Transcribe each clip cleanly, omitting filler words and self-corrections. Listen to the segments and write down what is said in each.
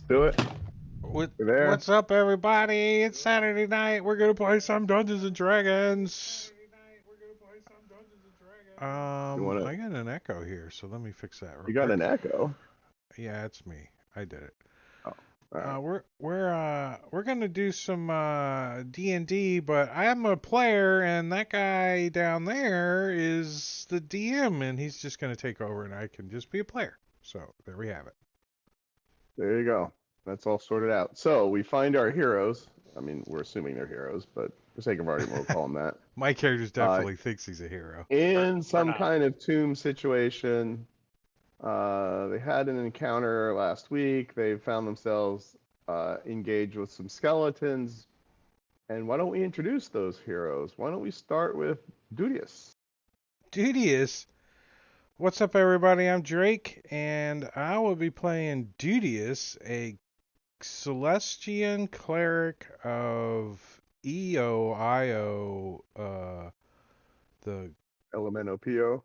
Do it. You're there. What's up, everybody? It's Saturday night. We're gonna play some Dungeons and Dragons. You want to? I got an echo here, so let me fix that real You got quick. an echo. Yeah, it's me. I did it. Oh, all right. We're gonna do some D&D, but I'm a player, and that guy down there is the DM, and he's just gonna take over, and I can just be a player. So there we have it. There you go. That's all sorted out. So we find our heroes. I mean, we're assuming they're heroes, but for sake of argument, we'll call them that. My character Uh, definitely thinks he's a hero. in Or some not. kind of tomb situation. They had an encounter last week. They found themselves engaged with some skeletons. And why don't we introduce those heroes? Why don't we start with Dudius? Dudious. What's up, everybody? I'm Drake, and I will be playing Dudius, a Celestian cleric of EOIO, the Elementopio.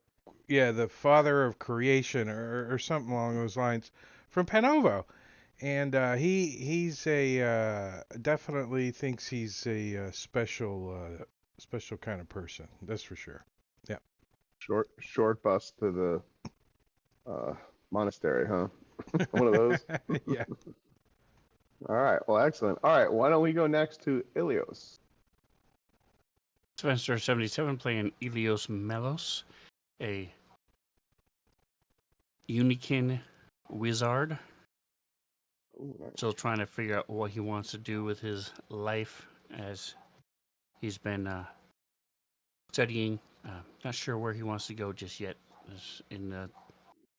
the father of creation, or something along those lines, from Panovo. And he's a definitely thinks he's a special kind of person. That's for sure. Yeah. Short bus to the monastery, huh? One of those. Yeah. All right. Well, excellent. All right. Why don't we go next to Ilios? Spencer 77 playing Ilios Melos, a Unikin wizard. Ooh, nice. Still trying to figure out what he wants to do with his life as he's been studying. Not sure where he wants to go just yet in the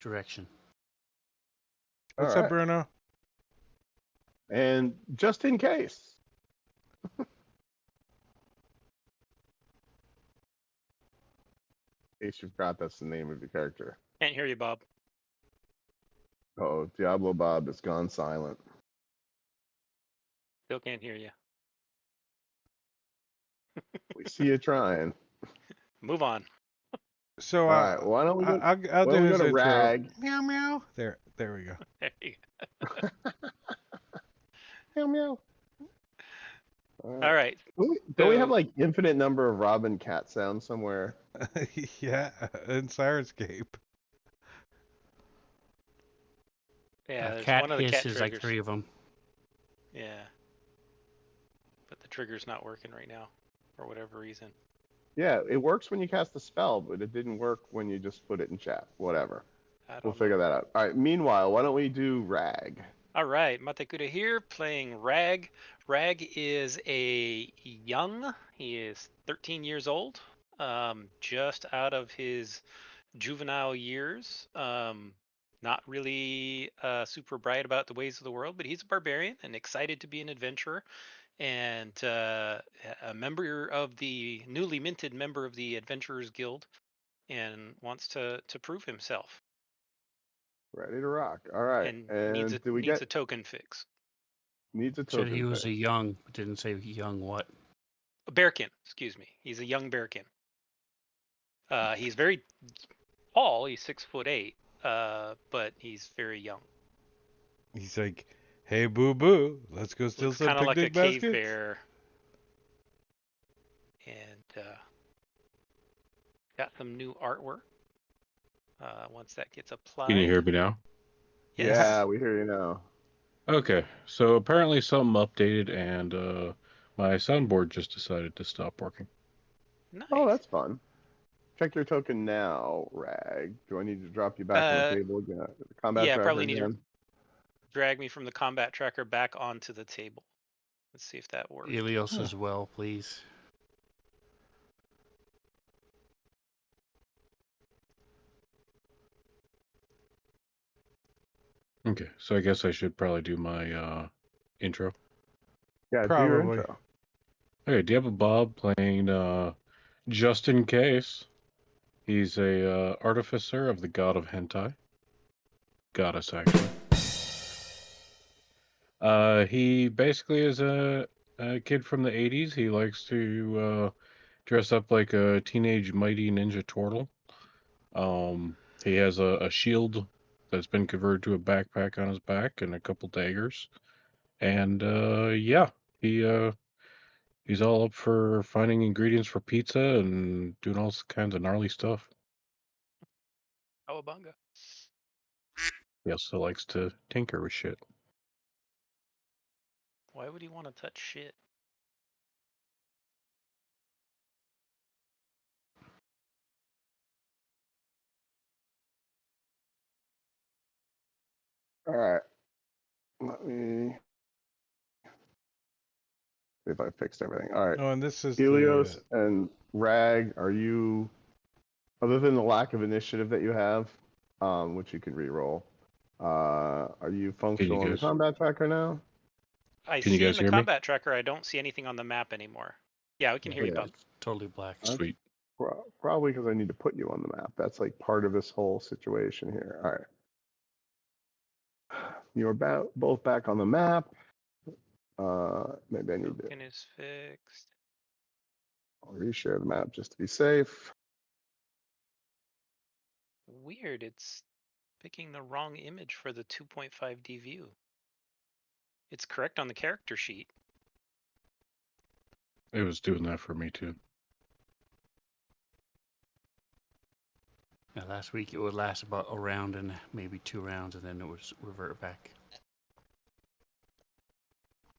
direction. What's All up, right. Bruno? And just in case. In case you forgot, that's the name of your character. Can't hear you, Bob. Oh, Diablo Bob has gone silent. Still can't hear you. We see you trying. Move on. So All right. Why don't we go? I'll Why do don't we his go to intro. Rag? Meow meow. There we go. There you Meow meow. go. All right. Don't we have So- like infinite number of Robin cat sounds somewhere? Yeah, in Sirenscape. Yeah, there's cat one of the cat hisses triggers. like 3 of them. Yeah. But the trigger's not working right now for whatever reason. Yeah, it works when you cast a spell, but it didn't work when you just put it in chat. Whatever. We'll figure that out. All right. Meanwhile, why don't we do Rag? All right, Matekuda here playing Rag. Rag is he is 13 years old, just out of his juvenile years. Not really super bright about the ways of the world, but he's a barbarian and excited to be an adventurer, and a newly minted member of the Adventurers Guild, and wants to prove himself. Ready to rock. All right. And And needs a token fix. Needs a Said token. he was fix. a young, but didn't say young what. A bearkin, excuse me. He's a young bearkin. He's very tall. He's 6'8", but he's very young. He's like, "Hey, boo boo, let's go steal Looks some kind of like a picnic baskets." cave bear. And got some new artwork. Once that gets applied. Can you hear me now? Yes. Yeah, we hear you now. Okay, so apparently something updated and my soundboard just decided to stop working. Nice. Oh, that's fun. Check your token now, Rag. Do I need to drop you back on the table again? The combat tracker probably need again? to drag me from the combat tracker back onto the table. Let's see if that works. Ilios as well, please. Okay, so I guess I should probably do my intro. Yeah, Probably. do your intro. Okay, Diablo Bob playing just in case. He's a artificer of the god of hentai. Goddess, actually. He basically is a kid from the 80s. He likes to dress up like a teenage mighty ninja turtle. He has a shield that's been converted to a backpack on his back and a couple daggers. And yeah, he's all up for finding ingredients for pizza and doing all kinds of gnarly stuff. Cowabunga. He also likes to tinker with shit. Why would he want to touch shit? All right. Let me see if I fixed everything. All right. Oh, and this is Helios the and Rag, are you, other than the lack of initiative that you have, which you can re-roll, are you functional on the guys- combat tracker now? I Can you see in guys the hear me? combat tracker. I don't see anything on the map anymore. Yeah, we can hear you, Yeah. Bob. It's totally black. Huh? Sweet. Probably because I need to put you on the map. That's like part of this whole situation here. All right. You're both back on the map. Maybe I need to Token is fixed. I'll reshare the map just to be safe. Weird, it's picking the wrong image for the 2.5D view. It's correct on the character sheet. It was doing that for me too. Yeah, last week it would last about a round and maybe 2 rounds, and then it would revert back.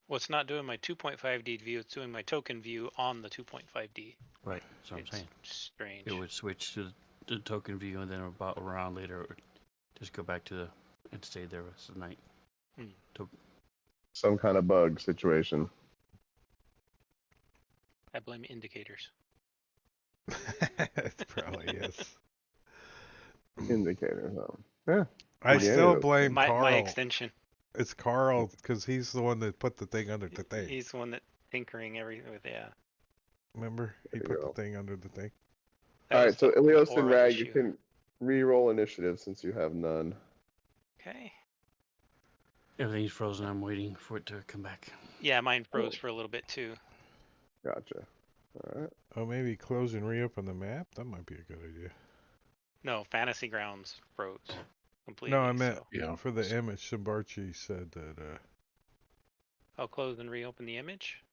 Well, it's not doing my 2.5D view, it's doing my token view on the 2.5D. Right, that's what I'm It's saying. strange. It would switch to the token view, and then about a round later, it would just go back to and stay there the rest of the night. Some kind of bug situation. I blame indicators. it probably is. Indicator. So yeah. I Yeah, still yeah. blame My Carl. extension. It's Carl because he's the one that put the thing under the thing. He's the one that tinkering everything with, yeah. Remember, he There you put go. the thing under the thing. That All was right. So the Ilios and aura Rag, you issue. can re-roll initiative since you have none. Okay. Everything's frozen. I'm waiting for it to come back. Yeah, mine froze for a little bit too. Gotcha. All right. Oh, maybe close and reopen the map. That might be a good idea. No, Fantasy Grounds froze completely. No, I meant so. Yeah. for the image. Simbarchi said that. I'll close and reopen the image.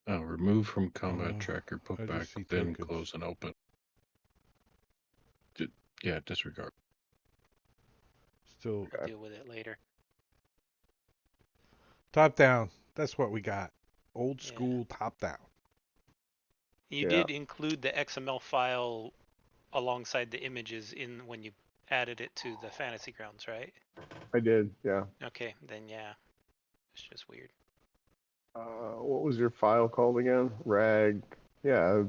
Remove from combat tracker, I put just back, see then tokens. close and open. Yeah, disregard. Still Okay. Deal with it later. top down. That's what we got. Old Yeah. school top down. You Yeah. did include the XML file alongside the images in when you added it to the Fantasy Grounds, right? I did. Yeah. Okay, then yeah. It's just weird. What was your file called again? Rag. Yeah.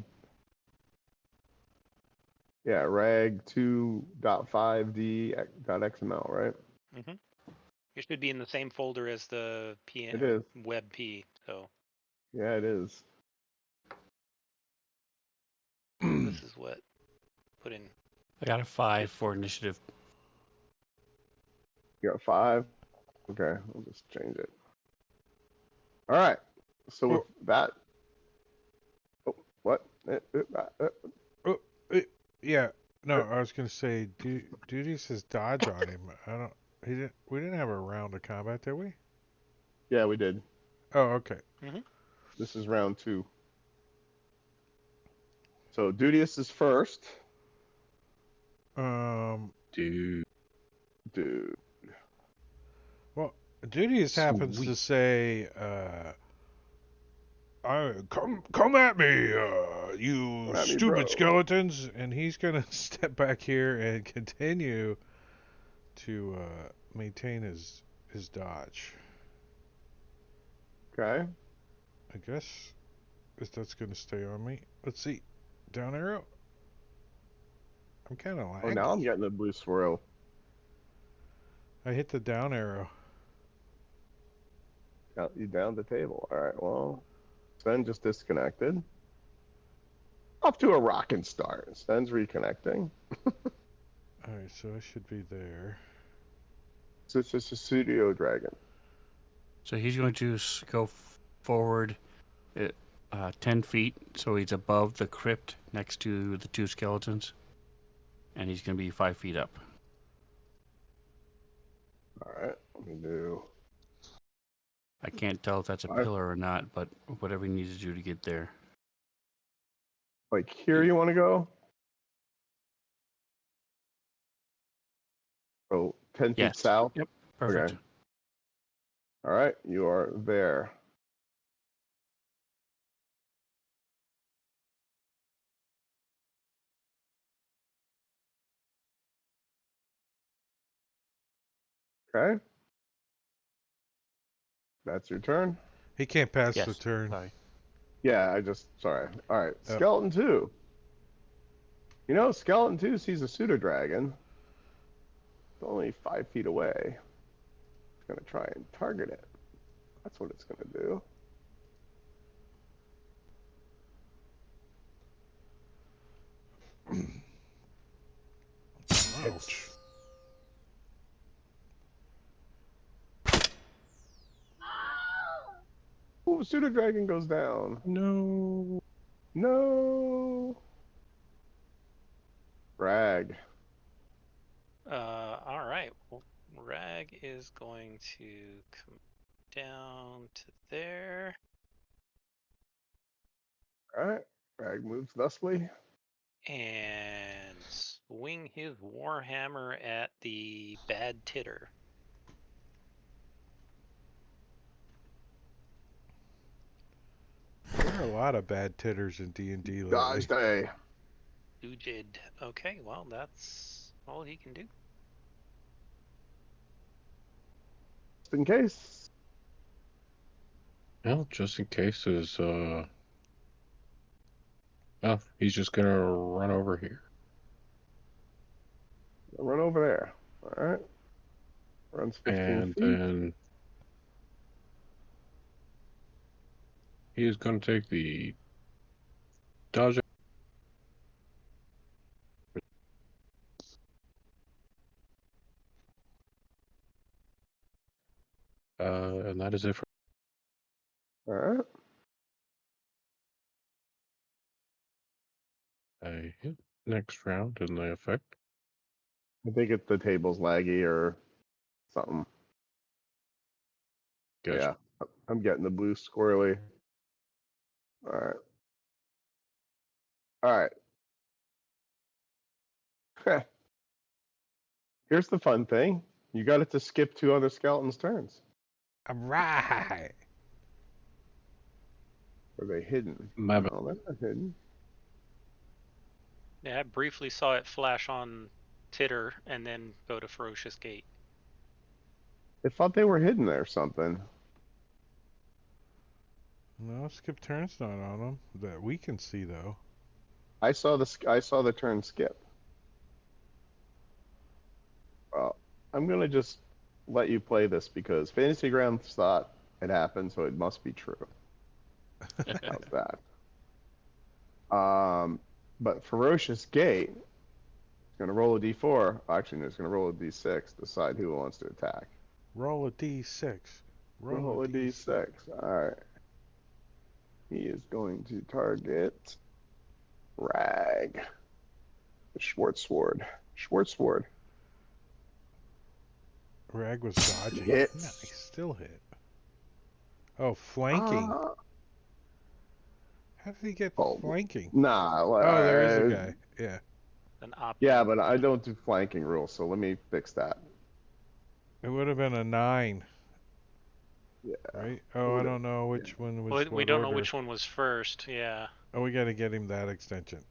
Yeah. Rag 2.5d.xml, right? Mm-hmm. It should be in the same folder as the It is. WebP. So Yeah, it is. this is what put in. I got a 5 for initiative. You got 5? Okay, we'll just change it. All right. So with that, oh, what? Yeah. No, I was gonna say, Duty says dodge on him. I don't. He didn't. We didn't have a round of combat, did we? Yeah, we did. Oh, okay. This is round 2. So Dudius is first. Dude. Well, Dudius happens to Sweet. say, come at me, you Come at me, stupid bro." skeletons, and he's gonna step back here and continue to maintain his dodge. Okay. I guess if that's gonna stay on me. Let's see, down arrow. I'm kind of Oh, laggy. now I'm getting a blue swirl. I hit the down arrow. Got you down the table. All right. Well, Sven just disconnected. Off to a rockin' start. Sven's reconnecting. All right, so I should be there. So it's a studio dragon. So he's going to go forward 10 feet, so he's above the crypt next to the two skeletons. And he's going to be 5 feet up. All right, let me do. I can't tell if that's a pillar or not, but whatever he needs to do to get there. Like here, you want to go? Oh, 10 feet Yes. south? Yep. Perfect. Okay. All right, you are there. Okay. That's your turn? He can't pass the Yes. turn. Sorry. Yeah, sorry. All right, Yep. Skeleton 2. You know, Skeleton 2 sees a pseudo dragon. It's only 5 feet away. It's going to try and target it. That's what it's going to do. Ouch. Oh, pseudo dragon goes down. No. No. Rag. All right. Well, Rag is going to come down to there. All right. Rag moves thusly. And swing his warhammer at the bad titter. There are a lot of bad titters in D&D lately. Dodge day. Doojid. Okay, well, that's all he can do. Just in case. Well, just in case is oh, he's just gonna run over here. Run over there. All right. Runs 15 And feet. then he is gonna take the dodge. And that is it for All right. a hit. Next round in the effect. I think the table's laggy or something. Gotcha. Yeah. I'm getting the blue squirrely. All right. All right. Here's the fun thing. You got it to skip 2 other skeletons' turns. All right. Are they hidden? My bad. No, they're not hidden. Yeah, I briefly saw it flash on Titter and then go to Ferocious Gate. They thought they were hidden or something. No, skip turn's not on them that we can see though. I saw the turn skip. Well, I'm gonna just let you play this because Fantasy Grounds thought it happened, so it must be true. How's that? But Ferocious Gate is gonna roll a d4. Actually, it's gonna roll a d6. Decide who wants to attack. Roll a d6. Roll a d6. All right. He is going to target Rag. The Schwartzward. Schwartzward. Rag was dodging. Hits. Nice, still hit. Oh, flanking. How did he get flanking? Nah. Oh, there is a guy. Yeah. An op. Yeah, but I don't do flanking rules, so let me fix that. It would have been a 9. Yeah. Right? Oh, I don't know which one was. Well, we don't know order. which one was first. Yeah. Oh, we got to get him that extension.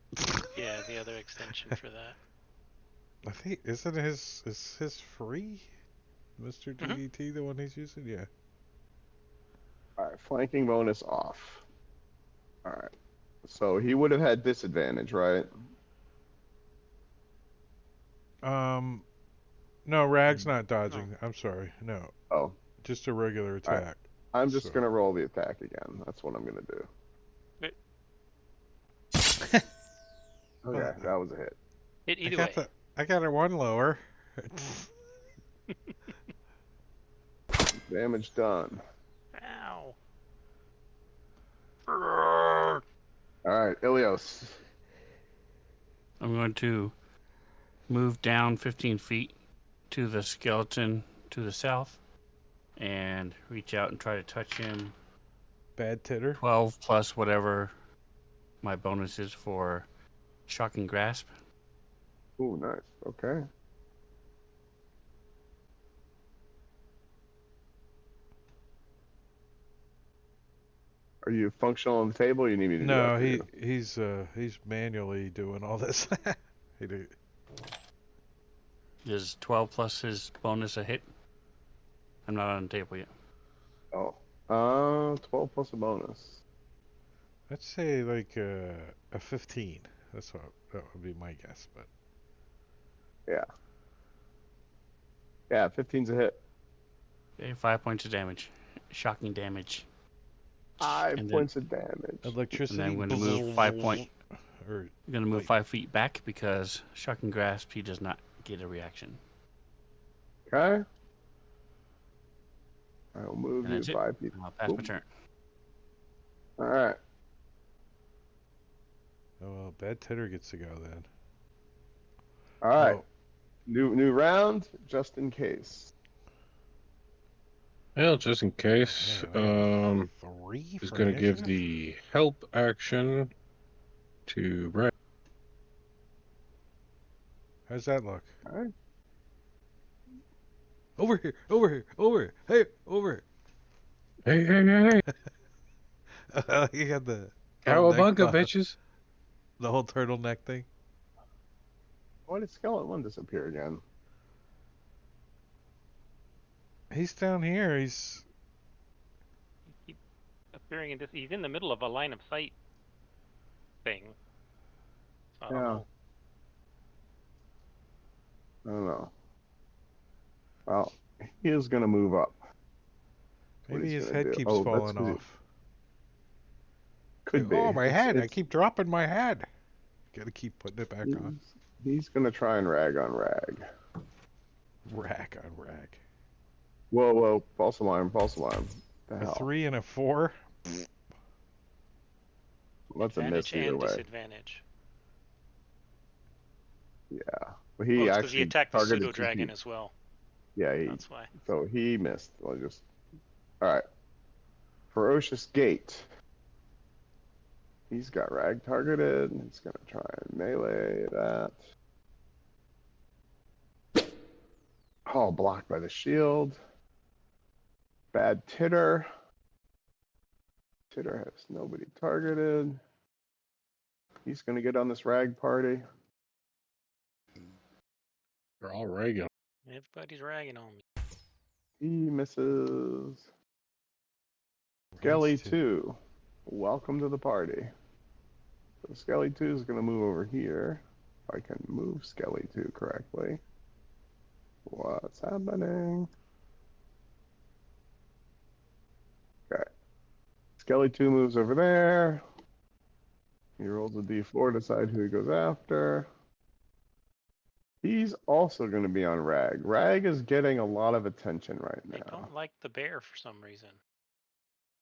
Yeah, the other extension for that. I think isn't his free, Mr. DDT, the one he's using? Yeah. All right, flanking bonus off. All right. So he would have had disadvantage, right? No, Rag's not dodging. I'm sorry. No. Oh. Just a regular All right. attack. I'm just gonna roll the attack again. That's what I'm gonna do. Okay, that was a hit. Hit either way. I got a 1 lower. Damage done. Ow. All right, Ilios. I'm going to move down 15 feet to the skeleton to the south and reach out and try to touch him. Bad titter. 12 plus whatever my bonus is for shocking grasp. Ooh, nice. Okay. Are you functional on the table? You need me to do that No, for you? he's manually doing all this. He do. Is 12 plus his bonus a hit? I'm not on the table yet. Oh. 12 plus a bonus. Let's say like a 15. That would be my guess, but Yeah. Yeah, 15's a hit. Okay, 5 points of damage. Shocking damage. 5 And then- points of damage. electricity. I'm going to move 5 point. Or I'm going to move like- 5 feet back because shocking grasp, he does not get a reaction. Okay. I will move And you that's it. 5 feet. I'll pass my Oop. turn. All right. oh well, bad titter gets to go then. All right. Oh, New round, just in case. Well, just in case, man, I got 3 is for going to give initiative? the help action to Brad. How's that look? All right. Over here, over here, over here. Hey, over Hey, hey, hey, hey! here. You got the whole neck Cowabunga, buff- bitches! The whole turtleneck thing. Why did Skeleton 1 disappear again? He's down here. He's He keeps appearing in this. He's in the middle of a line of sight thing. So I don't Yeah. know. I don't know. Well, he is going to move up. What maybe he's his gonna head do. keeps Oh, that's falling 'cause off. Could be. Oh, my It's- head! I it's- keep dropping my head. Gotta keep putting it back on. He's going to try and rag on rag. Rag on rag. Whoa, whoa. False alarm, false alarm. The A hell? 3 and a 4. That's a miss Advantage either and way. disadvantage. Yeah. But Well, he it's because actually he attacked the targeted pseudo dragon Tahiti. as well. Yeah, That's why. so he missed. I'll just. All right. Ferocious Gate. He's got rag targeted. He's gonna try and melee that. Oh, blocked by the shield. Bad Titter. Titter has nobody targeted. He's gonna get on this rag party. They're all regular. Everybody's ragging on me. He misses. Skelly Nice 2. Welcome to the party. So Skelly 2 is gonna move over here. If I can move Skelly 2 correctly. What's happening? Okay. Skelly 2 moves over there. He rolls a d4 to decide who he goes after. He's also going to be on Rag. Rag is getting a lot of attention right They now. don't like the bear for some reason.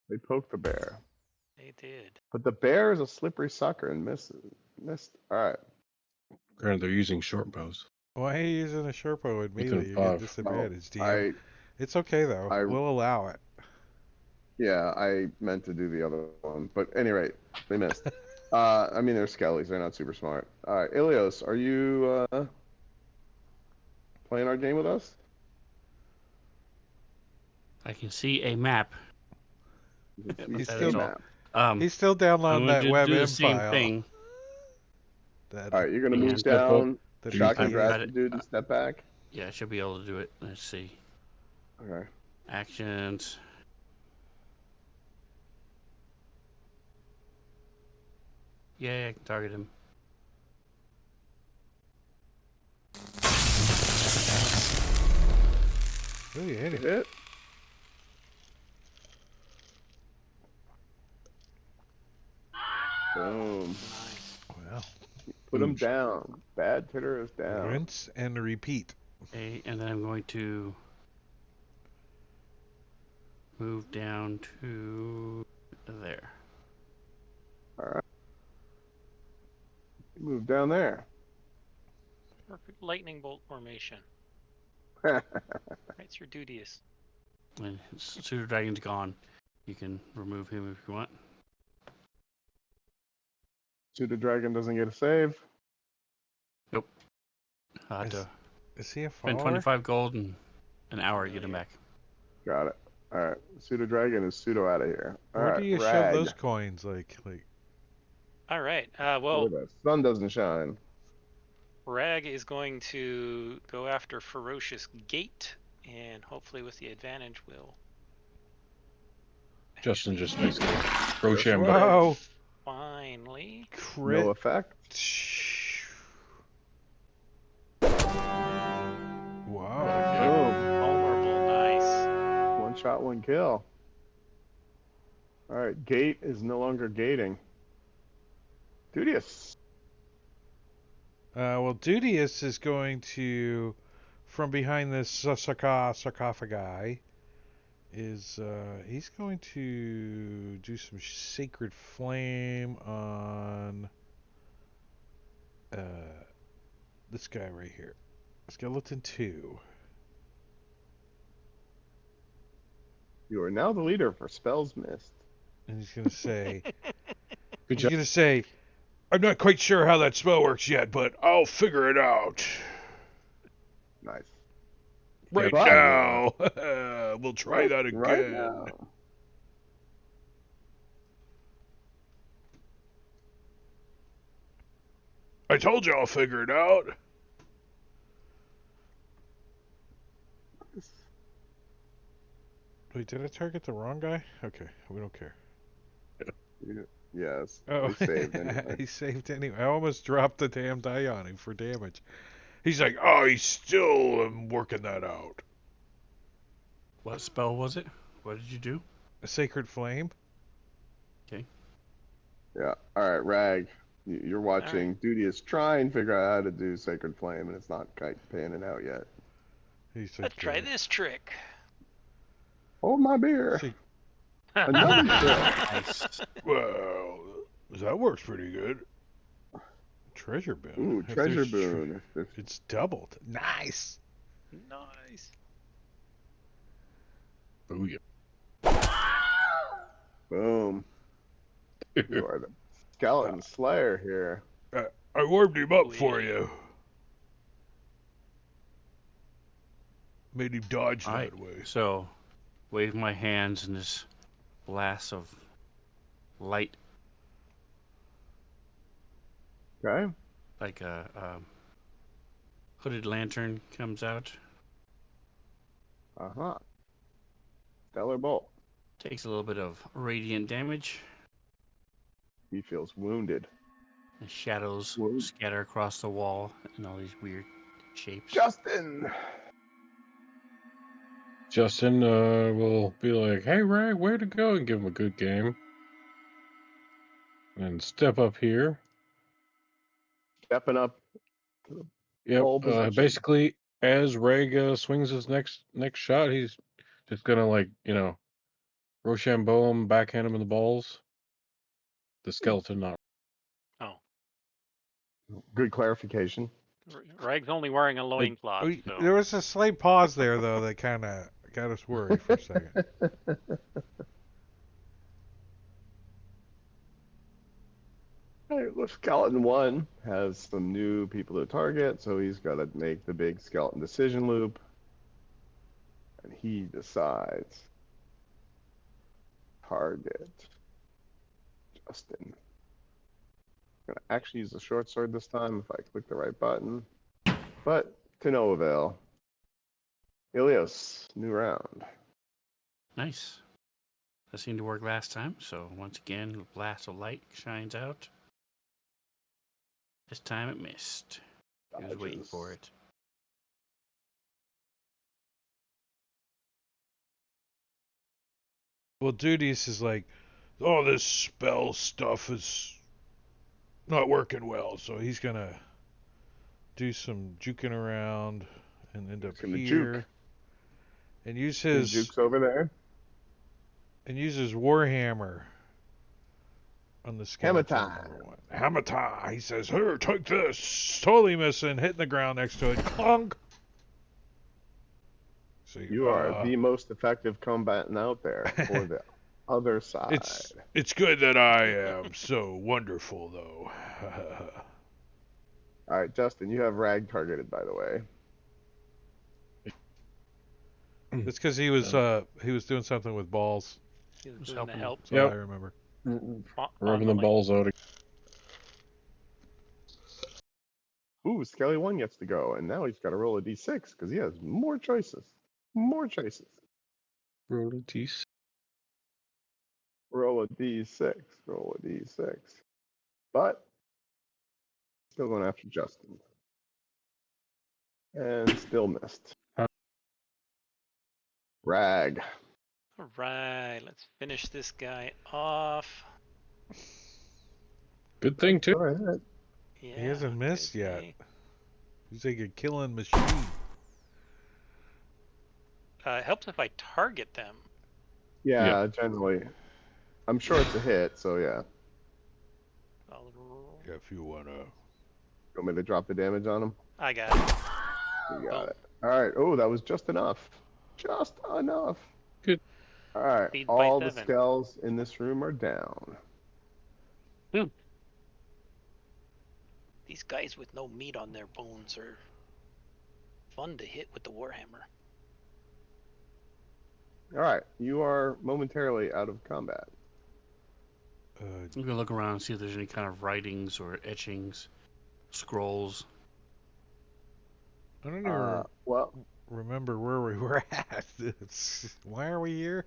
They poke the bear. They did. But the bear is a slippery sucker and missed. All right. Granted, they're using short bows. Why are you using a Sherpa with Within melee? You get 5. disadvantage, No, DM. It's okay though. We'll allow it. Yeah, I meant to do the other one. But at any rate, they missed. I mean, they're skellies. They're not super smart. All right, Ilios, are you playing our game with us? I can see a map. You can He's see still- the map. He's still I'm downloading going that to web do the M same file. thing. That, All right, you're gonna move And step up. down. that Shock and BT grasp Got it. the dude and step back. Yeah, I should be able to do it. Let's see. Okay. Actions. Yeah, I can target him. Oh, you hit it. Hit. Boom. Nice. Well, Put him Oosh. down. Bad Titter is down. rinse and repeat. Okay, and then I'm going to move down to there. All right. Move down there. Perfect lightning bolt formation. It's your duties. And Pseudo Dragon's gone. You can remove him if you want. Pseudo Dragon doesn't get a save. Nope. I'll have to Is he a spend follower? 25 gold and an hour to get him back. Got it. All right. Pseudo Dragon is pseudo out of here. All Where right. do you shove Rag. those coins? Like All right. Where Well, the sun doesn't shine. Rag is going to go after Ferocious Gate, and hopefully with the advantage will. Justin just basically Just Rochambeau. right. whoa, Finally. crit. No effect. Wow. Boom. Vulnerable. Nice. One shot, one kill. All right. Gate is no longer gating. Dudious. Well, Dudius is going to, from behind this sarcophagi, he's going to do some sacred flame on this guy right here, Skeleton 2. You are now the leader for Spells Missed. And he's going to say, Good he's job. going to say, I'm not quite sure how that spell works yet, but I'll figure it out. Nice. Right But- now. We'll try that again. Right now. I told you I'll figure it out. Wait, did I target the wrong guy? Okay, we don't care. Yes. Oh, He saved anyway. he saved anyway. I almost dropped the damn die on him for damage. He's like, oh, he's still working that out. What spell was it? What did you do? A sacred flame? Yeah. All right, Rag. You're watching Dudious try and figure out how to do Sacred Flame, and it's not quite panning out yet. He's like, Let's try this trick. Hold my beer. See, Another trick. Nice. well, that works pretty good. Treasure boon. Ooh, If treasure there's boon. It's doubled. Nice. Nice. Booyah. Boom. You are the skeleton slayer here. I warmed him up Oh, for yeah. you. Made him dodge Alright. that way. So, wave my hands in this blast of light, Okay. like a hooded lantern comes out. Uh-huh. Stellar Bolt. Takes a little bit of radiant damage. He feels wounded. The shadows Whoa. scatter across the wall in all these weird shapes. Justin! Justin will be like, hey, Rag, way to go, and give him a good game. And step up here. Stepping up. Yep. Pole position. Basically, as Rag swings his next shot, he's just gonna, like, Rochambeau him, backhand him in the balls. The skeleton, not. Oh, Good clarification. Rag's only wearing a loincloth, so. There was a slight pause there, though, that kind of got us worried for a second. Hey, well, Skeleton 1 has some new people to target, so he's got to make the big skeleton decision loop. And he decides. Target. Justin. I'm going to actually use the short sword this time if I click the right button. But to no avail. Ilios, new round. Nice. That seemed to work last time, so once again, a blast of light shines out. This time it missed. He was waiting Dodges. for it. Well, Dudious is like, oh, this spell stuff is not working well, so he's going to do some juking around and end up He's gonna here. juke. And use His his Juke's over there. warhammer on the Hammer skeleton time. number 1. Hammer time! He says, "Here, take this!" Totally missing, hitting the ground next to it. Clunk! See, You are the most effective combatant out there for the other side. It's good that I am so wonderful, though. All right, Justin, you have Rag targeted, by the way. It's because he was doing something with balls. He was Just doing the helping help That's all Yep. I remember. on Rubbing the the link. balls out. Ooh, Skelly 1 gets to go, and now he's got to roll a d6 because he has more choices. More choices. Roll a d6. Roll a d6. Roll a d6. But still going after Justin. And still missed. Huh. Rag. All right, let's finish this guy off. Good thing too. Go ahead. Yeah, He hasn't missed good yet. thing. He's like a killing machine. It helps if I target them. Yeah, generally. I'm sure it's a hit, so yeah. I'll roll. Yeah, if you wanna. You want me to drop the damage on him? I got it. You got Boom. it. All right. Oh, that was just enough. Just enough. Good. All right. Beat by All the 7. skells in this room are down. These guys with no meat on their bones are fun to hit with the Warhammer. All right. You are momentarily out of combat. I'm gonna look around and see if there's any kind of writings or etchings, scrolls. I don't even Well, remember where we were at. Why are we here?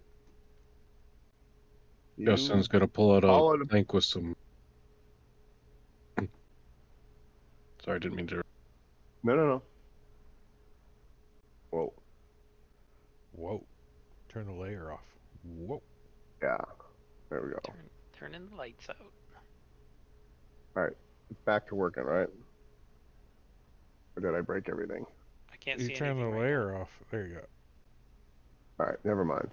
Justin's you gonna pull out a followed. plank with some. Sorry, I didn't mean to. No. Whoa. Whoa. Turn the layer off. Whoa. Yeah. There we go. Turning the lights out. All right. It's back to working, right? Or did I break everything? I can't You see turn the anything right layer off. There you go. All right. Never mind.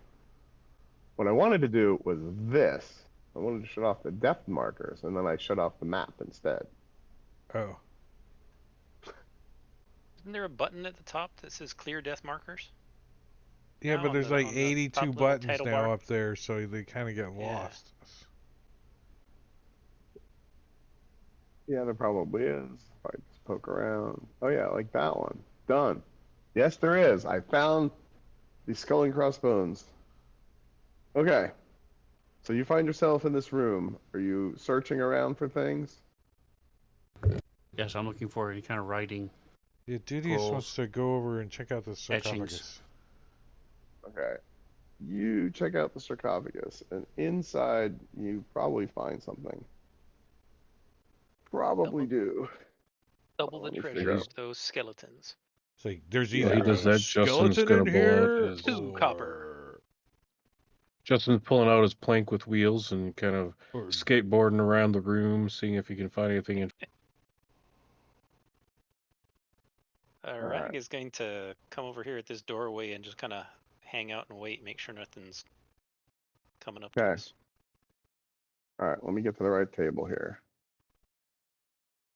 What I wanted to do was this. I wanted to shut off the depth markers, and then I shut off the map instead. Oh. Isn't there a button at the top that says clear death markers? Yeah, Now but on there's the- like on the 82 top little buttons title now bar? up there, so they kind of get Yeah. lost. Yeah, there probably is. If I just poke around. Oh yeah, like that one. Done. Yes, there is. I found the skull and crossbones. Okay. So you find yourself in this room. Are you searching around for things? Yes, I'm looking for any kind of writing. Yeah, Dudius wants Scrolls. to go over and check out the Etchings. sarcophagus. Okay. You check out the sarcophagus, and inside you probably find something. Probably do. Double the Let me figure treasures, out. those skeletons. It's like there's Yeah, either he does a that, Justin's skeleton gonna in blow out here his- 2 copper. Justin's pulling out his plank with wheels and kind of or skateboarding around the room, seeing if he can find anything. right. Rag is going to come over here at this doorway and just kind of hang out and wait, make sure nothing's coming up to Okay. us. All right, let me get to the right table here.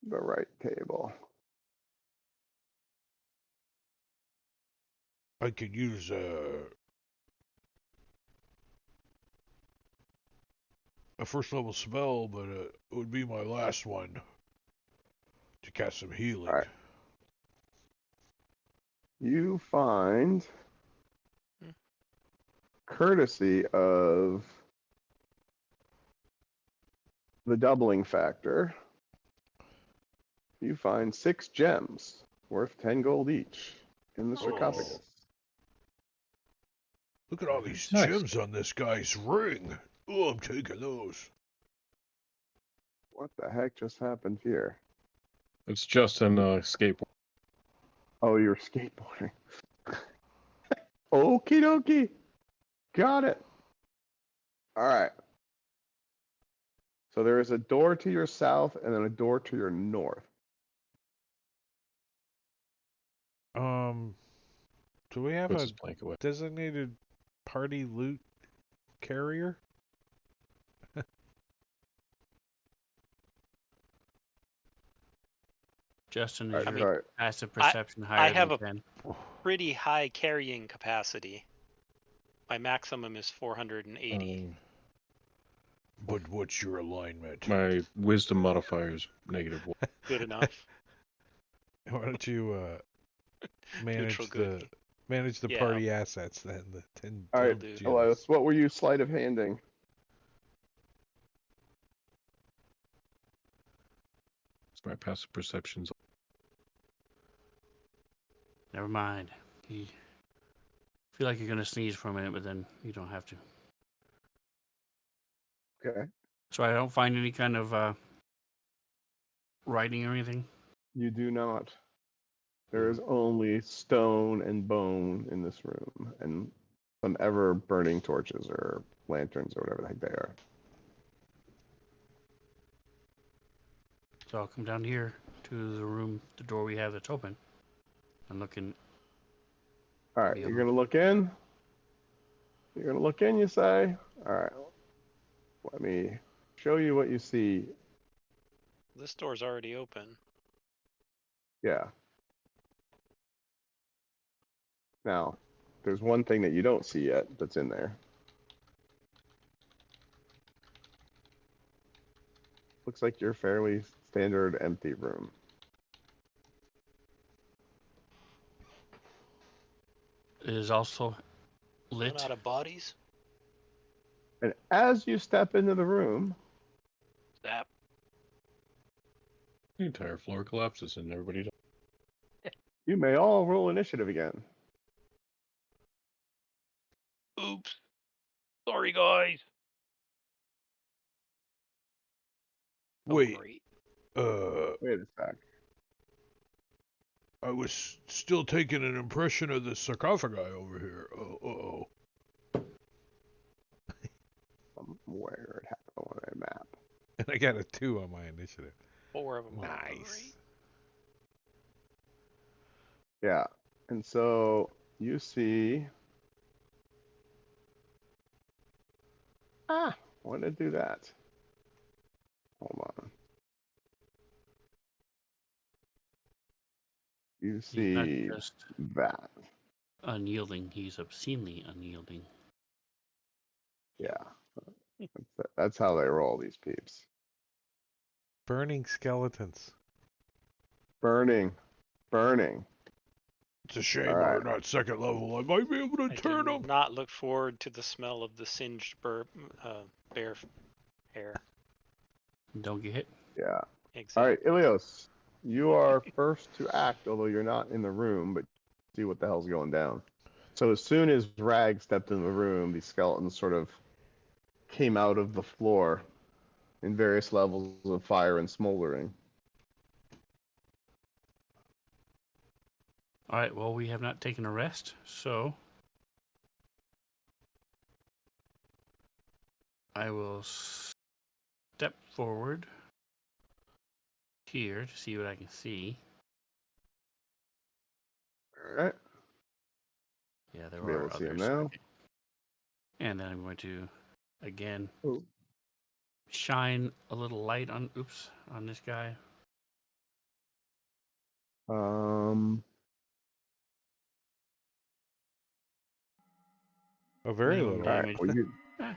The right table. I could use a first level spell, but it would be my last one to cast some healing. All right. You find, courtesy of the doubling factor, you find 6 gems worth 10 gold each in the sarcophagus. Look at all these Nice. gems on this guy's ring. Oh, I'm taking those. What the heck just happened here? It's Justin skateboard. Oh, you're skateboarding. Okie dokie. Got it. All right. So there is a door to your south and then a door to your north. Do we have Puts a his plank away. designated party loot carrier? Justin, All is right, your sorry. passive I- perception I higher have than a 10? pretty high carrying capacity. My maximum is 480. But what's your alignment? My wisdom modifier is -1. Good enough. Why don't you Neutral good. manage the Yeah. party assets then? The 10 All right, do. Elias, what were you sleight of handing? It's my passive perceptions. Never mind. You feel like you're gonna sneeze for a minute, but then you don't have to. Okay. So I don't find any kind of writing or anything. You do not. There is only stone and bone in this room, and some ever burning torches or lanterns or whatever the heck they are. So I'll come down here to the room, the door we have that's open. I'm looking. All right, Yeah. you're gonna look in. You're gonna look in, you say? All right. Let me show you what you see. This door's already open. Yeah. Now, there's one thing that you don't see yet that's in there. Looks like your fairly standard empty room. It is also Run lit. out of bodies. And as you step into the room, Zap. The entire floor collapses and everybody dies. you may all roll initiative again. Oops. Sorry, guys. Wait, Great. Wait a sec. I was still taking an impression of the sarcophagi over here. Uh-oh. Somewhere it happened on a map. And I got a 2 on my initiative. 4 of them. Nice. Yeah. And so you see. Why did it do that? Hold on. You He's not see just that. unyielding, he's obscenely unyielding. Yeah. That's how they roll, these peeps. Burning skeletons. Burning. It's a shame All we're right. not second level. I might be able to I turn do them. not look forward to the smell of the singed bear hair. Don't get hit. Yeah. Exactly. All right, Ilios, you are first to act, although you're not in the room, but see what the hell's going down. So as soon as Rag stepped in the room, these skeletons sort of came out of the floor in various levels of fire and smoldering. All right. Well, we have not taken a rest, so I will step forward here to see what I can see. All right. Yeah, there Be able are to see him others. now. Okay. And then I'm going to again Oh. shine a little light on this guy. A very Minimum little. All right. damage. Well,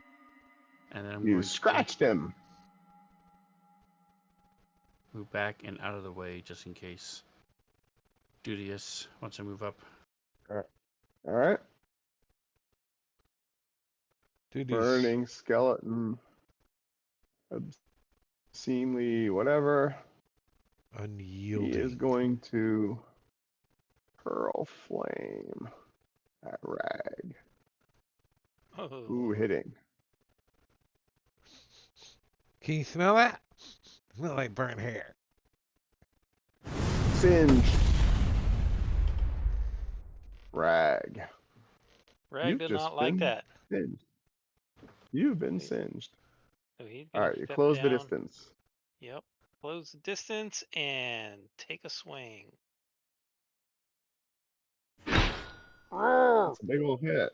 And then I'm you going scratched him. to move back and out of the way just in case Dudius wants to move up. All right. Dude, Burning skeleton. Obscenely whatever. unyielding. He is going to hurl flame at Rag. Oh. Ooh, hitting. Can you smell that? Smell like burnt hair. Singed. Rag. Rag You've did just not like been that. Singed. You've been Okay. singed. So he's All gonna right, you step close the down. distance. Yep. Close the distance and take a swing. That's a big old hit.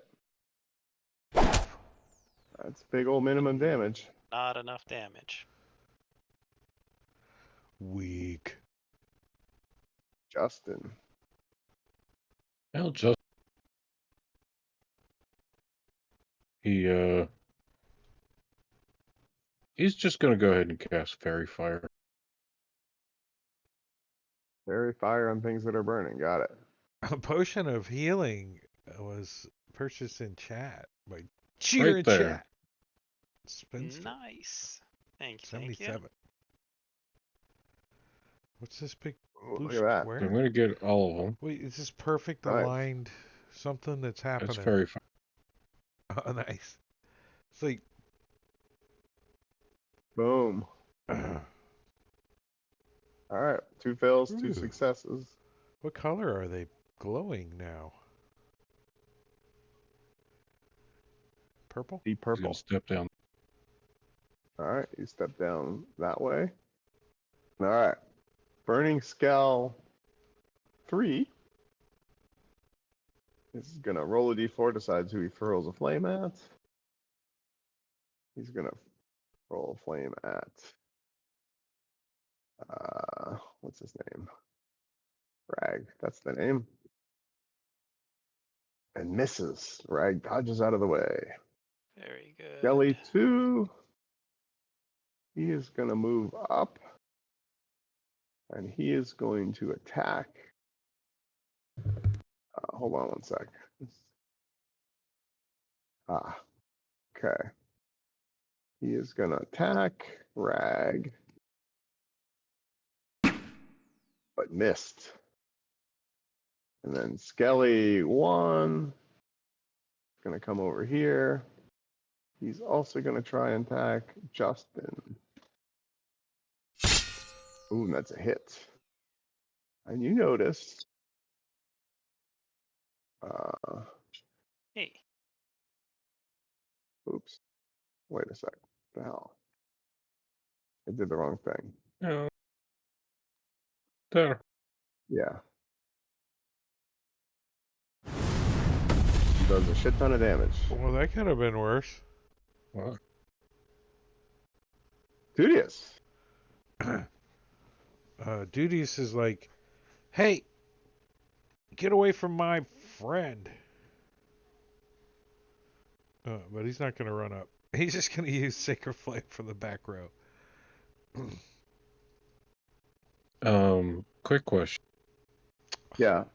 That's big old minimum damage. Not enough damage. Weak. Justin. Well, just he's just gonna go ahead and cast Fairy Fire. Fairy fire on things that are burning. Got it. A potion of healing was purchased in chat by Right Cheer in there. chat. Spinster. Nice. Thank you. 77. What's this big Ooh, blue look at that. So I'm square? gonna get all of them. Wait, is this perfect Nice. aligned something that's That's happening? Fairy Fire. Oh, nice. It's like, Boom. All right. 2 fails, 2 Ooh. successes. what color are they glowing now? Purple? Be He's gonna purple. step down. All right. You step down that way. All right. Burning Skull 3 is going to roll a d4, decides who he throws a flame at. He's going to roll a flame at, what's his name? Rag. That's the name. And misses. Rag dodges out of the way. Very good. Skelly 2. He is going to move up. And he is going to attack. Hold on one sec. Okay. He is going to attack Rag. But missed. And then Skelly 1 is going to come over here. He's also going to try and attack Justin. Ooh, that's a hit. And you notice. Hey. Oops. Wait a sec. What the hell? I did the wrong thing. Yeah. There. Yeah. Does a shit ton of damage. Well, that could have been worse. What? Dudious. Dudious is like, hey, get away from my friend. But he's not going to run up. He's just going to use Sacred Flame for the back row. Quick question. Yeah.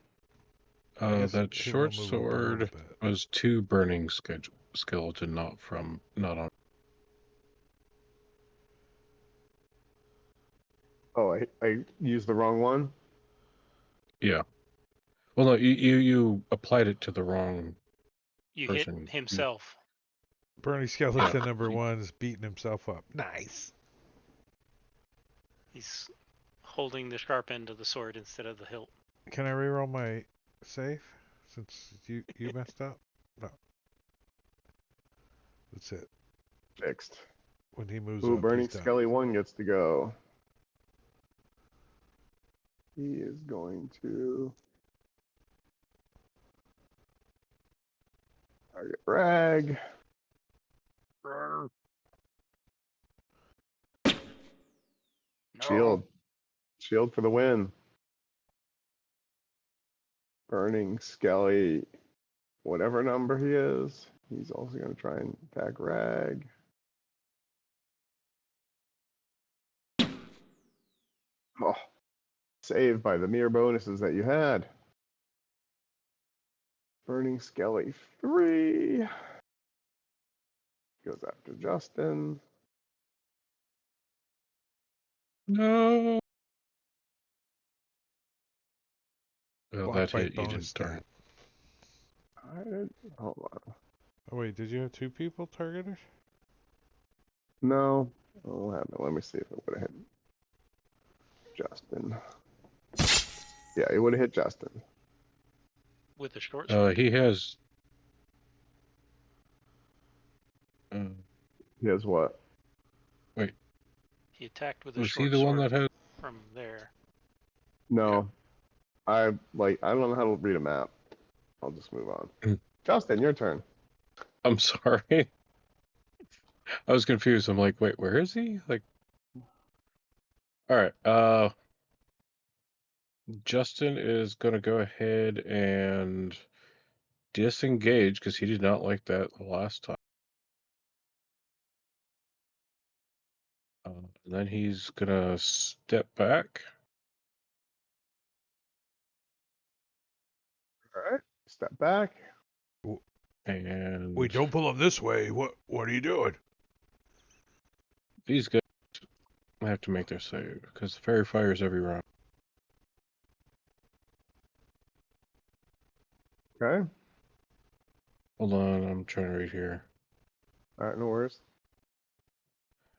I guess That he will short move up a little sword bit. was 2 burning skeleton, not on. Oh, I used the wrong one. Yeah. Well, no, you applied it to the wrong You person. hit himself. Burning Skeleton number 1 is beating himself up. Nice. He's holding the sharp end of the sword instead of the hilt. Can I reroll my save since you messed up? No. That's it. Fixed. When he moves Ooh, up, Burning he's done. Skelly 1 gets to go. He is going to target Rag. Shield. Shield for the win. Burning Skelly, whatever number he is. He's also going to try and attack Rag. Oh, saved by the mere bonuses that you had. Burning Skelly 3. Goes after Justin. No. Well, Blocked that by hit you bonus didn't target. stat. Hold on. Oh wait, did you have 2 people targeted? No. Oh, what happened? Let me see if it would have hit Justin. Yeah, it would have hit Justin. With the short sword? He has. He has what? Wait. He attacked with a Was he short the one sword that had? from there. No. I don't know how to read a map. I'll just move on. Mm. Justin, your turn. I'm sorry. I was confused. I'm like, wait, where is he? Like, all right. Justin is going to go ahead and disengage because he did not like that the last time. And then he's going to step back. All right. Step back. And Wait, don't pull him this way. What are you doing? these guys have to make their save because the fairy fires every round. Okay. Hold on, I'm trying to read here. All right. No worries.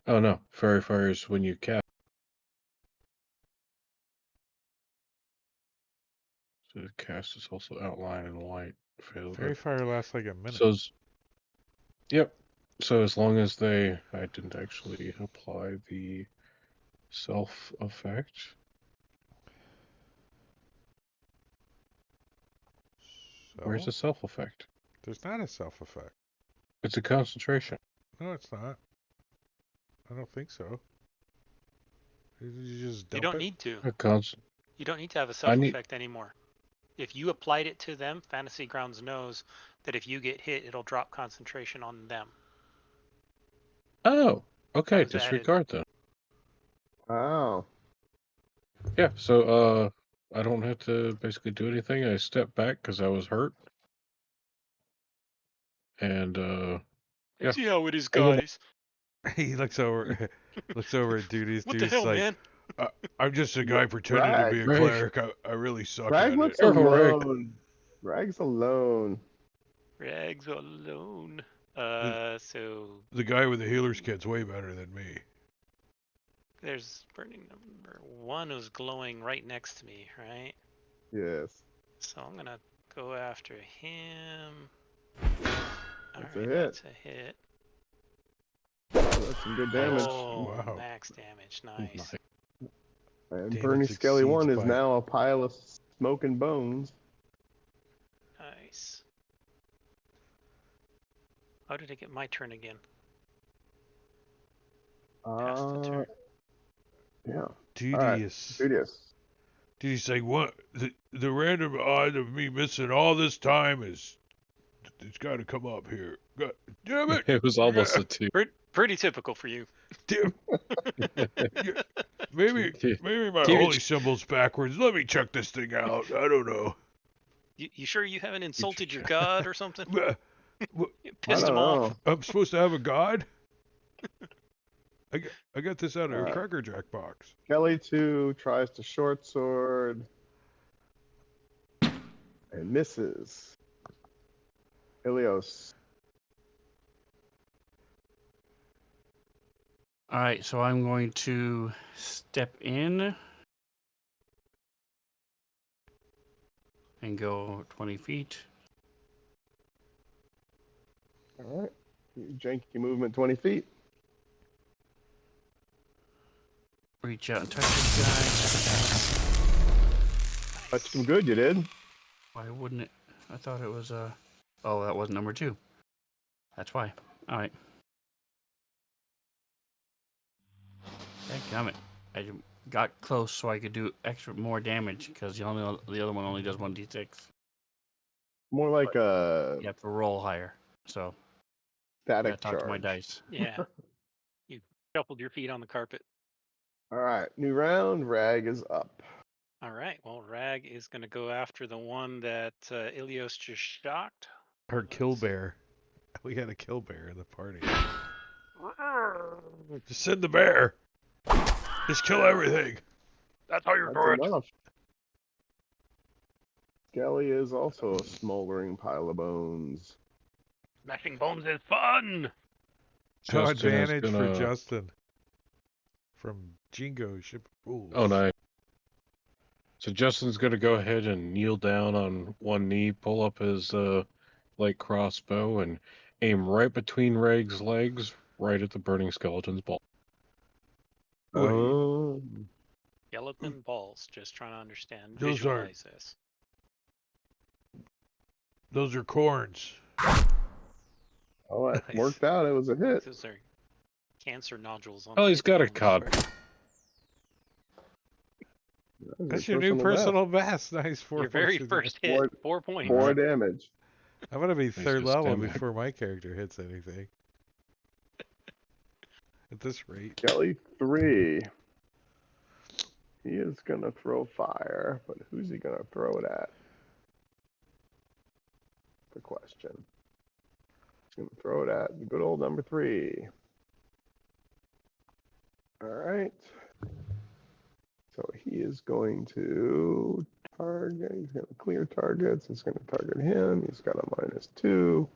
Oh no, fairy fires when you cast. So the cast is also outlined in white. Fairy fire lasts like a minute. So, yep. So as long as I didn't actually apply the self effect. Where's the self effect? There's not a self effect. It's a concentration. No, it's not. I don't think so. You just dump You don't it? need to. A You don't need to have a I self need- effect anymore. If you applied it to them, Fantasy Grounds knows that if you get hit, it'll drop concentration on them. Oh, okay. was added. Disregard then. Oh. Yeah. So I don't have to basically do anything. I step back because I was hurt. And yeah. See how it is, I'm gonna- guys. He looks over at Duty's. What the hell, like, man? I'm just a guy pretending to be a Rag. cleric. I really suck Rag at looks it. Careful, Rag. alone. Rag's alone. Rags alone. So The guy with the healer's kit's way better than me. there's burning number 1 who's glowing right next to me, right? Yes. So I'm gonna go after him. That's a Alright, hit. that's a hit. That's some good damage. Oh, Wow. max damage. Nice. And Damage Bernie Skelly 1 exceeds is by- now a pile of smoking bones. Nice. How did I get my turn again? Pass the turn. Yeah. Duty Alright. is. Studious. Duty's saying, what? The random odd of me missing all this time is. It's got to come up here. God damn it! It was almost a 2. Pretty typical for you. Damn. Maybe my Dude. holy symbol's backwards. Let me check this thing out. I don't know. You sure you haven't insulted your god or something? Uh, Pissed I him don't off? know. I'm supposed to have a god? I got this out of a Alright. Cracker Jack box. Kelly 2 tries to short sword and misses. Ilios. All right, so I'm going to step in and go 20 feet. All right. Janky movement 20 feet. Reach out and touch this guy. Touched him good, you did. Why wouldn't it? I thought it was Oh, that was number 2. That's why. All right. Damn it! I got close so I could do more damage because the other one only does 1d6. More like a You have to roll higher. So I static gotta talk to my charge. dice. Yeah. You shuffled your feet on the carpet. All right. New round. Rag is up. All right. Well, Rag is going to go after the one that Ilios just shocked. Our kill bear. We had a kill bear in the party. Just send the bear. Just kill everything. That's how you're That's enough. Skelly is also a smoldering pile of bones. Smashing bones is fun. No Justin is advantage for gonna- Justin. From Jingo Ship Rules. Oh, nice. So Justin's going to go ahead and kneel down on one knee, pull up his light crossbow, and aim right between Reg's legs, right at the burning skeleton's ball. Oh. Skeleton balls. Just trying to understand. Those Visualize this. Those are corns. Oh, it Nice. worked out. It was a hit. Those are cancer nodules on Oh, the he's hip got a bones. cod. That's your new personal best. Nice. 4 Your points very to damage. first hit, 4 points. Four damage. I'm gonna be Nice third to level stem back. before my character hits anything. At this rate. Kelly 3. He is gonna throw fire, but who's he gonna throw it at? The question. He's gonna throw it at the good old number 3. All right. So he is going to target. He's gonna clear targets. He's gonna target him. He's got a -2.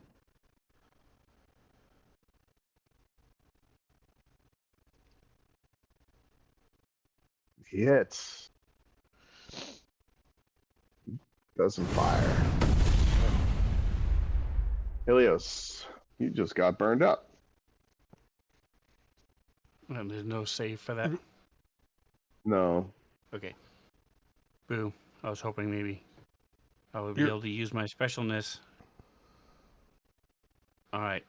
He hits. Does some fire. Helios, you just got burned up. And there's no save for that. No. Okay. Boo. I was hoping maybe I would be able to use my specialness. All right.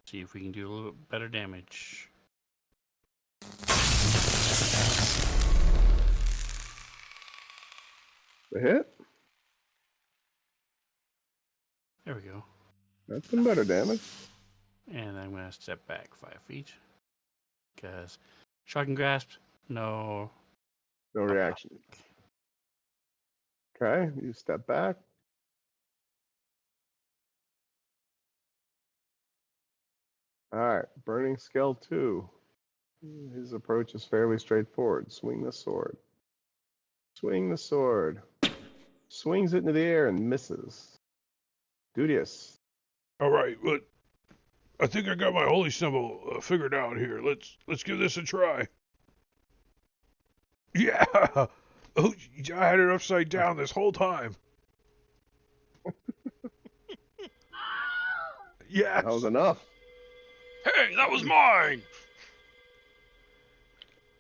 See if we can do a little bit better damage. The hit? There we go. That's some better damage. And I'm going to step back 5 feet. Because shocking grasp, no. No reaction. Okay, you step back. All right, Burning Scale 2. His approach is fairly straightforward. Swing the sword. Swing the sword. Swings it into the air and misses. Dudius. All right, but I think I got my holy symbol figured out here. Let's give this a try. Yeah. Oh, I had it upside down this whole time. Yes. That was enough. Hey, that was mine!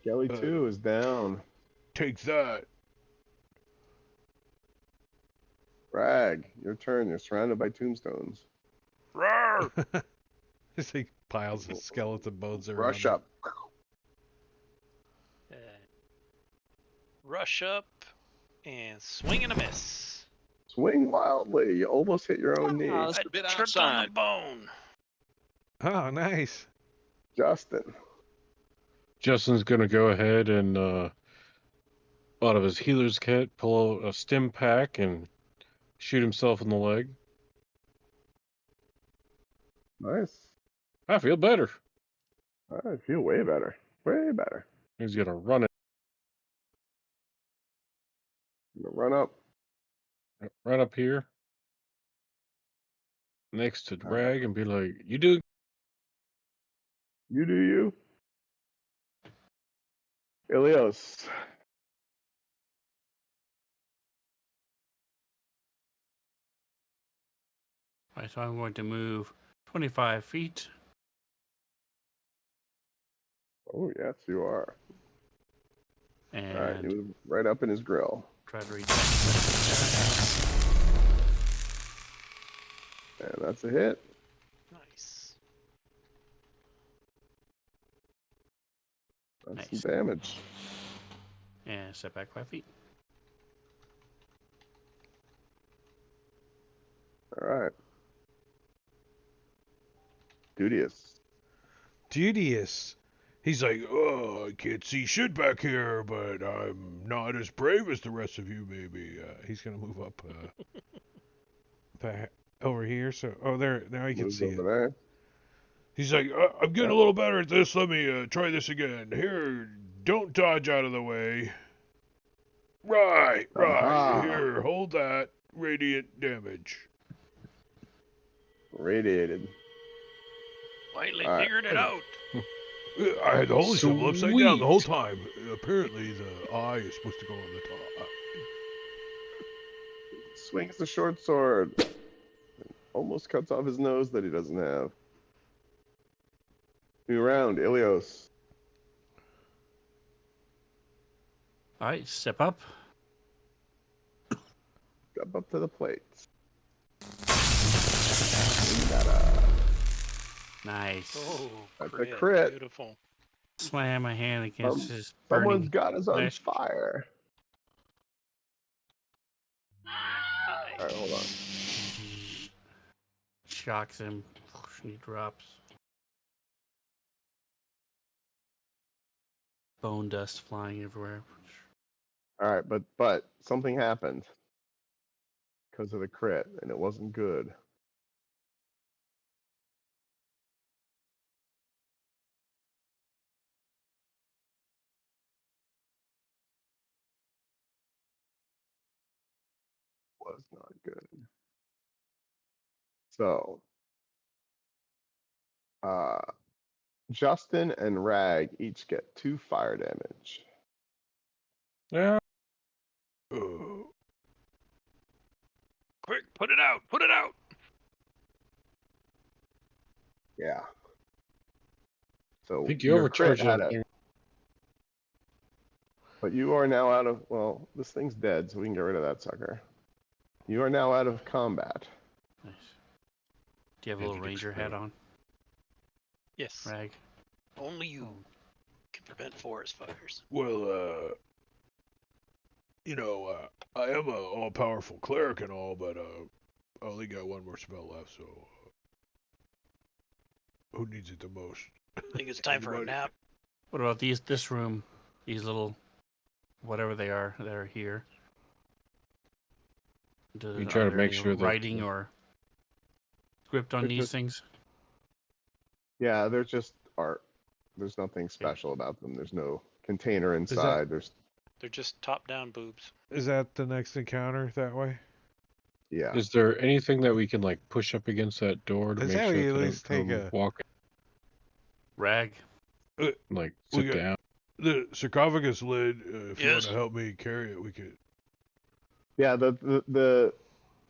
Kelly 2 is down. Take that. Rag, your turn. You're surrounded by tombstones. Roar! Just like piles of skeleton bones around. Rush him. up. Rush up and swing and a miss. Swing wildly. You almost hit your own knee. That's I a bit tripped on outside. the bone. Oh, nice. Justin. Justin's gonna go ahead and out of his healer's kit pull out a stim pack and shoot himself in the leg. Nice. I feel better. I feel way better. Way better. He's gonna run it Run up. right up here next to All right. Rag and be like, "You do." You do you. Ilios. Right, so I'm going to move 25 feet. Oh, yes, you are. And All right, you move right up in his grill. try to reach that. And that's a hit. Nice. That's Nice. some damage. And step back 5 feet. All right. Dudius. Dudious. He's like, oh, I can't see shit back here, but I'm not as brave as the rest of you, maybe. He's gonna move up back over here. So, oh, there, now you can Moves see it. over there. He's like, I'm getting a little better at this. Let me try this again. Here, don't dodge out of the way. Right. Aha. Here, hold that. Radiant damage. Radiated. Finally All right. figured it out. I had the holy symbol upside down the whole Sweet. time. Apparently, the eye is supposed to go on the top. Swings the short sword. Almost cuts off his nose that he doesn't have. New round, Ilios. All right, step up. Step up to the plate. Nada. Nice. Oh, That's a crit. crit. Beautiful. Slam my hand against his Someone's burning got us on flesh. fire. Nice. All right, hold on. Shocks him. He drops. Bone dust flying everywhere. All right, but something happened because of the crit, and it wasn't good. Was not good. So, uh, Justin and Rag each get 2 fire damage. Yeah. Quick, put it out. Put it out. Yeah. I So think you your crit overcharged had that a, thing. but you are now out of. Well, this thing's dead, so we can get rid of that sucker. You are now out of combat. Nice. Do you have a Yeah, little did ranger hat explode. on, Yes. Rag? Only you can prevent forest fires. Well, I am a all-powerful cleric and all, but I only got one more spell left, so who needs it the most? I think it's time for a Anybody? nap. What about this room? These little, whatever they are that are here. You try Are to there make any sure that writing or script on They're these just- things? Yeah, they're just art. There's nothing special about them. There's no container inside. There's They're just top-down boobs. Is that the next encounter that way? yeah. is there anything that we can like push up against that door to Is make that sure we that at they least don't take come a- walk Rag. like We sit got- down? The sarcophagus lid, if you want Yes. to help me carry it, we could. Yeah, the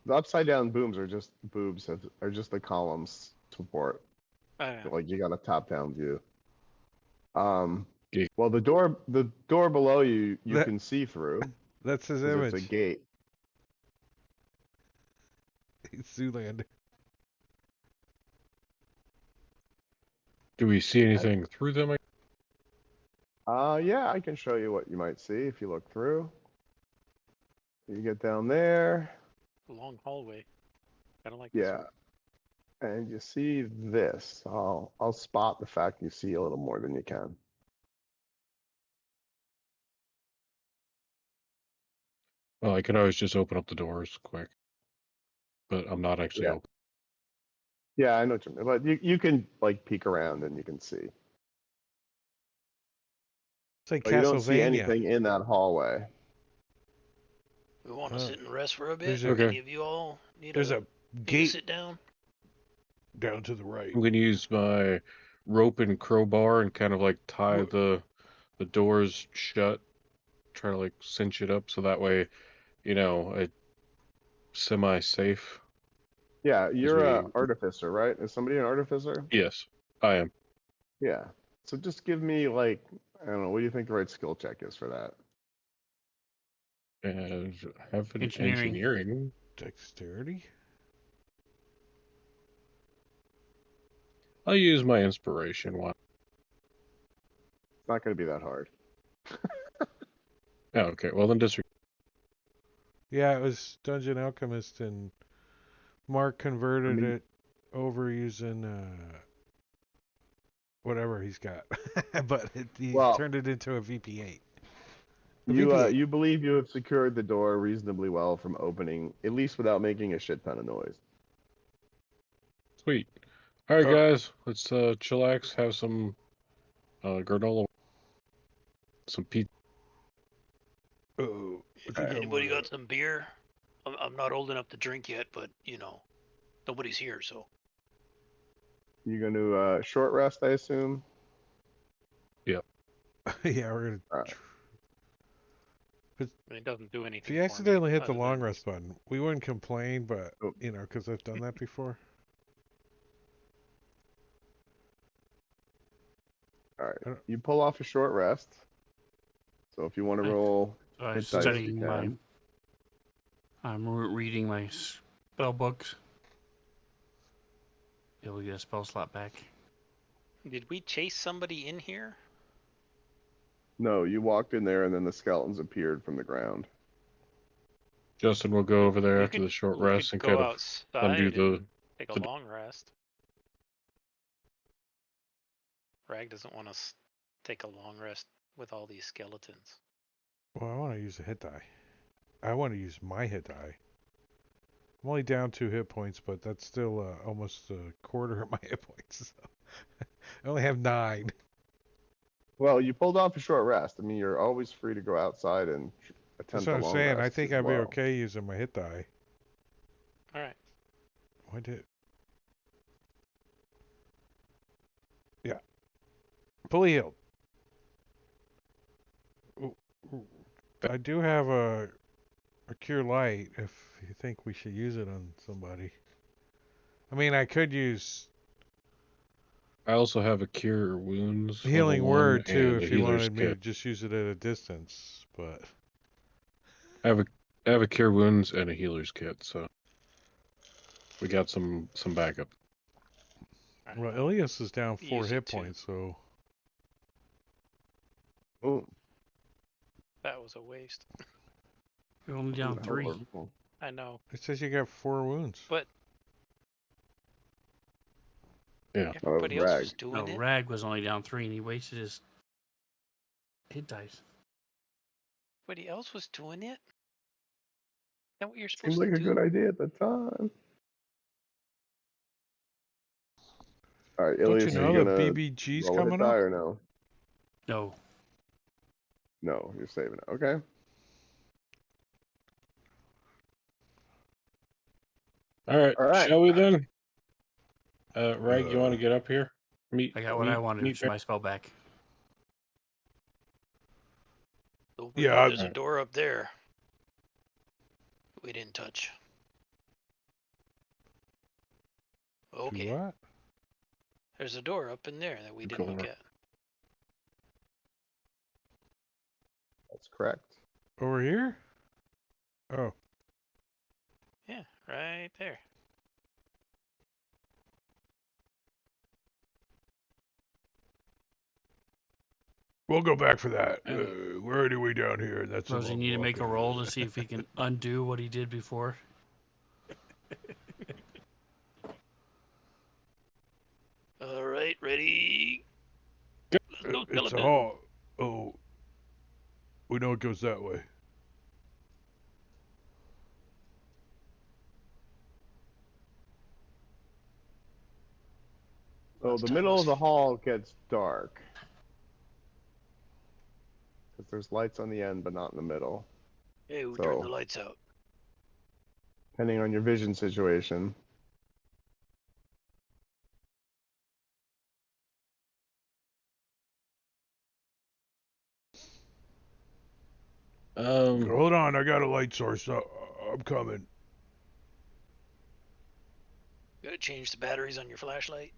upside down booms are just boobs are just the columns support. Like you got a top down view. Yeah. Well, the door below you That- can see through That's his because it's a image. gate. Zoolander. Do we see anything through them? Yeah, I can show you what you might see if you look through. You get down there, Long hallway. Kind of like this yeah, one. and you see this. I'll spot the fact you see a little more than you can. Well, I can always just open up the doors quick, but I'm not actually Yeah. open. Yeah, I know what you mean, but you can like peek around and you can see, It's like but you don't see Castlevania. anything in that hallway. We want to Uh, sit and rest for a bit. there's a- Okay. Any of you all need There's a need to gate sit down? down to the right. I'm going to use my rope and crowbar and kind of like tie Wha- the doors shut, try to like cinch it up so that way, it's semi-safe. Yeah, you're a we- artificer, right? Is somebody an artificer? Yes, I am. Yeah. So just give me like, I don't know, what do you think the right skill check is for that? And have an Engineering. engineering. Dexterity? I'll use my inspiration one. It's not going to be that hard. Oh, okay. Well, then disregard. Yeah, it was Dungeon Alchemist, and Mark converted mean- it over using whatever he's got, but he Well- turned it into a VP8. You believe you have secured the door reasonably well from opening, at least without making a shit ton of noise. Sweet. All right, Oh. guys. Let's chillax. Have some granola, some pizza. Oh, I think I Anybody wanna- got some beer? I'm not old enough to drink yet, but nobody's here, so You going to short rest, I assume? Yeah, we're gonna. Alright. I mean, it doesn't do anything. If you for me accidentally hit the other long than- rest button, we wouldn't complain, but Oh. because I've done that before. All I right. don't- You pull off a short rest. So if you want to Nice. roll, So I'm hit dice, you studying can. I'm reading my spell books. Be able to get a spell slot back. Did we chase somebody in here? No, you walked in there and then the skeletons appeared from the ground. Justin will go over there We after could the short we rest could and go kind of undo outside the. and take a the- long rest. Rag doesn't want to take a long rest with all these skeletons. Well, I want to use a hit die. I want to use my hit die. I'm only down 2 hit points, but that's still almost a quarter of my hit points. So. I only have 9. Well, you pulled off a short rest. I mean, you're always free to go outside and That's attempt what a I'm long saying. rest I think as I'd be well. okay using my hit die. All right. Why did? Yeah. Fully healed. Ooh, ooh. I do have a cure light if you think we should use it on somebody. I mean, I could use I also have a cure wounds healing level 1 word too and a if you healer's wanted me to kit. just use it at a distance, but I have a cure wounds and a healer's kit, so we got some backup. All right, well, I'll Ilias is down 4 use it hit too. points, so Oh, That was a waste. You're only down that 3. horrible. I know, it says you got 4 wounds. but Yeah. everybody else was doing No, it. Rag was only down 3, and he wasted his hit dice. Everybody else was doing it. Is that what you're Seemed supposed like to a do? good idea at the time. All right, Don't you Ilias, are know you the gonna BBG's roll a hit coming die up? or no? No. No, you're saving it. Okay. All right. All right. Shall we then? Rag, you want to get up here? I got what I wanted, which is my spell back. Yeah, There's a door up there. We didn't touch. Okay. Do what? There's a door up in there that we didn't look at. That's correct. Over here? Oh, Yeah, right there. We'll go back for that. We're already way down here. That's a Does he long need to walk. make a roll to see if he can undo what he did before? All right, ready? No It's a skeleton. hall. Oh, we know it goes that way. So Last the time middle was- of the hall gets dark because there's lights on the end, but not in the middle. Hey, who So- turned the lights out? Depending on your vision situation. Hold on, I got a light source. I'm coming. Gotta change the batteries on your flashlight.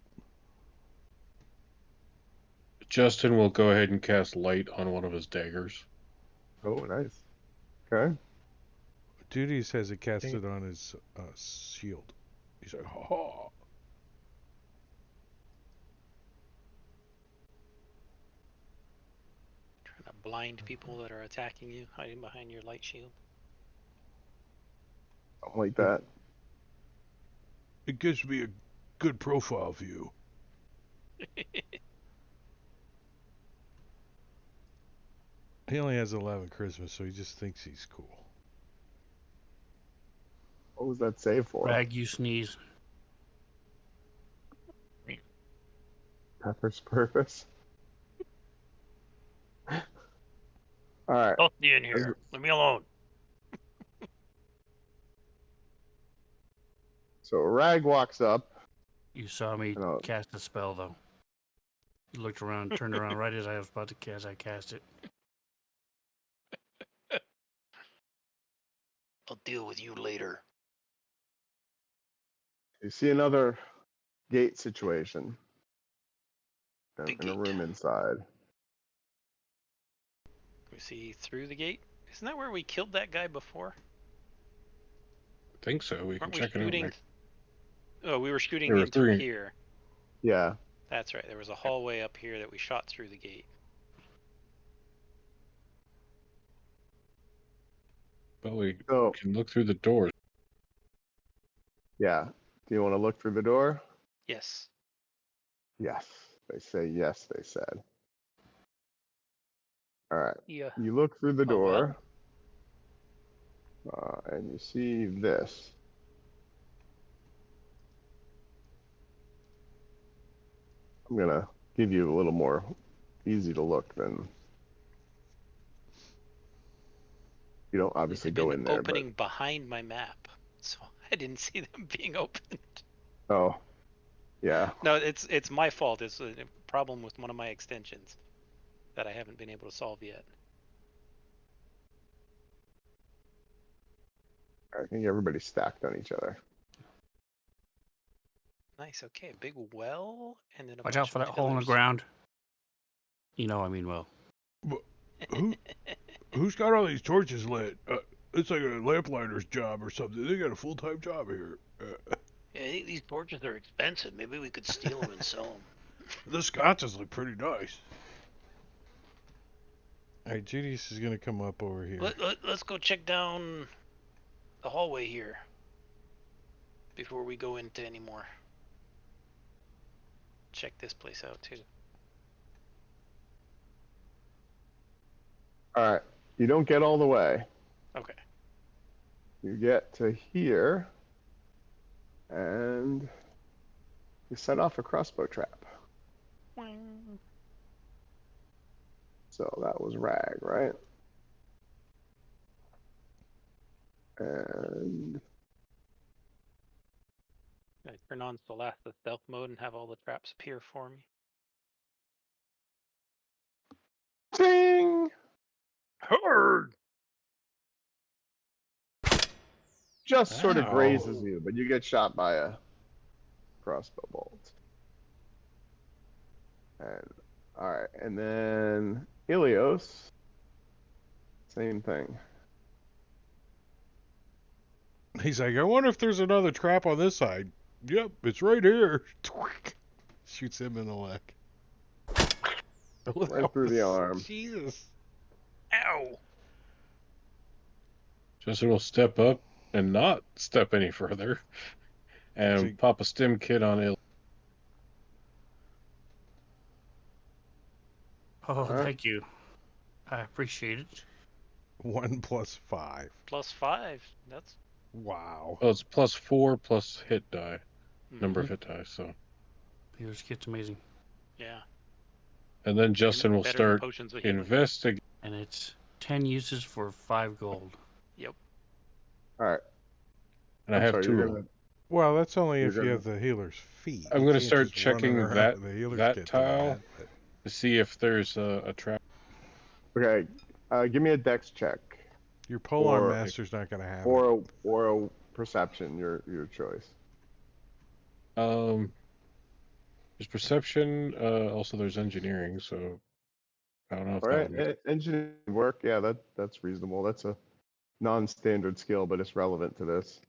Justin will go ahead and cast light on one of his daggers. Oh, nice. Okay. Duty says it casted on his shield. He's like, ha ha. Trying to blind people that are attacking you, hiding behind your light shield. Something like that. It gives me a good profile view. He only has 11 charisma, so he just thinks he's cool. What was that save for? Rag, you sneeze. Pepper's purpose. All right. Don't be in here. Leave me alone. So Rag walks up. You saw me No. cast a spell, though. You looked around, turned around right as I was about to cast. I cast it. I'll deal with you later. You see another gate situation Big in a gate. room inside. We see through the gate. Isn't that where we killed that guy before? I think so. We can Weren't we check it out. shooting? Next. Oh, we were shooting We were in through shooting- here. Yeah. That's right. There was a hallway up here that we shot through the gate. But we So, can look through the doors. yeah. Do you want to look through the door? Yes. Yes. They say yes, they said. All right. Yeah. You look through the Oh, well. door, and you see this. I'm going to give you a little more easy to look than. You don't obviously They've go been in there, opening behind my map, so I didn't see them being opened. but. Oh, yeah. No, it's my fault. It's a problem with one of my extensions that I haven't been able to solve yet. I think everybody's stacked on each other. Nice. Okay, a big well, and then a Watch bunch out for of that hole in the pillars. ground. You know, I mean, well. Who's got all these torches lit? It's like a lamplighter's job or something. They got a full-time job here. Yeah, I think these torches are expensive. Maybe we could steal them and sell them. The scotches look pretty nice. All right, Judius is gonna come up over here. Let's go check down the hallway here before we go into any more. Check this place out too. All right. You don't get all the way. Okay. You get to here, and you set off a crossbow trap. So that was Rag, right? And I turn on Solasta stealth mode and have all the traps appear for me. ding! Hard. Just sort of Ow. grazes you, but you get shot by a crossbow bolt. And all right, and then Ilios, same thing. He's like, I wonder if there's another trap on this side. Yep, it's right here. Shoots him in the leg. Oh, Right through the arm. Jesus. Ow. Jester will step up and not step any further, and See- pop a stim kit on it. Oh, Alright. thank you. I appreciate it. 1 + 5. +5. That's Wow. Oh, it's +4 plus hit die, number of Mhm. hit die. So, Healer's kit's amazing. Yeah. and then Justin will Better than start potions of healing. investigating. And it's 10 uses for 5 gold. Yep. All right. And I I'm have sorry, 2 you're of them. gonna. Well, that's only You're if you gonna- have the healer's feet. I'm You gonna can't start just run checking around that- with the healer's that kit tile. doing that, To see if there's a trap. Okay. Give me a dex check Your polearm Or- master's not going to have it. or a perception, your choice. There's perception. Also, there's engineering. So I don't know if All that right. would make Engineering work. Yeah, that's reasonable. That's a non-standard skill, but it's relevant to this.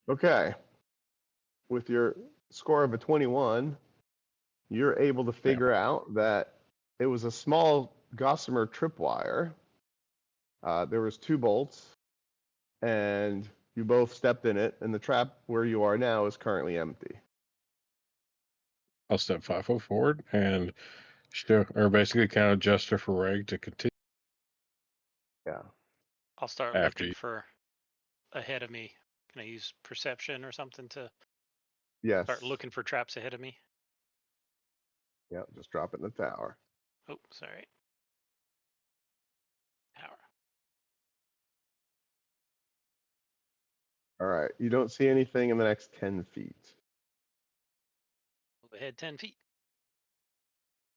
Okay. With your score of a 21, you're able to figure out that it was a small gossamer tripwire. There was 2 bolts, and you both stepped in it, and the trap where you are now is currently empty. I'll step 5 foot forward and show, or basically kind of gesture for Reg to continue. Yeah. I'll start After looking you. for ahead of me. Can I use perception or something to Yes. start looking for traps ahead of me? Yeah, just drop it in the tower. Oh, sorry. Tower. All right. You don't see anything in the next 10 feet. Move ahead 10 feet.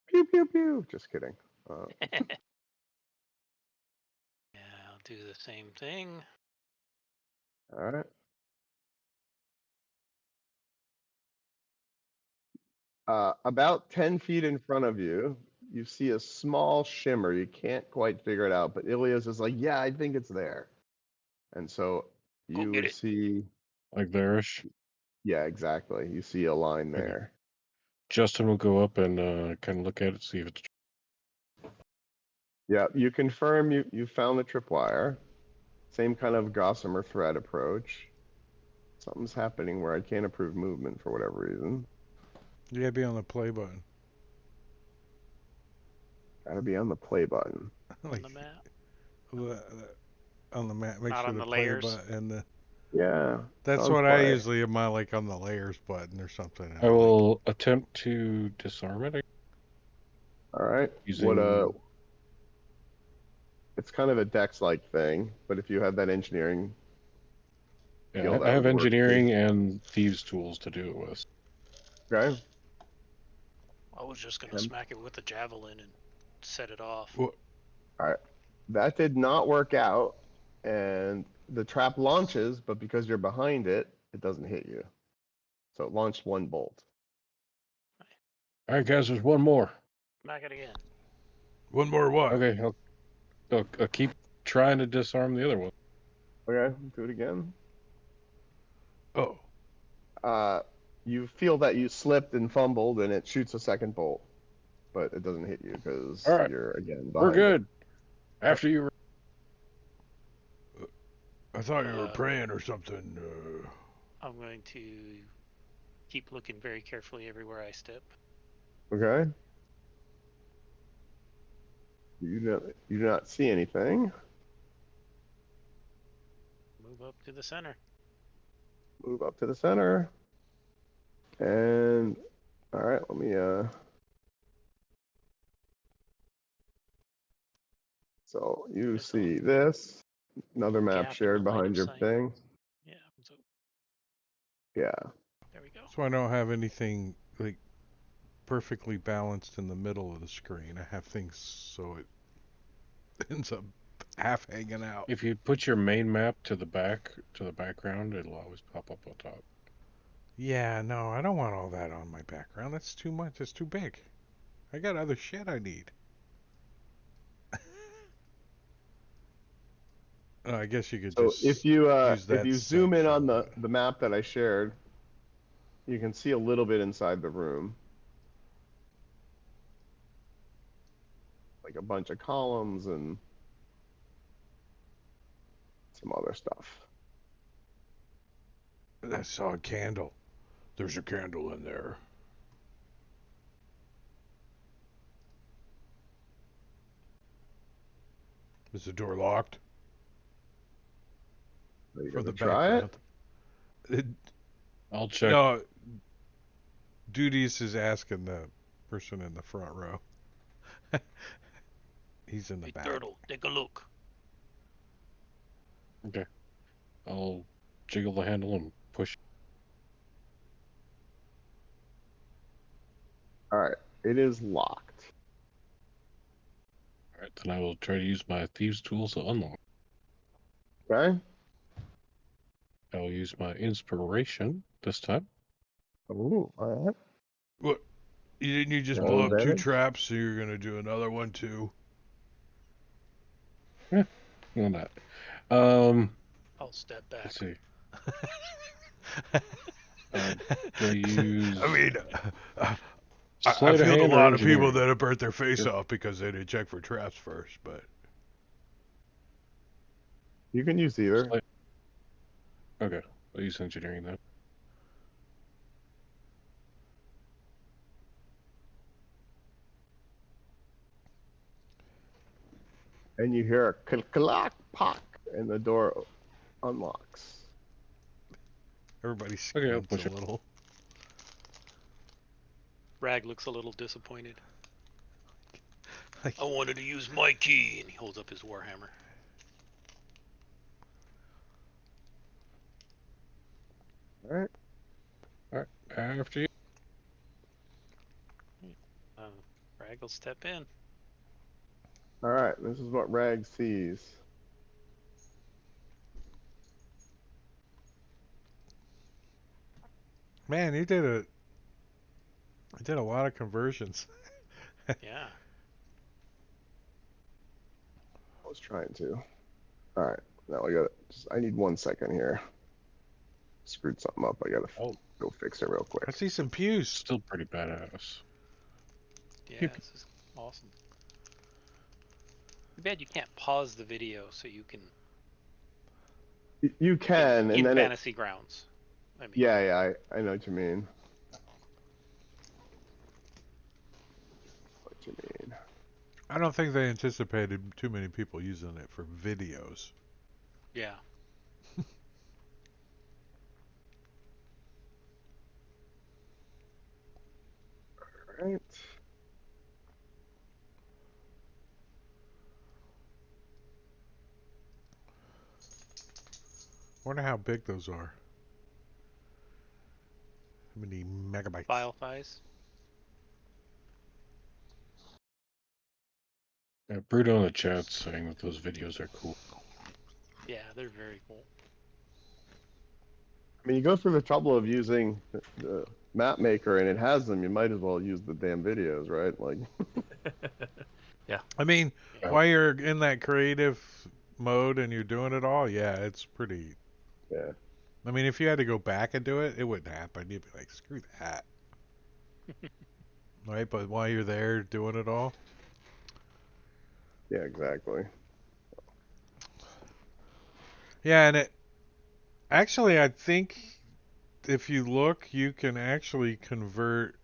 Pew, pew, pew. Just kidding. Yeah, I'll do the same thing. All right. About 10 feet in front of you, you see a small shimmer. You can't quite figure it out, but Ilias is like, yeah, I think it's there. And so Go you get would it. see, Like there-ish. yeah, exactly. You see a line Okay. there. Justin will go up and kind of look at it, see if it's. Yeah, you confirm you found the tripwire. Same kind of gossamer thread approach. Something's happening where I can't approve movement for whatever reason. You gotta be on the play button. Gotta be on the play button. On Like the map, on the map, make not sure on the the play layers. button and the. Yeah. That's on what I play. usually am like on the layers button or something. I will attempt to disarm it All right. using. It's kind of a dex-like thing, but if you have that engineering skill, Yeah, I that have would work too. engineering and thieves tools to do it with. Okay. I was just gonna Um, smack it with a javelin and set it off. Well, All right. That did not work out, and the trap launches, but because you're behind it, it doesn't hit you. So it launched one bolt. All right, guys, there's one more. Smack it again. One more what? Okay, I'll keep trying to disarm the other one. Okay, do it again. Oh, You feel that you slipped and fumbled, and it shoots a second bolt, but it doesn't hit you because All right, you're again we're behind it. good. After you. I thought you were Uh, praying or something. I'm going to keep looking very carefully everywhere I step. Okay. You do not see anything. Move up to the center. Move up to the center. And all right, let me so you There's see this another map gap in the shared line behind of your sight. thing. Yeah. So Yeah. there we go. so I don't have anything like perfectly balanced in the middle of the screen. I have things so it ends up half hanging out. If you put your main map to the background, it'll always pop up on top. Yeah, no, I don't want all that on my background. That's too much. It's too big. I got other shit I need. I guess you could So just use if that you zoom in on section. the map that I shared, you can see a little bit inside the room. Like a bunch of columns and some other stuff. I saw a candle. There's a candle in there. Is the door locked? Are you For the gonna try it? background. I'll check. No, Duties is asking the person in the front row. He's in the Hey, back. turtle, take a look. Okay, I'll jiggle the handle and push. All right. It is locked. All right, then I will try to use my thieves tools to unlock. Okay. I will use my inspiration this time. Ooh, all right. What? Didn't you just Roll blow up 2 advantage. traps, so you're gonna do another one too? Why not? I'll step back. Let's see. Do I use I mean, I sleight of feel a hand or lot of people engineering? that have burnt their face Sure. off because they didn't check for traps first, but You can use either. Sleight- Okay, I'll use engineering then. And you hear a clack pock, and the door unlocks. Everybody Okay, I'll squints push a it. little. Rag looks a little disappointed. Like, I wanted to use my key, and he holds up his warhammer. All right. All right, after you. Rag will step in. All right. This is what Rag sees. man, you did a lot of conversions. Yeah. I was trying to. All right. Now I got it. I need 1 second here. Screwed something up. I gotta. Oh, go fix it real I quick. see some pews. Still pretty badass. Yeah, this is awesome. Too bad you can't pause the video so you can You can, and in then Fantasy Grounds. I mean, yeah, I know what you mean. What you mean? I don't think they anticipated too many people using it for videos. yeah. All right. Wonder how big those are. How many megabytes? File size. Yeah, Bruto in the chat's saying that those videos are cool. Yeah, they're very cool. I mean, you go through the trouble of using the map maker, and it has them. You might as well use the damn videos, right? Like, I mean, Yeah. while you're in that creative mode and you're doing it all, yeah, it's pretty. yeah, I mean, if you had to go back and do it, it wouldn't happen. You'd be like, screw that. Right? But while you're there doing it all, yeah, exactly. yeah, and it actually, I think if you look, you can actually convert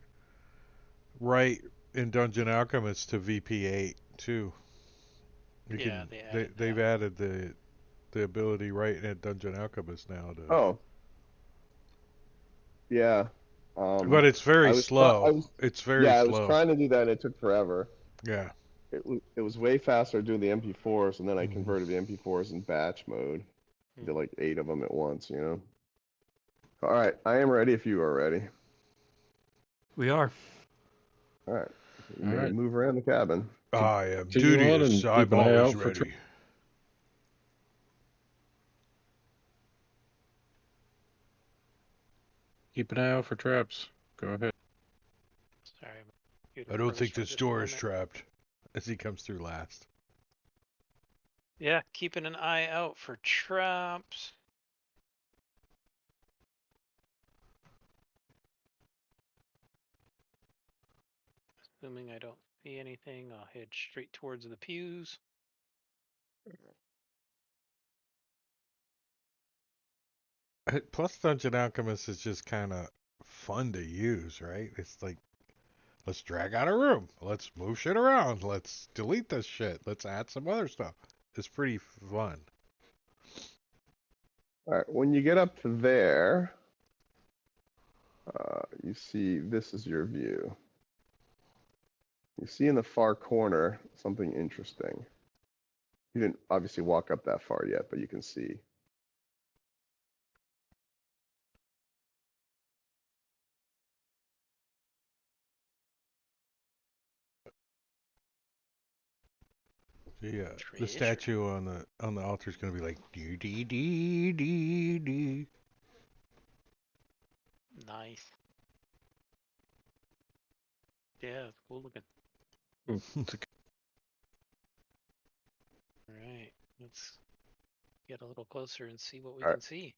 right in Dungeon Alchemist to VP8 too. You Yeah, can they added they've that. added the ability right in Dungeon Alchemist now to. Oh, yeah. But it's very I slow. was, It's very yeah, I was slow. trying to do that, and it took forever. Yeah. It was way faster doing the MP4s, and then I Mhm. converted the MP4s in batch mode. Hmm. Did like 8 of them at once, you know. All right, I am ready if you are ready. We are. All right, you All may right. move around the cabin. I am Continue on duteous. and keep I'm an eye always out for ready. Keep an eye out for traps. Go ahead. Sorry, my computer I don't froze think for this just a door is moment. trapped. As he comes through last. Yeah, keeping an eye out for traps. Assuming I don't see anything, I'll head straight towards the pews. Plus, Dungeon Alchemist is just kind of fun to use, right? It's like, let's drag out a room. Let's move shit around. Let's delete this shit. Let's add some other stuff. It's pretty fun. All right, when you get up to there, you see this is your view. You see in the far corner something interesting. You didn't obviously walk up that far yet, but you can see. Yeah, the Treasure. statue on the altar is gonna be like dee dee dee dee dee. Nice. Yeah, it's cool looking. All right, let's get a little closer and see what we All right. can see.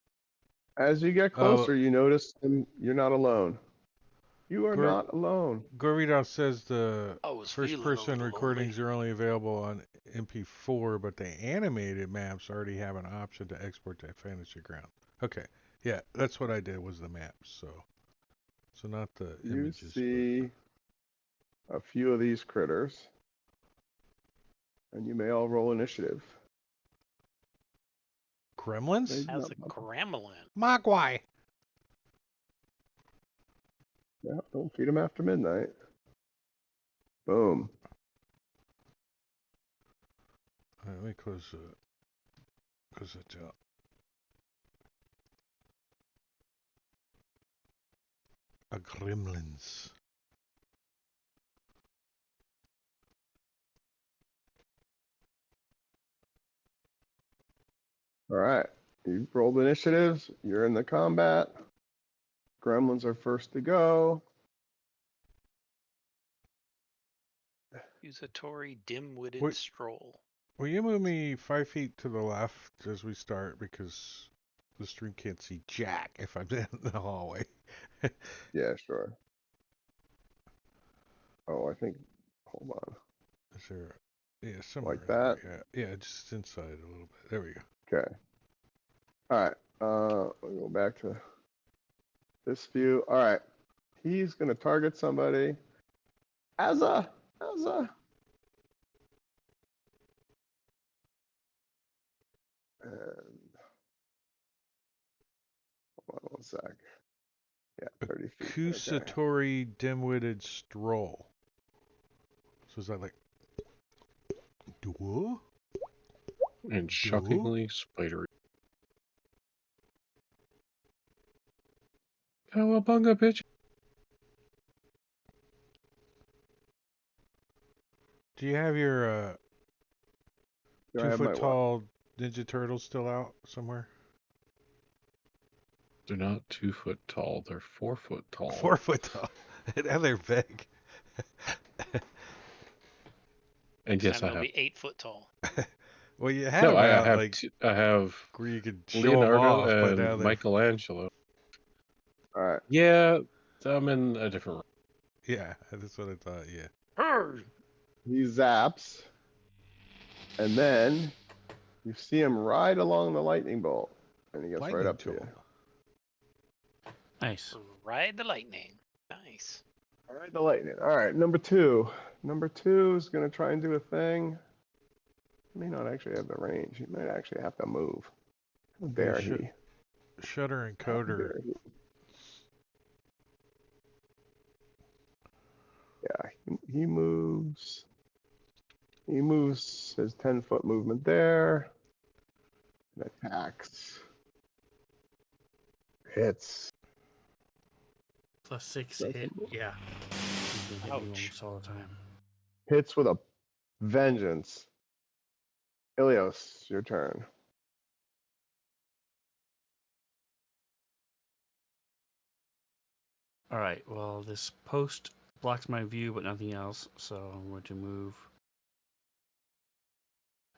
As you get closer, you notice you're not alone. You are Gor- not alone. Gorvidov says the I was first feeling a person little recordings are only available on MP4, but the animated maps already have an option to export to Fantasy Ground. Okay, yeah, that's what I did was the maps. So not the You images. see a few of these critters, and you may all roll initiative. But gremlins? Maybe How's not. a gremlin? Mogwai. Yeah, don't feed them after midnight. Boom. All right, let me close it out. A gremlins. All right. You rolled initiatives. You're in the combat. Gremlins are first to go. Accusatory dim-witted Wait. stroll. Will you move me 5 feet to the left as we start? Because the stream can't see jack if I'm in the hallway. Yeah, sure. Oh, I think. Hold on. Is there? Yeah, somewhere Like in there. that? Yeah, just inside a little bit. There we go. Okay. All right. We'll go back to this view. All right. He's gonna target somebody. As a. And hold on one sec. Yeah, 30 feet. Okay. Accusatory dim-witted stroll. So is that like, duh? And shockingly spidery. Cowabunga, bitch. Do you have your Do I have my what? tall Ninja Turtles still out somewhere? They're not 2 foot tall. They're 4 foot tall. 4 foot tall. And they're big. And Next yes, time I they'll have. be 8 foot tall. Well, you had No, them I out have. like I have where you could show them Leonardo off, but now and they're Michelangelo. All right. Yeah, I'm in a different room. yeah. That's what I thought. Yeah. He zaps. And then you see him ride along the lightning bolt. And he gets right Lightning up to you. tool. Nice. Ride the lightning. Nice. All right, the lightning. All right, number 2. Number 2 is going to try and do a thing. He may not actually have the range. He might actually have to move. How dare should- he? Shutter How encoder. dare he? Yeah, he moves. He moves his 10-foot movement there. And attacks. Hits. +6 That's hit. a- Yeah. He's been hitting me Ouch. almost all the time. Hits with a vengeance. Ilios, your turn. All right. Well, this post blocks my view, but nothing else. So I'm going to move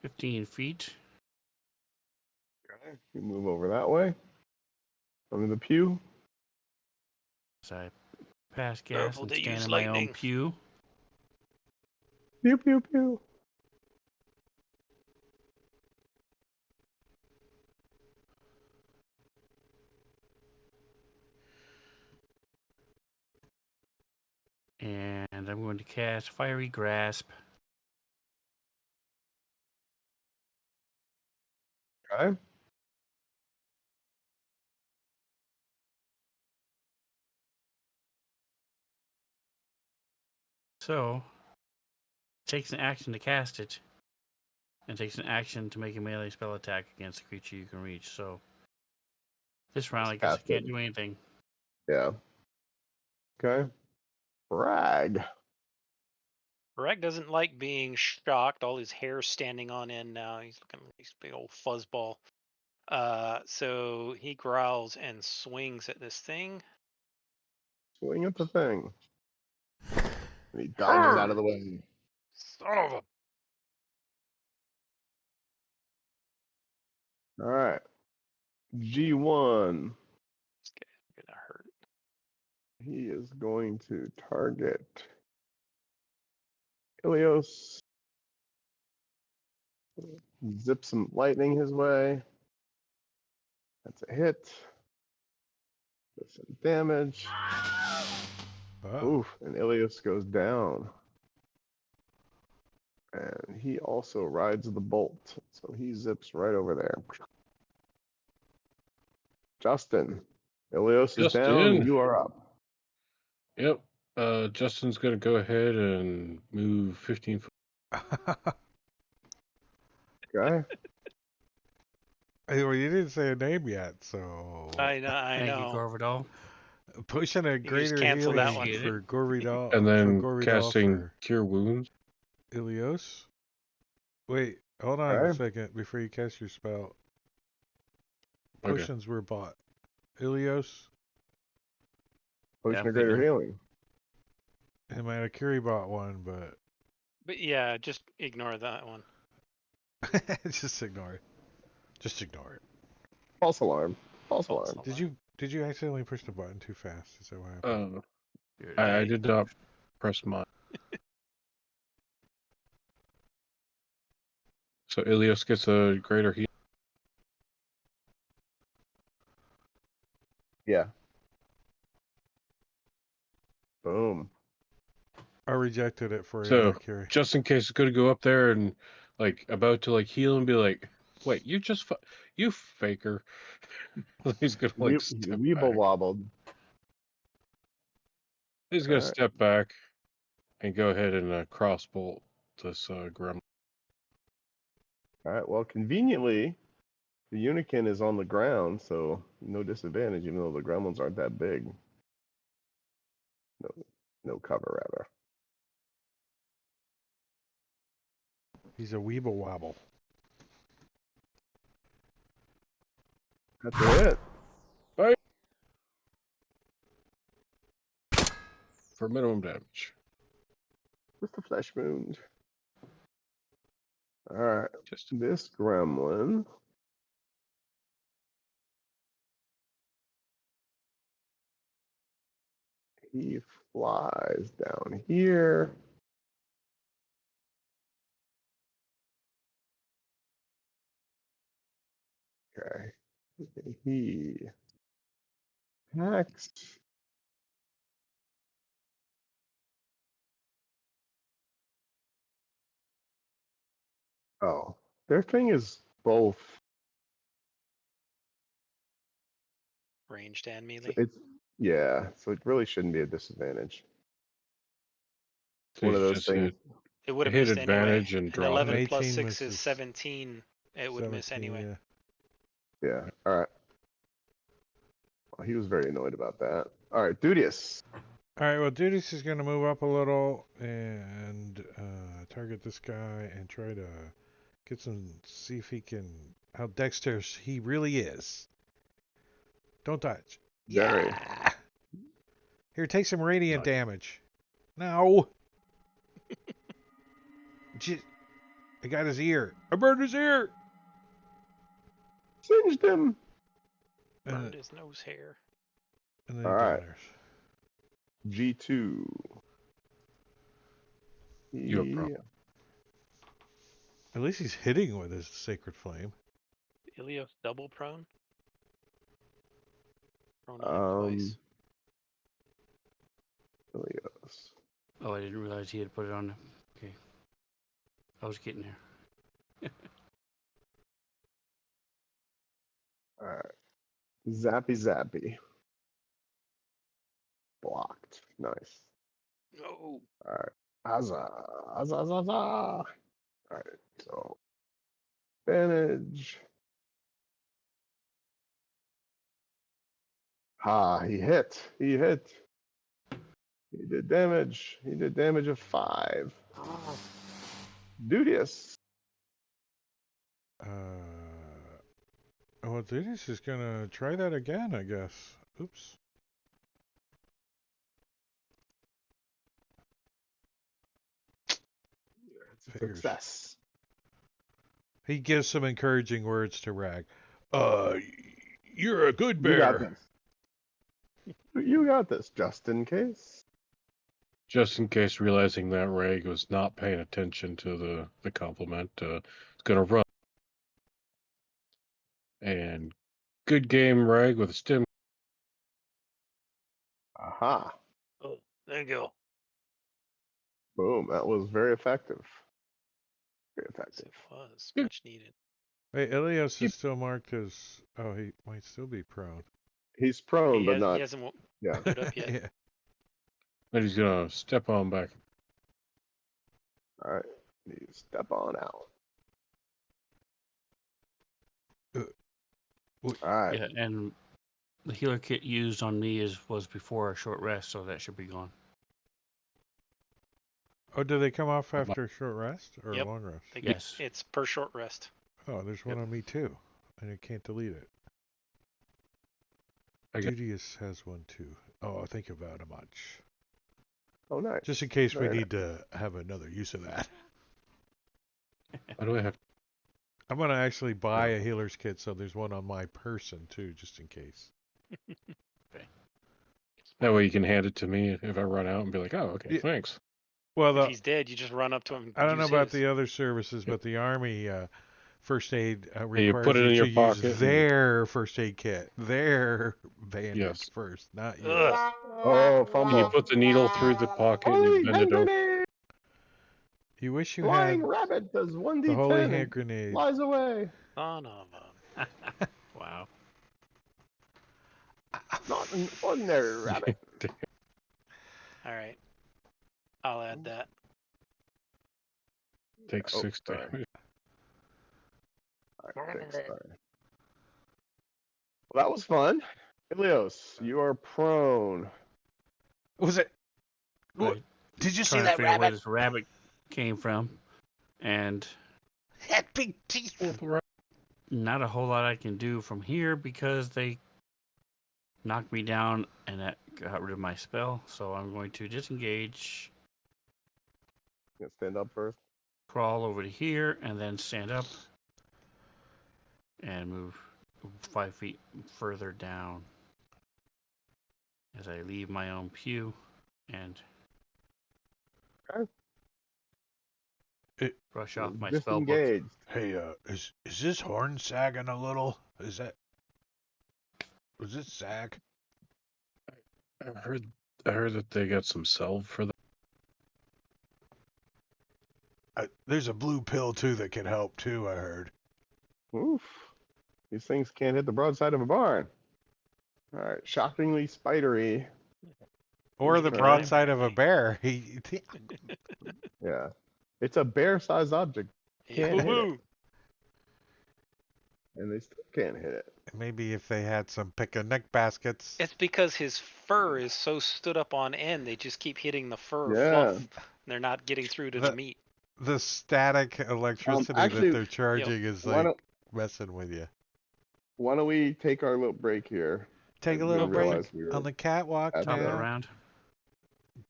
15 feet. Okay. You move over that way. Under the pew. As I pass gas Careful and to stand use in my own lightning. pew. Pew, pew, pew. And I'm going to cast Fiery Grasp. Okay. So, it takes an action to cast it, and takes an action to make a melee spell attack against a creature you can reach. So, this round, I Just guess I cast can't it. do anything. Yeah. Okay. Brag. Rag doesn't like being shocked. All his hair's standing on end now. He's looking like this big old fuzzball. So he growls and swings at this thing. Swing at the thing. And he dodges out of the way. Son of a... All right. G1. This guy's gonna hurt. He is going to target Ilios. Zip some lightning his way. That's a hit. Does some damage. Oh. Oof, and Ilios goes down. And he also rides the bolt. So he zips right over there. Justin. Ilios is down. Justin. You are up. Yep. Justin's gonna go ahead and move 15 foot. Okay. Hey, well, you didn't say a name yet, so I know. I Thank you, know. Corvidal. pushing a just greater cancel that healing one. for Goridal And then for casting for Cure Wounds. Ilios. Wait, hold on a Okay. second before you cast your spell. Okay. Potions were bought. Ilios Potion Yeah, of greater Vino. healing. and Manakiri bought one, but But yeah, just ignore that one. just ignore it. Just ignore it. False alarm. False False alarm. Did you accidentally push the button too fast? Is that what happened? I did not press mine. So Ilios gets a greater heal. Yeah. Boom. I rejected it for you, So Mercury. just in case, it's going to go up there and like about to like heal and be like, "Wait, you faker!" He's gonna like step Weeble back. wobbled. He's gonna Alright. step back and go ahead and crossbolt this gremlin. All right. Well, conveniently, the Unicorn is on the ground, so no disadvantage, even though the gremlins aren't that big. No cover, rather. He's a weeble wobble. That's it. For minimum damage. Just a flesh wound. All right. Just This gremlin. He flies down here. Okay. He attacks. Oh, their thing is both. Ranged and So melee. it's yeah. So it really shouldn't be a disadvantage. It's so one of he's those just things. It would have hit missed anyway. advantage and An drop 11 it. plus 18 6 is misses. 17. It would miss 17, anyway. yeah. Yeah. All right. Well, he was very annoyed about that. All right, Dudius. All right, well, Dudius is going to move up a little and target this guy and try to see if he can, how dexterous he really is. Don't dodge. Very. Yeah. Here, take some radiant damage. No. I got his ear. I burned his ear. Singed him. Burned his nose hair. And then All he right. counters. G2. You have a problem. At least he's hitting with his sacred flame. Ilios double prone? Prone on him twice. Ilios. Oh, I didn't realize he had put it on. Okay. I was getting there. All right. Zappy. Blocked. Nice. No. All right. Azza. All right. So, advantage. He hit. He did damage. He did damage of 5. Dudius. Well, Dudius is going to try that again, I guess. Oops. Success. He gives some encouraging words to Rag. You're a good You got bear. this. You got this, just in case. Just in case, realizing that Rag was not paying attention to the compliment, it's gonna run. And good game, Rag, with a stim. Aha. Oh, there you go. Boom. That was very effective. Very Yes, effective. it was. Good. Much needed. Wait, Ilios is still marked as... Oh, he might still be prone. He's prone, but He not. hasn't Yeah. stood up yet. Yeah. And he's gonna step on back. All right. You step on out. All right. Yeah, and the healer kit used on me was before a short rest, so that should be gone. Oh, do they come off after a short rest or Yep. a long rest? Yes. It's per short rest. Oh, there's one Yep. on me too. And I can't delete it. I got- Dudius has one too. Oh, thank you very much. Oh, nice. Just in case we Very need to have another use of that. Why do I have? I'm gonna actually buy a healer's kit, so there's one on my person too, just in case. That way you can hand it to me if I run out and be like, oh, okay, Yeah. thanks. Well, If he's dead, you just run up to him. I don't And know use about his. the other services, but the Army first aid you requires put it you in to your use pocket and- their first aid kit, their bandage Yes. first, not yours. Ugh. Oh, And you fumble. put the needle through the pocket and Holy you bend hand it over. grenade! You wish you Flying had rabbit does 1d10 the holy hand and grenade. flies away. Son of a. Wow. Not an ordinary rabbit. All right. I'll add that. Takes Oh, 6 sorry. damage. All right, thanks, sorry. Well, that was fun. Ilios, you are prone. Was it? Right. Did you see Trying to that figure out where rabbit? this rabbit came from, and Had big teeth. not a whole lot I can do from here because they knocked me down and that got rid of my spell. So I'm going to disengage, You gonna stand up first? crawl over to here, and then stand up and move 5 feet further down as I leave my own pew and Okay. brush off my spell book. Disengaged. Hey, is this horn sagging a little? Was it sag? I heard that they got some salve for that. There's a blue pill too that can help too. I heard. Oof. These things can't hit the broadside of a barn. All right, shockingly spidery. Or the Okay. broadside of a bear. Yeah. It's a bear-sized object, Can't hit it. Woohoo! and they still can't hit it. Maybe if they had some pick-a-neck baskets. It's because his fur is so stood up on end. They just keep hitting the fur Yeah. fluff. They're not getting through to The- the meat. The static electricity actually, that they're charging is Why like don't messing with you. Why don't we take our little break here? Take a I little didn't break realize we were on the catwalk. at Top of the Yeah. round.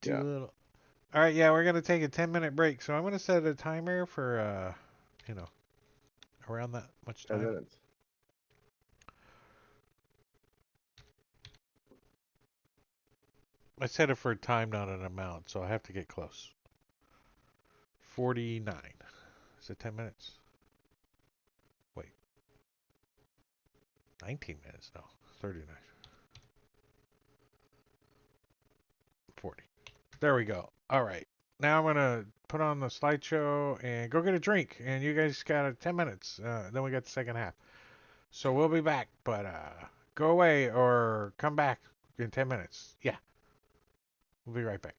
Do Yeah. a little. All right, yeah, we're gonna take a 10-minute break. So I'm gonna set a timer for around that much 10 time. minutes. I set it for a time, not an amount, so I have to get close. 49. Is it 10 minutes? Wait. 19 minutes? No. 39. 40. There we go. All right. Now I'm going to put on the slideshow and go get a drink. And you guys got 10 minutes. Then we got the second half. So we'll be back. But go away or come back in 10 minutes. Yeah. We'll be right back.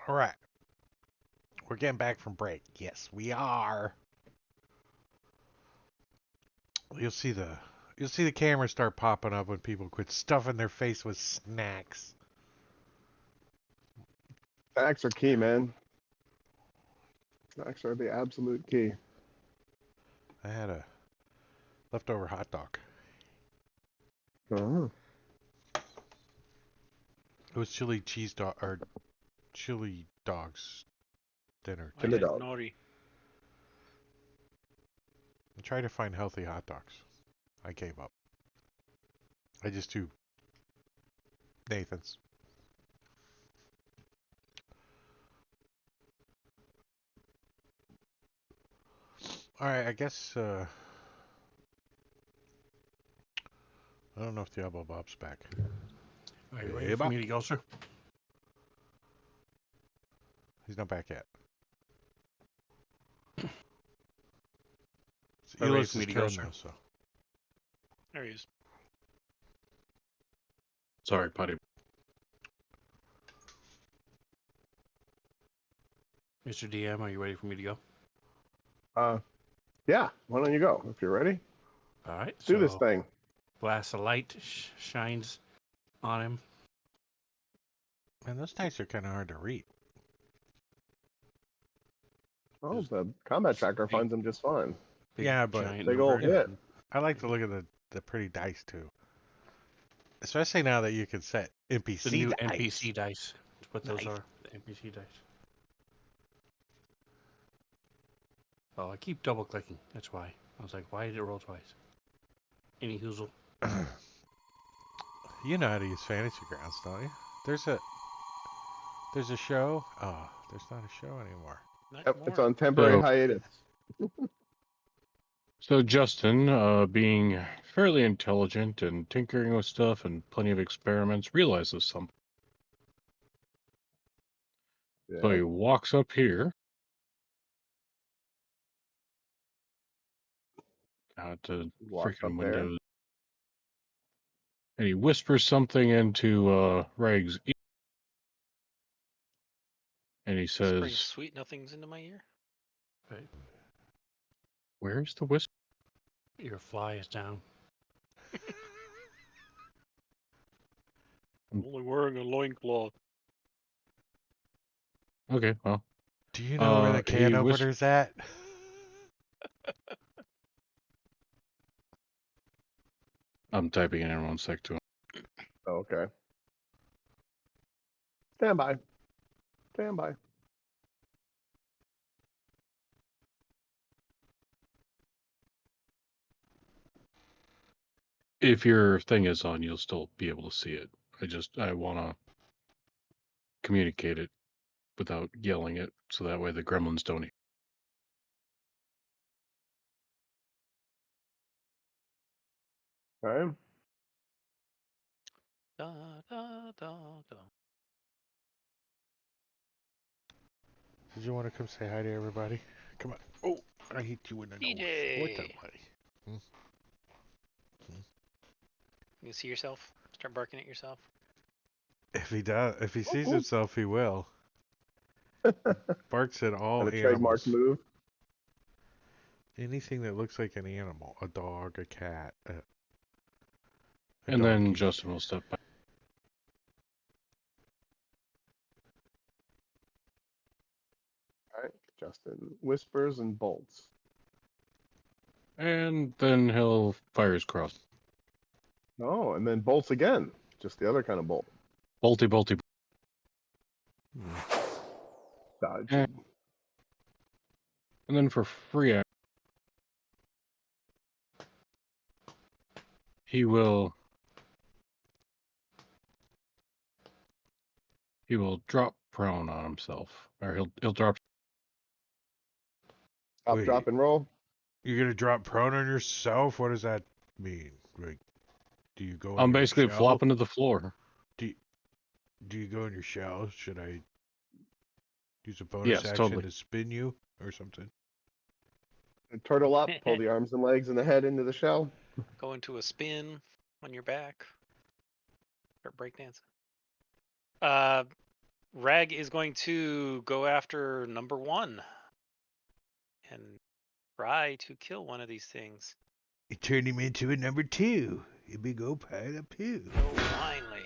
All right. We're getting back from break. Yes, we are. You'll see the camera start popping up when people quit stuffing their face with snacks. Snacks are key, man. Snacks are the absolute key. I had a leftover hot dog. Oh. It was chili cheese dog or chili dogs dinner. Why Chili that dog. naughty? I tried to find healthy hot dogs. I gave up. I just do Nathan's. All right, I guess I don't know if Diablo Bob's back. Are you Hey, ready for Bob. me to go, sir? He's not back yet. It's Are you ready Elis's for me to go, turn sir? though, so. There he is. Sorry, Putty. Mr. DM, are you ready for me to go? Yeah. Why don't you go if you're ready? All right. Let's do this thing. Blast of light shines on him. Man, those dice are kind of hard to read. Oh, the combat tracker Big- finds them just fine. Big, Yeah, but- giant Big ol' number. hit. I like to look at the pretty dice too. Especially now that you can set NPC The new dice. NPC dice. That's what those Nice. are. The NPC dice. Oh, I keep double clicking. That's why. I was like, why did it roll twice? Any hoozle. You know how to use Fantasy Grounds, don't you? There's a show. Oh, there's not a show anymore. Not Yep, anymore. it's on temporary So- hiatus. So Justin, being fairly intelligent and tinkering with stuff and plenty of experiments, realizes something. So he Yeah. walks up here. Out to Walks up freaking there. windows. And he whispers something into Reg's ear. And he Whispering says, sweet nothings into my ear. Right. "Where's the whisper?" Your fly is down. I'm only wearing a loincloth. Okay, well, Do you know where the can he opener's at? I'm typing it in 1 sec to him. Okay. Stand by. Stand by. If your thing is on, you'll still be able to see it. I want to communicate it without yelling it, so that way the gremlins don't hear. Okay. Da, da, da, da. Did you want to come say hi to everybody? Come on. Oh, I hit you in the nose. What's up, DJ. buddy? You see yourself? Start barking at yourself. If he sees Ooh. himself, he will. Barks at all And a animals. trademark move. Anything that looks like an animal. A dog, a cat, a And then donkey. Justin will step back. All right. Justin whispers and bolts. And then he'll fire his cross. Oh, and then bolts again. Just the other kind of bolt. Bolty, bolty. Dodge. And then for free action, he will drop prone on himself. Or he'll drop. Stop, Wait. drop, and roll. You're gonna drop prone on yourself? What does that mean? Like, do you go? In I'm your basically shell? flopping to the floor. Do you go in your shell? Should I use a bonus Yes, action totally. to spin you or something? Turtle up. Pull the arms and legs and the head into the shell. Go into a spin on your back. Start breakdancing. Rag is going to go after number 1 and try to kill one of these things. You turn him into a number 2. A big old pile of poo. Oh, finally.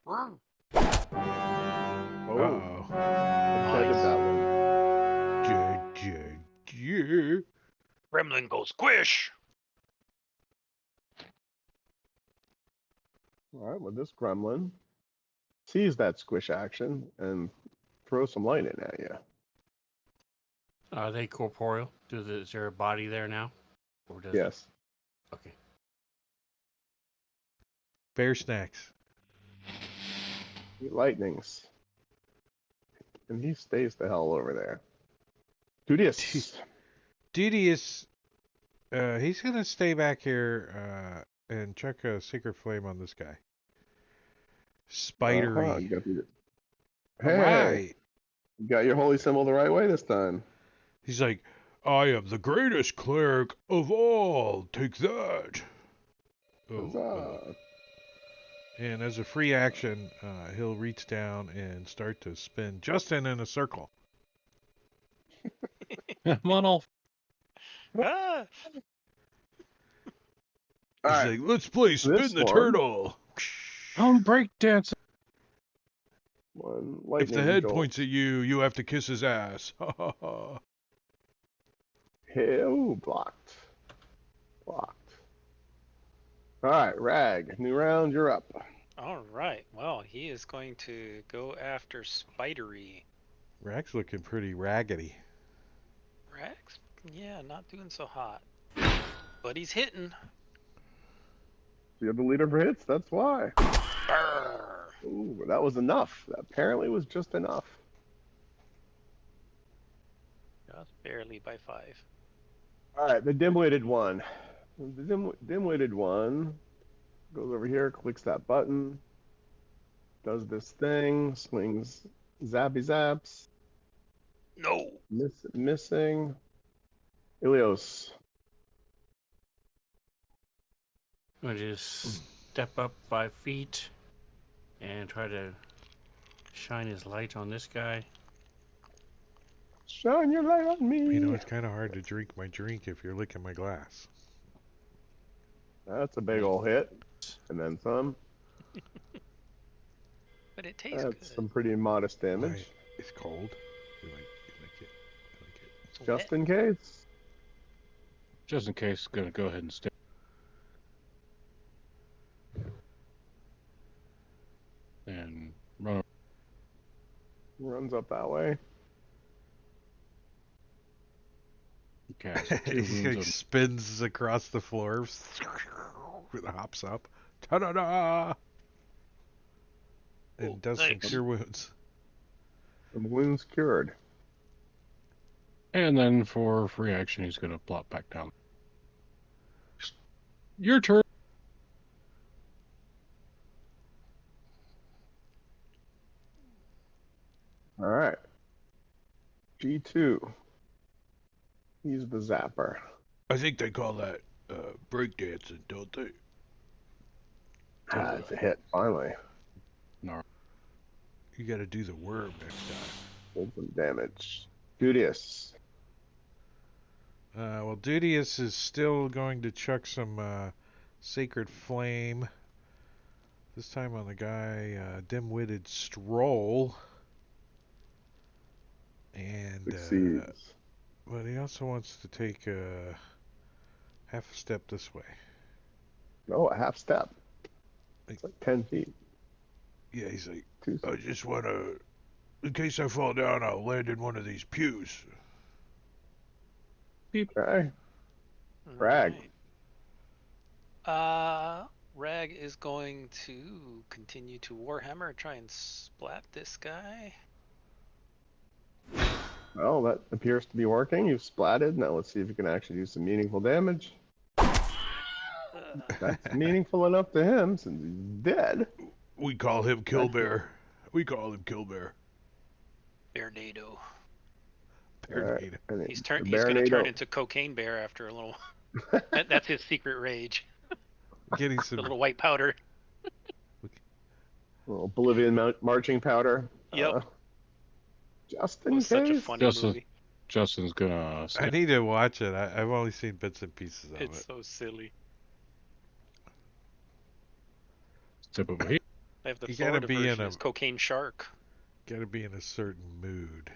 Oh, Uh-oh. dead of that one. Yeah. Gremlin goes squish. All right, well, this gremlin sees that squish action and throws some lightning at you. Are they corporeal? Is there a body there now? Or does Yes. Okay. Bear snacks. He lightnings. And he stays the hell over there. Dudius. Dudius, he's gonna stay back here and chuck a secret flame on this guy. Spidery. You got the... All Hey, right. you got your holy symbol the right way this time. He's like, I am the greatest cleric of all. Take that. Huzzah. And as a free action, he'll reach down and start to spin Justin in a circle. Come on, all. Ah! He's All right. like, let's play Spin This the one- Turtle. I'm breakdancing. One If lightning the head jolt. points at you, you have to kiss his ass. Ha ha ha. Ooh, blocked. Blocked. All right, Rag. New round, you're up. All right. Well, he is going to go after Spidery. Rag's looking pretty raggedy. Rags? Yeah, not doing so hot. But he's hitting. You're the leader for hits, that's why. Brrr. Ooh, that was enough. That apparently was just enough. Just barely by 5. All right, the dim-witted one. The dim-witted one goes over here, clicks that button, does this thing, swings zappy zaps, No. missing. Ilios. I'm gonna just step up 5 feet and try to shine his light on this guy. Shine your light on me. You know, it's kind of hard to drink my drink if you're licking my glass. That's a big ol' hit. And then some. But it tastes That's good. some pretty modest damage. Why, it's cold. You like it. I like it. It's Just wet. in case. Just in case, gonna go ahead and stay. And run. Runs up that way. Cast 2 He wounds like of spins across the floor, and hops up, ta-da-da, and Oh, does thanks. some cure wounds. The wound's cured. And then for free action, he's going to plop back down. Your turn. All right. G2. He's the zapper. I think they call that breakdancing, don't they? Ah, it's a hit, finally. No. You got to do the worm next time. Did some damage. Dudius. Well, Dudius is still going to chuck some sacred flame. This time on the guy, dim-witted Stroll. And Succeeds. but he also wants to take a half a step this way. Oh, a half step. It's like 10 feet. Yeah, he's like, Two I just want to, in case I fall down, I'll land in one of these pews. Okay. Rag. Right. Rag is going to continue to Warhammer, try and splat this guy. Well, that appears to be working. You've splatted. Now let's see if you can actually do some meaningful damage. That's meaningful enough to him since he's dead. We call him Killbear. We call him Killbear. Bearnado. Alright, and He's the going to turn Baronado- into Cocaine Bear after a little. That's his secret rage. Getting The some little white powder. little Bolivian marching powder. Yep. Just It in was such a case. funny movie. Justin's gonna I snap. need to watch it. I've only seen bits and pieces of It's it. so silly. Tip of a heat. I have the You gotta Florida be in version a as Cocaine Shark. certain mood.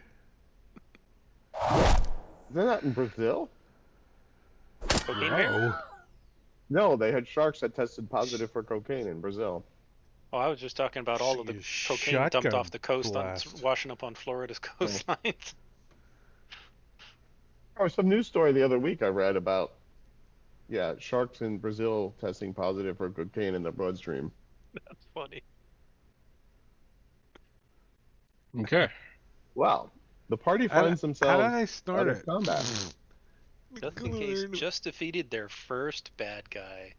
Isn't that in Brazil? Cocaine Bear? Whoa. No, they had sharks that tested positive for cocaine in Brazil. Oh, I was just talking about all of the See, cocaine dumped shotgun off the coast, blast. washing up on Florida's coastlines. Oh, some news story the other week I read about, yeah, sharks in Brazil testing positive for cocaine in their bloodstream. That's funny. Okay. Wow. The party How finds did themselves I out snort of it? combat. Just in case, just defeated their first bad guy.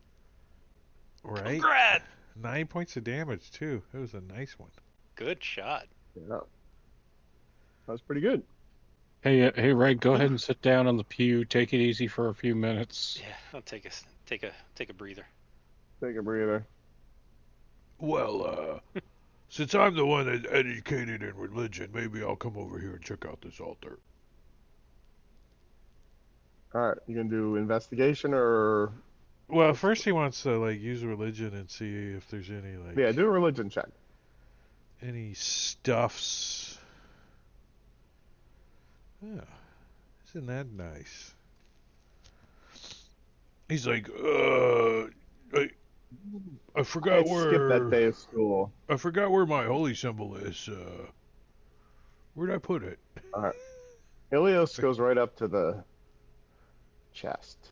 Right? Congrats! 9 points of damage, too. That was a nice one. Good shot. Yeah. That was pretty good. Hey, Ray, go ahead and sit down on the pew. Take it easy for a few minutes. Yeah, I'll take a breather. Take a breather. Well, since I'm the one that's educated in religion, maybe I'll come over here and check out this altar. All right, you gonna do investigation or Well, first he wants to like use religion and see if there's any like yeah, do a religion check. any stuffs. Yeah, isn't that nice? He's like, I forgot I skipped that where day of school. I forgot where my holy symbol is. Where'd I put it? All right. Ilios goes right up to the chest.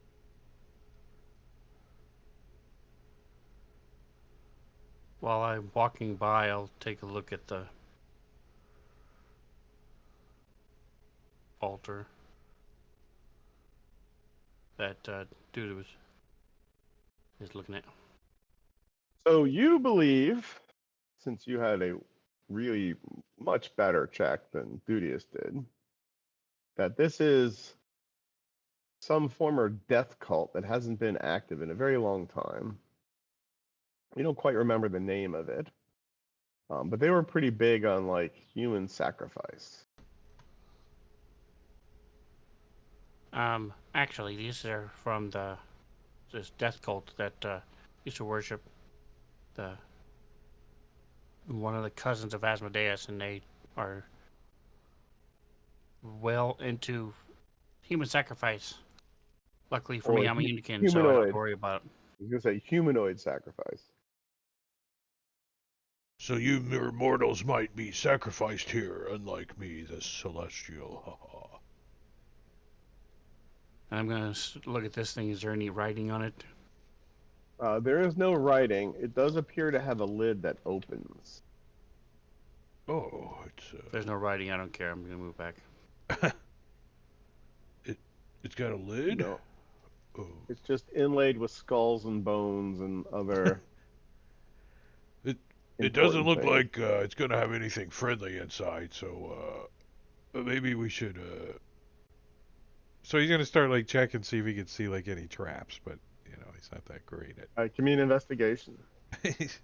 While I'm walking by, I'll take a look at the altar that dude is looking at. So you believe, since you had a really much better check than Dudius did, that this is some former death cult that hasn't been active in a very long time. You don't quite remember the name of it, but they were pretty big on like human sacrifice. Actually, these are from this death cult that used to worship one of the cousins of Asmodeus, and they are well into human sacrifice. Luckily for me, I'm a unicorn, so I don't have humanoid. to worry about it. I was gonna say humanoid sacrifice. So you mere mortals might be sacrificed here, unlike me, the celestial. Haha. And I'm gonna look at this thing. Is there any writing on it? There is no writing. It does appear to have a lid that opens. Oh, If there's no writing, I don't care. I'm gonna move back. it's got a lid. No, Oh. it's just inlaid with skulls and bones and other. It doesn't look important like it's gonna have anything friendly inside, so maybe we should. So he's gonna start like checking, see if he can see like any traps, but you know he's not that great Give me an investigation. at.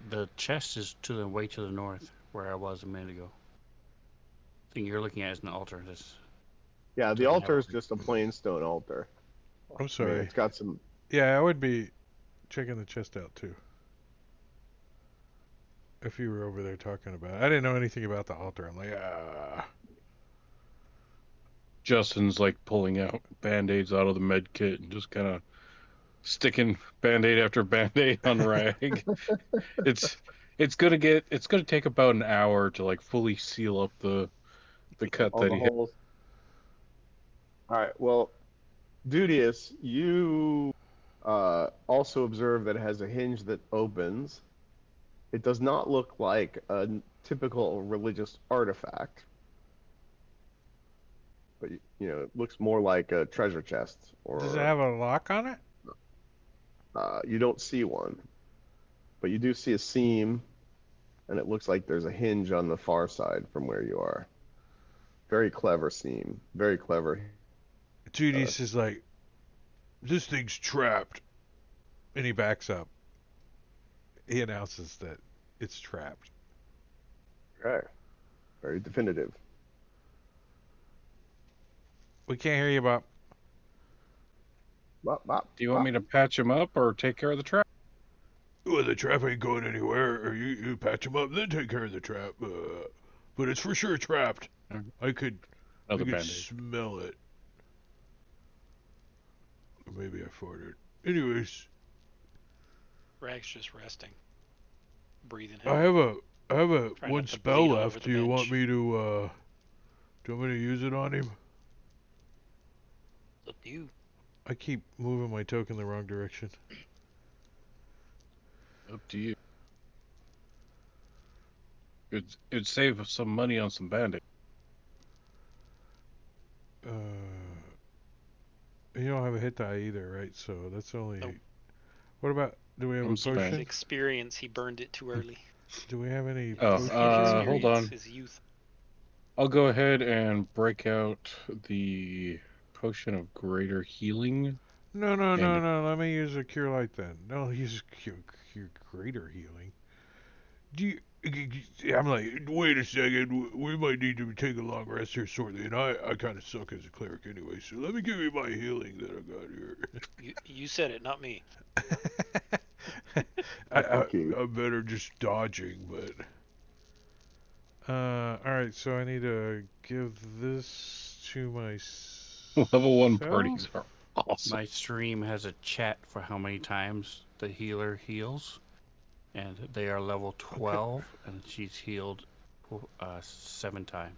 The chest is way to the north, where I was a minute ago. The thing you're looking at is an altar. Yeah, the Doesn't have altar is a- just a plain stone altar. I'm I mean, sorry. it's got some. Yeah, I would be checking the chest out too. If you were over there talking about it. I didn't know anything about the altar. I'm like, ah. Justin's like pulling out band-aids out of the med kit and just kind of sticking band-aid after band-aid on Rag. it's gonna take about an hour to like fully seal up the cut All that the he had. holes. All right. Well, Dudius, you also observe that it has a hinge that opens. It does not look like a typical religious artifact, but you know, it looks more like a treasure chest. Or Does it have a lock on it? you don't see one, but you do see a seam, and it looks like there's a hinge on the far side from where you are. Very clever seam. Very clever. Judy's is like, This thing's trapped. and he backs up. he announces that it's trapped. Okay. Very definitive. We can't hear you, Bob. Bop, bop, Do you want bop. me to patch him up or take care of the trap? Well, the trap ain't going anywhere. Or you patch him up, then take care of the trap. But it's for sure trapped. I could Another band-aid. smell it. Or maybe I farted. Anyways, Rag's just resting, breathing I heavy. have a Try one not to spell bleed all over left. the Do you want bench. me to use it on him? Up to you. I keep moving my token the wrong direction. Up to you. It'd save some money on some band-aid. You don't have a hit die either, right? So that's only. Nope. What about? Do we have a I'm surprised. His potion? experience, he burned it too early. Do we have any Oh, potions? His hold experience, on. His youth. I'll go ahead and break out the potion of greater healing. No, no, no, And- no. Let me use a cure light then. No, use cure greater healing. Do you, I'm like, wait a second. We might need to take a long rest here shortly, and I kind of suck as a cleric anyway. So let me give you my healing that I got here. You said it, not me. I'm better just dodging, but All right. So I need to give this to my. Level 1 parties are awesome. My stream has a chat for how many times the healer heals, and they are level 12, and she's healed 7 times.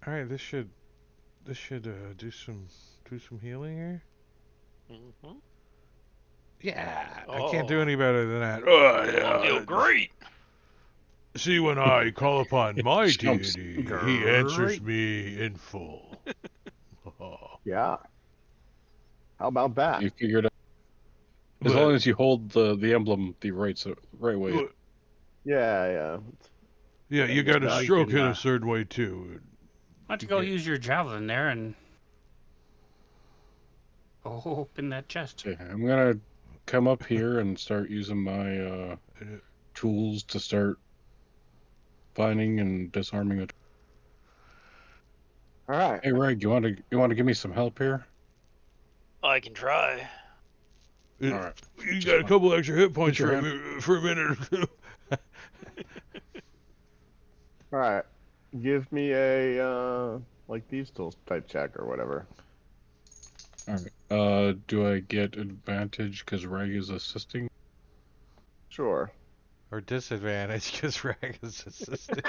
All right. This should do some healing here. Mm-hmm. Yeah. I can't do any better than that. oh I feel yeah. great. See, when I call upon my Stumps. deity, he answers Great. me in full. Yeah. How about that? You figured out. As long as you hold the emblem the right way. Look, Yeah. yeah, you Yeah, got to now you stroke can, it a certain way too. Why don't you You go can't- use your javelin there and go open that chest? Okay, I'm gonna come up here and start using my tools to start finding and disarming the. All right. Hey, Reg, you want to give me some help here? I can try. All right. You Just got a one. couple extra hit points your for a minute or two. All right. Give me a like these tools type check or whatever. All right. Do I get advantage because Reg is assisting? Sure. Or disadvantage because Rag is assisting.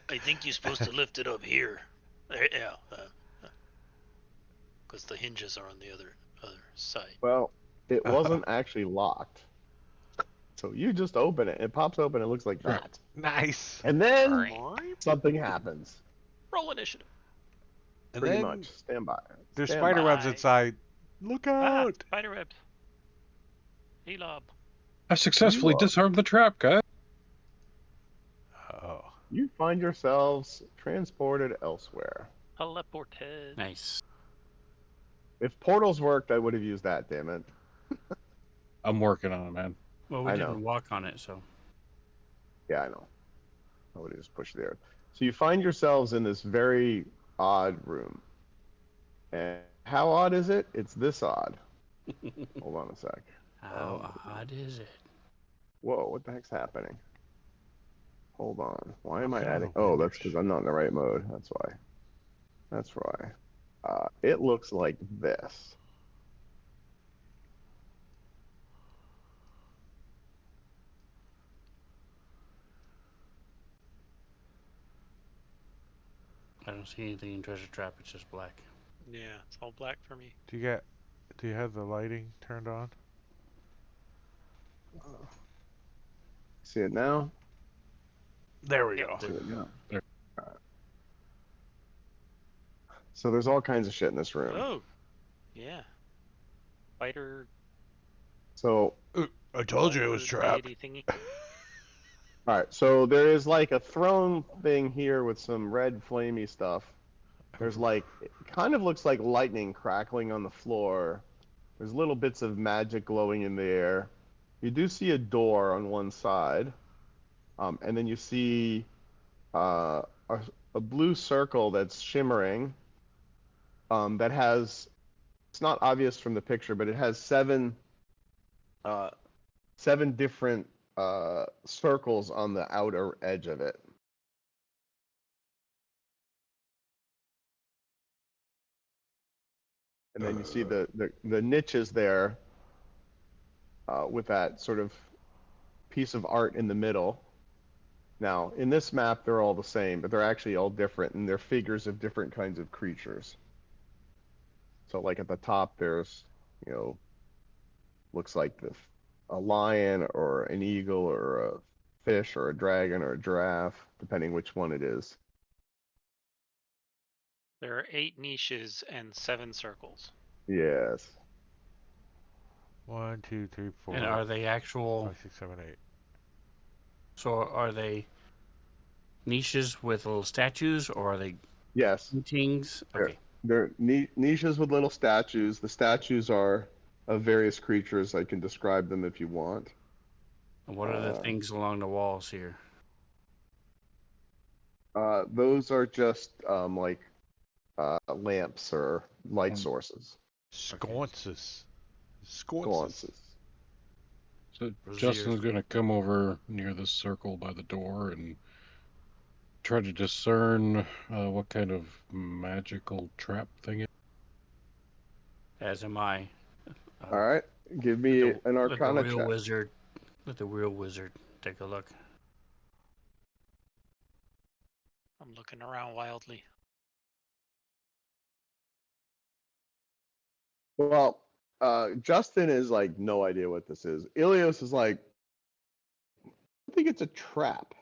I think you're supposed to lift it up here. Yeah. Because the hinges are on the other side. Well, it wasn't actually locked. So you just open it. It pops open. It looks like Right. that. Nice. And then Alright. something happens. Roll initiative. And Pretty then much. Stand by. there's Stand spider by. webs inside. Look Ah, out! spider webs. Elob. I successfully You are- disarmed the trap, guys. Oh. You find yourselves transported elsewhere. Teleported. Nice. If portals worked, I would have used that, damn it. I'm working on it, man. Well, we I know. didn't walk on it, so. Yeah, I know. I would have just pushed there. So you find yourselves in this very odd room. And how odd is it? It's this odd. Hold on a sec. How odd is it? Whoa, what the heck's happening? Hold on. Why am I Okay, adding? I'll Oh, be that's because I'm not in the right mode. That's why. That's why. It looks like this. I don't see anything in Treasure Trap. It's just black. Yeah, it's all black for me. Do you have the lighting turned on? See it now? There we Yep. go. See it now. There. So there's all kinds of shit in this room. Oh. Yeah. Spider. So, I told you it was trapped. deity thingy. all right. So there is like a throne thing here with some red flamey stuff. There's like, it kind of looks like lightning crackling on the floor. There's little bits of magic glowing in the air. You do see a door on one side, and then you see uh, a, a blue circle that's shimmering. That has, it's not obvious from the picture, but it has uh, seven different circles on the outer edge of it. And then you see the niches there with that sort of piece of art in the middle. Now, in this map, they're all the same, but they're actually all different, and they're figures of different kinds of creatures. So, like at the top, there's, looks like a lion or an eagle or a fish or a dragon or a giraffe, depending which one it is. There are 8 niches and 7 circles. Yes. 1, 2, 3, 4. And are they actual? 5, 6, 7, 8. So are they niches with little statues, or are they Yes. paintings? Okay. They're niches with little statues. The statues are of various creatures. I can describe them if you want. And what are the things along the walls here? Those are just like lamps or light sources. Sconces. Sconces. So Those are Justin's yours. going to come over near the circle by the door and try to discern what kind of magical trap thing it As am I. All right. Give me an Arcana let the real check. wizard. Let the real wizard take a look. I'm looking around wildly. Well, Justin is like no idea what this is. Ilios is like, I think it's a trap.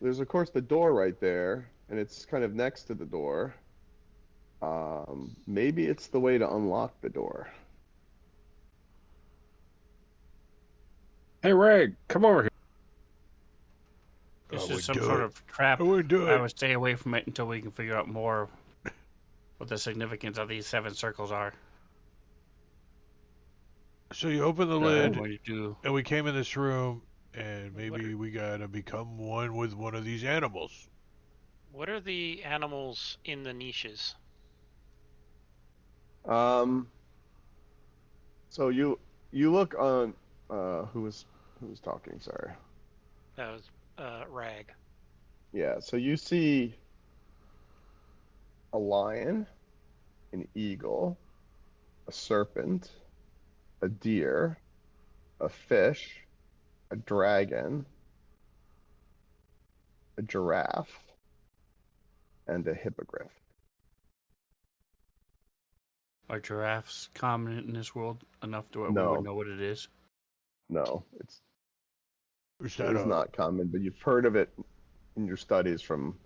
There's of course the door right there, and it's kind of next to the door. Maybe it's the way to unlock the door. Hey, Rag, come over here. This I is wouldn't some do sort it. of trap. I wouldn't do I it. would stay away from it until we can figure out more what the significance of these 7 circles are. So you open the I'm lid, going to do. and we came in this room, and What maybe we gotta become one with one of these animals. What are the animals in the niches? So you look on who was talking, sorry. That was Rag. Yeah, so you see a lion, an eagle, a serpent, a deer, a fish, a dragon, a giraffe, and a hippogriff. Are giraffes common in this world enough to where we No. would know what it is? No, Is it that is not common, but you've heard of it in your studies from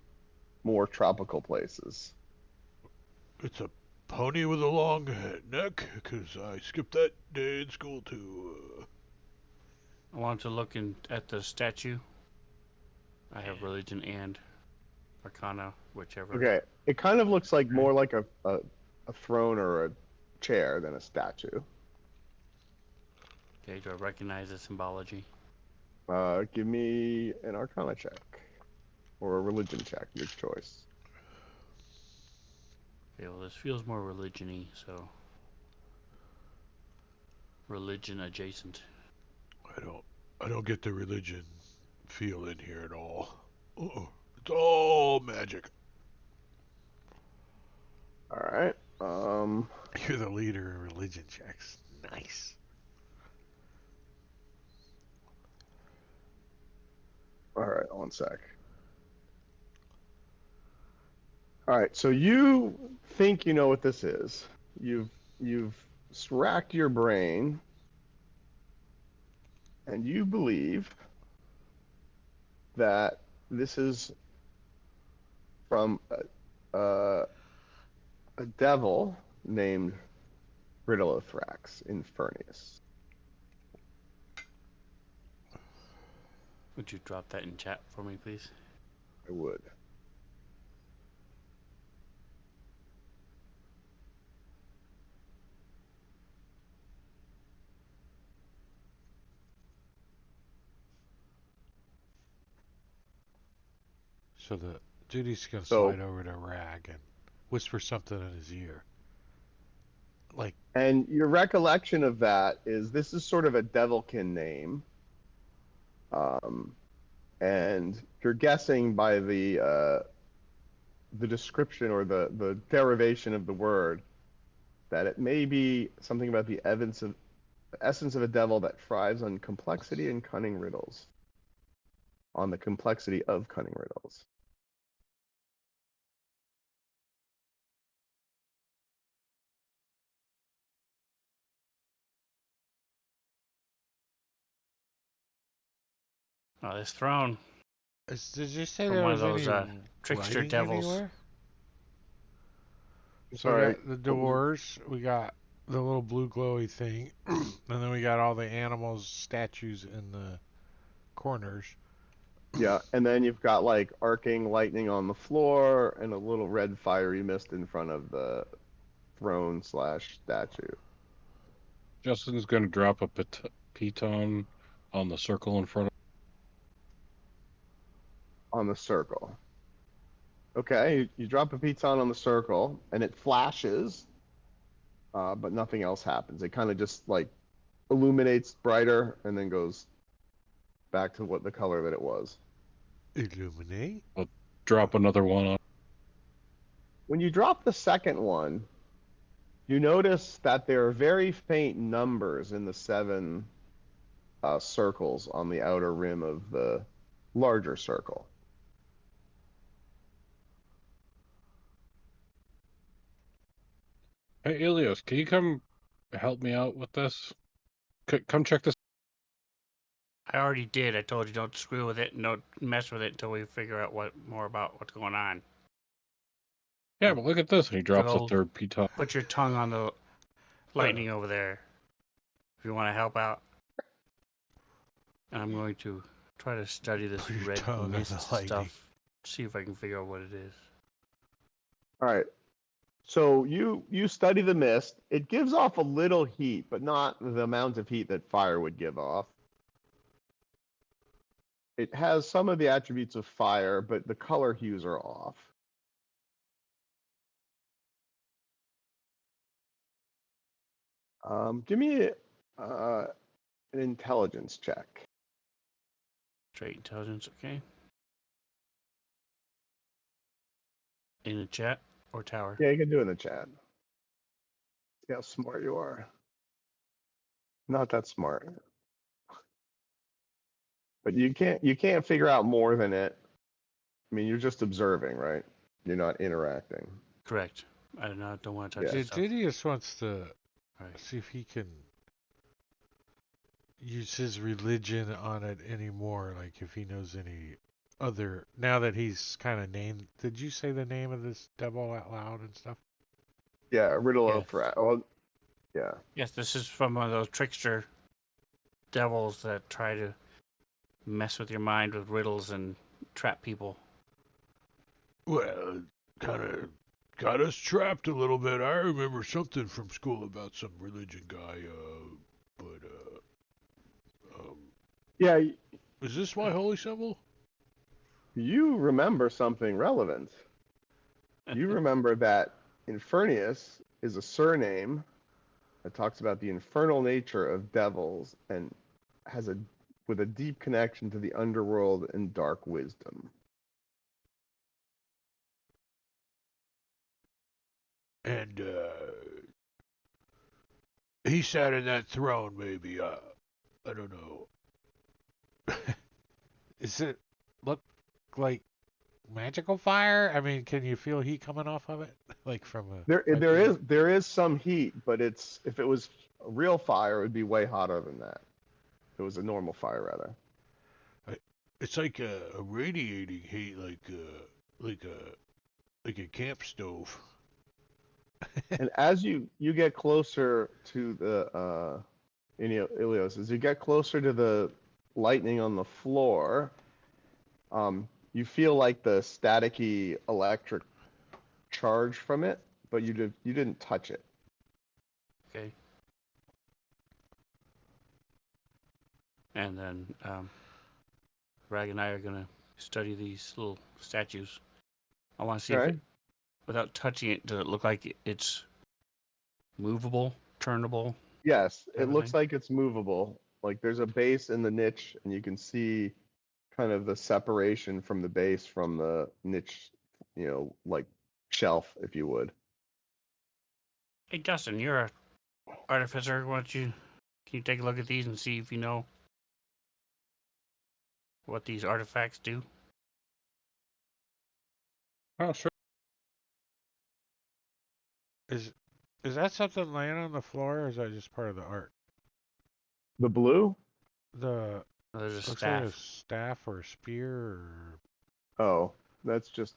more tropical places. It's a pony with a long neck? Because I skipped that day in school too. I want to look at the statue. I have religion and arcana, whichever. Okay, it kind of looks like more like a throne or a chair than a statue. Okay, do I recognize the symbology? Give me an Arcana check or a religion check, your choice. Okay, well, this feels more religion-y, so religion adjacent. I don't get the religion feel in here at all. It's all magic. All right. You're the leader in religion checks. Nice. All right, one sec. All right, so you think you know what this is. You've racked your brain, and you believe that this is from a devil named Riddlethrax Infernus. Would you drop that in chat for me, please? I would. So the dude's gonna So, slide over to Rag and whisper something in his ear. Like, and your recollection of that is this is sort of a devilkin name. And you're guessing by the description or the derivation of the word that it may be something about the essence of a devil that thrives on complexity and cunning riddles. On the complexity of cunning riddles. Oh, this throne did you say from there one of was those any trickster writing devils. anywhere? I'm So we sorry. got the What was doors, we got the little blue glowy thing, and then we got all the animals, statues in the corners. Yeah, and then you've got like arcing lightning on the floor and a little red fiery mist in front of the throne / statue. Justin's going to drop a piton on the circle in front of. On the circle. Okay, you drop a piton on the circle and it flashes, but nothing else happens. It kind of just like illuminates brighter and then goes back to what the color that it was. Illuminate? I'll drop another one on. When you drop the second one, you notice that there are very faint numbers in the 7 circles on the outer rim of the larger circle. Hey, Ilios, can you come help me out with this? Come check this. I already did. I told you don't screw with it and don't mess with it until we figure out more about what's going on. Yeah, but look at this. And he drops a So- third piton. Put your tongue on the lightning over there if you want to help out. And I'm going to try to study this Put your red tongue on the mist lightning. stuff. See if I can figure out what it is. All right. So you study the mist. It gives off a little heat, but not the amount of heat that fire would give off. It has some of the attributes of fire, but the color hues are off. Give me an intelligence check. Straight intelligence, okay? In the chat or tower? Yeah, you can do it in the chat. See how smart you are. Not that smart. But you can't figure out more than it. I mean, you're just observing, right? You're not interacting. Correct. I don't want to touch Yeah. this stuff. Didius wants to Right. see if he can use his religion on it anymore. Like if he knows any other. Now that he's kind of named. Did you say the name of this devil out loud and stuff? Yeah, riddle Yeah. of well, yeah. Yes, this is from one of those trickster devils that try to mess with your mind with riddles and trap people. Well, kind of got us trapped a little bit. I remember something from school about some religion guy, Yeah, is this my holy symbol? you remember something relevant. You remember that Infernius is a surname that talks about the infernal nature of devils and has with a deep connection to the underworld and dark wisdom. And he sat in that throne, maybe. I don't know. Is it look like magical fire? I mean, can you feel heat coming off of it? Like from a There is some heat, but if it was a real fire, it would be way hotter than that. If it was a normal fire, rather. It's like a radiating heat, like a camp stove. And as you get closer to the Ilios, as you get closer to the lightning on the floor, you feel like the staticky electric charge from it, but you didn't touch it. Okay. And then Rag and I are gonna study these little statues. I want to see if Okay. it, without touching it, does it look like it's movable, turnable? Yes, it Type of looks thing? like it's movable. Like there's a base in the niche, and you can see kind of the separation from the base from the niche, like shelf, if you would. Hey, Dustin, you're a artificer. Why don't you can you take a look at these and see if you know what these artifacts do? Oh, sure. Is that something laying on the floor, or is that just part of the art? The blue? The Oh, there's a looks like a staff. staff or a spear or Oh, that's just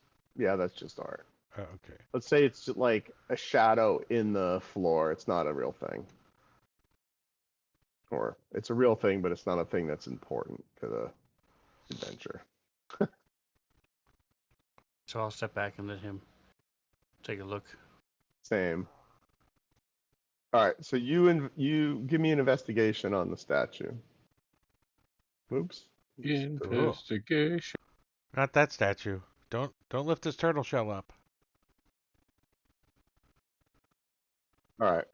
art. oh, okay. Let's say it's like a shadow in the floor. It's not a real thing. Or it's a real thing, but it's not a thing that's important to the adventure. So I'll step back and let him take a look. Same. All right, so you give me an investigation on the statue. Oops. Investigation. Not that statue. Don't lift this turtle shell up. All right.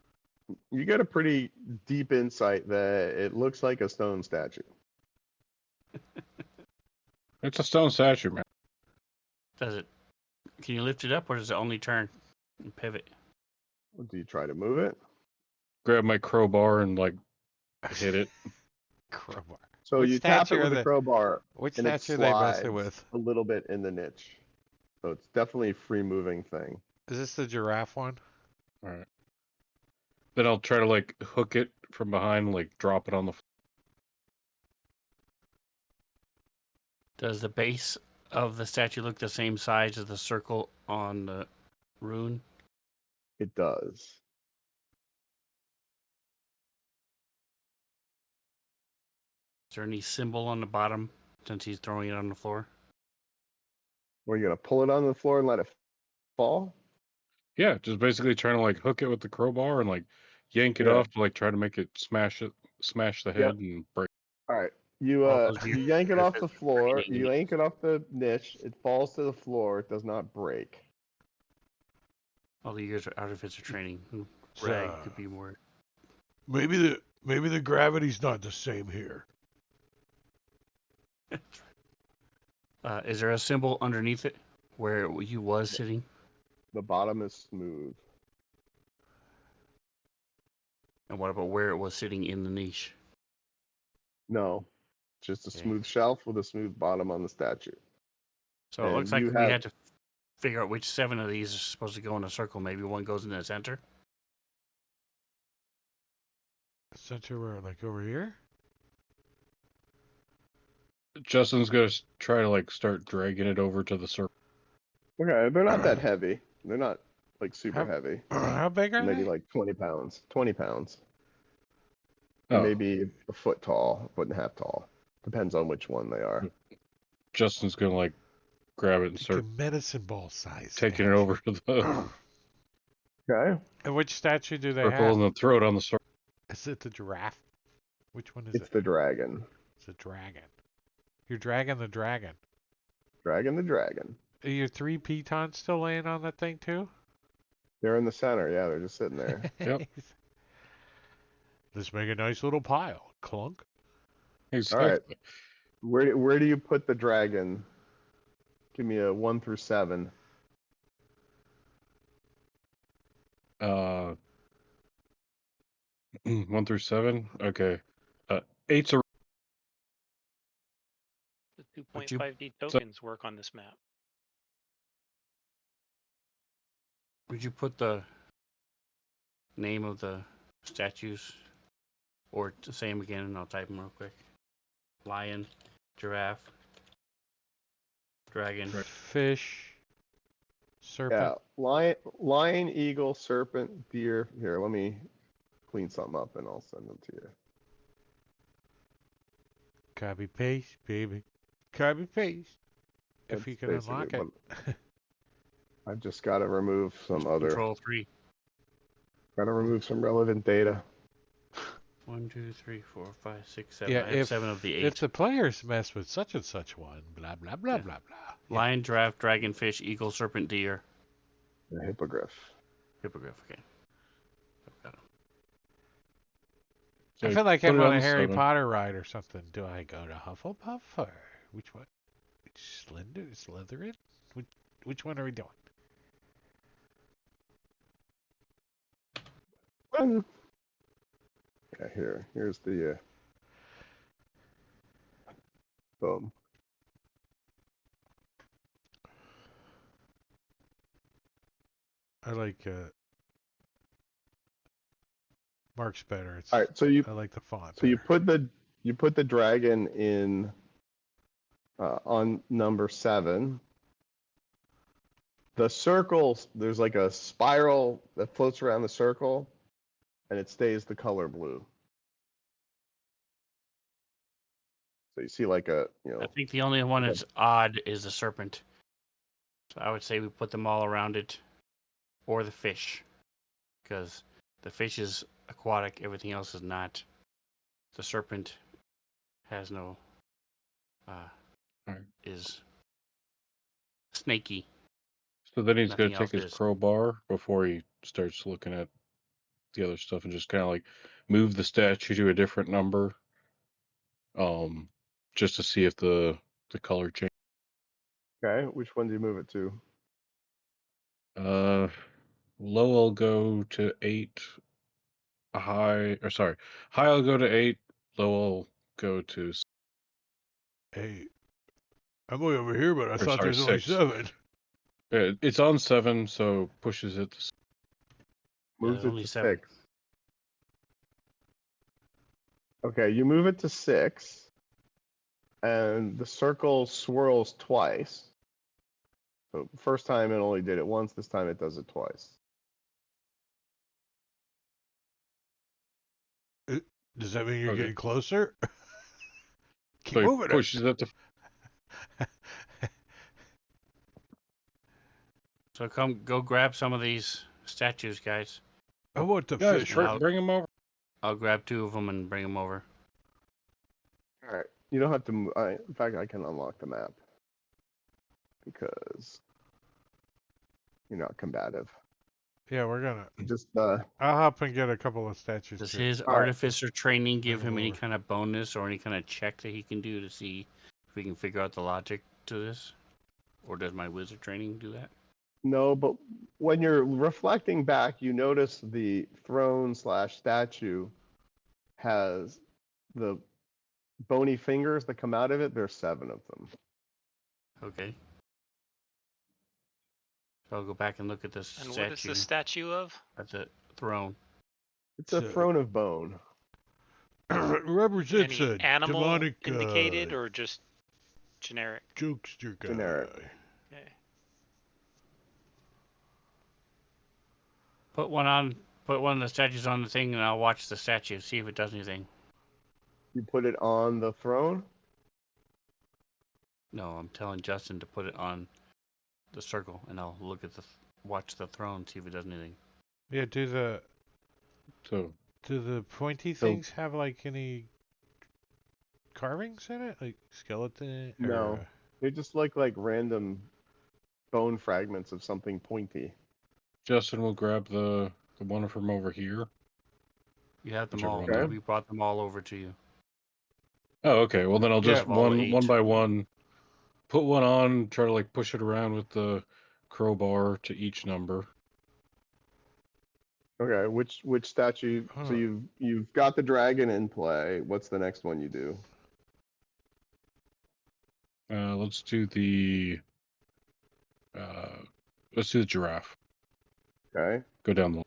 You get a pretty deep insight that it looks like a stone statue. It's a stone statue, man. Does it? Can you lift it up, or does it only turn and pivot? Do you try to move it? Grab my crowbar and like hit it. Crowbar. So Which you tap it statue with are a they- crowbar, Which and it statue are they messing slides with? a little bit in the niche. So it's definitely a free moving thing. Is this the giraffe one? All right. Then I'll try to like hook it from behind, like drop it on the floor. Does the base of the statue look the same size as the circle on the rune? It does. Is there any symbol on the bottom since he's throwing it on the floor? Were you gonna pull it on the floor and let it fall? Yeah, just basically trying to like hook it with the crowbar and like yank it Yeah. off to like try to make it smash the head and break. All right. You All those you years yank it of off the his floor. training, You yank it off the niche. It falls to the floor. It does not break. all the years of artificer training. Rag could be more. Maybe the gravity's not the same here. Is there a symbol underneath it where you was sitting? The bottom is smooth. And what about where it was sitting in the niche? No, just a Okay. smooth shelf with a smooth bottom on the statue. So it And looks like you we have- had to figure out which 7 of these are supposed to go in a circle. Maybe one goes in the center. Center where, like over here? Justin's gonna try to like start dragging it over to the circle. Okay, they're not that heavy. They're not like super How- heavy. How big are Maybe they? like 20 pounds. 20 pounds. Oh, Maybe a foot tall, foot and a half tall. Depends on which one they are. Justin's gonna like grab it and Like start a medicine ball size. taking it over to the Okay. And which statue do they circle have? and then throw it on the circle. Is it the giraffe? Which one is It's it? the dragon. It's a dragon. You're dragging the dragon. Dragon the dragon. Are your 3 pitons still laying on that thing too? They're in the center. Yeah, they're just sitting there. Yep. Let's make a nice little pile. Clunk. Exactly. Where do you put the dragon? Give me a 1 through 7. 1 through 7. Okay. 8's a The Would you- 2.5D tokens work on this map. Would you put the name of the statues, or to say them again, and I'll type them real quick. Lion, giraffe, dragon. Fish. Serpent. Yeah, lion, eagle, serpent, deer. Here, let me clean something up and I'll send them to you. Copy paste, baby. Copy paste. If That's you can basically unlock it. what- I've just got to remove some other. Control 3. Got to remove some relevant data. 1, 2, 3, 4, 5, 6, 7. Yeah, I have 7 of the 8. if the players mess with such and such one, blah blah blah Yeah. blah blah. Lion, giraffe, dragonfish, eagle, serpent, deer, The hippogriff. hippogriff. Okay. Got 'em. I So feel like put I'm it on a on Harry 7. Potter ride or something. Do I go to Hufflepuff or which one? Slytherin? Which one are we doing? Yeah, here's the boom. I like Mark's better. All right, so I like the font you better. put the dragon in on number 7. The circle, there's like a spiral that floats around the circle, and it stays the color blue. So you see like a I think the only one that's odd is the serpent. So I would say we put them all around it, or the fish, because the fish is aquatic. Everything else is not. The serpent has no. Alright. Is snaky. So then he's going Nothing to take else his is. crowbar before he starts looking at the other stuff and just kind of like move the statue to a different number, just to see if the color change. Okay, which one do you move it to? Low I'll go to 8. High I'll go to 8. Low I'll go to Hey, I'm way over here, but I thought there's only 6. 7. It's on 7, so pushes it. Moves it only to 7. 6. Okay, you move it to 6, and the circle swirls twice. So first time it only did it once. This time it does it twice. Does that mean you're Okay. getting closer? Keep So he moving pushes it to. So go grab some of these statues, guys. I want the Guys, fish. bring him over. I'll grab 2 of them and bring them over. All right, you don't have to. In fact, I can unlock the map because you're not combative. Yeah, we're gonna. Just I'll hop and get a couple of statues. Does too. his All right. artificer training give Bring 'em him any over. kind of bonus or any kind of check that he can do to see if we can figure out the logic to this? Or does my wizard training do that? no, but when you're reflecting back, you notice the throne/statue has the bony fingers that come out of it. There's 7 of them. Okay. So I'll go back and look at this And statue. what is the statue of? At the throne. It's a So- throne of bone. Represents Any a animal demonic indicated or just generic? jokester guy. Generic. Okay. Put one of the statues on the thing and I'll watch the statue, see if it does anything. You put it on the throne. No, I'm telling Justin to put it on the circle and I'll look at watch the throne, see if it does anything. Yeah, do the So pointy things have like any carvings in it, like skeleton? Or, No. They just look like random bone fragments of something pointy. Justin will grab the one from over here. You have them Whichever all. one Okay. We brought them all over to you. Oh, okay. Well, then I'll Yeah, just of all 8. one by one, put one on. Try to like push it around with the crowbar to each number. Okay, which statue? Huh. So you've got the dragon in play. What's the next one you do? Let's do the giraffe. Okay. Go down the.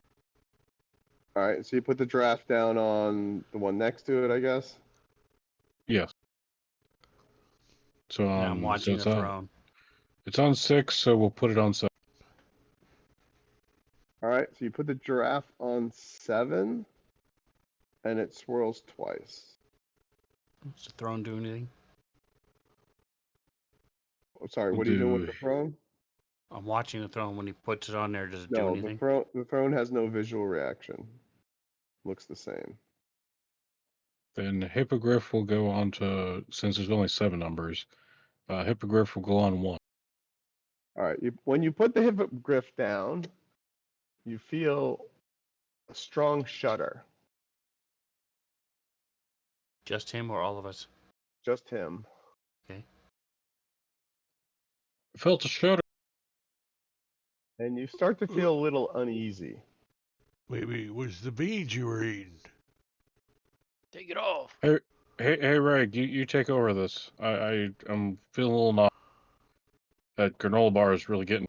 All right. So you put the giraffe down on the one next to it, I guess. Yes. So And I'm watching it's the on, throne. it's on 6, so we'll put it on 7. All right. So you put the giraffe on 7, and it swirls twice. Does the throne do anything? Oh, sorry. We'll What are you doing with do- the throne? I'm watching the throne. When he puts it on there, does it do No, anything? the throne has no visual reaction. Looks the same. Then Hippogriff will go on to, since there's only 7 numbers, Hippogriff will go on 1. All right. When you put the hippogriff down, you feel a strong shudder. Just him or all of us? Just him. Okay. Felt a shudder. And you start to feel a little uneasy. Maybe it was the beans you were eating. Take it off. Hey, Reg, you take over this. I'm feeling a little nauseous. That granola bar is really getting.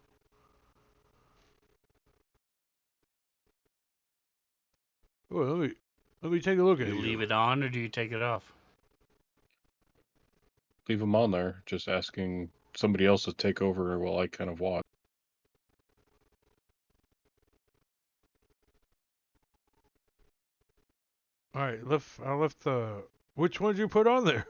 Well, let me take a look Do at you you. leave it on or do you take it off? Leave them on there, just asking somebody else to take over while I kind of watch. All right, I left the. Which ones you put on there?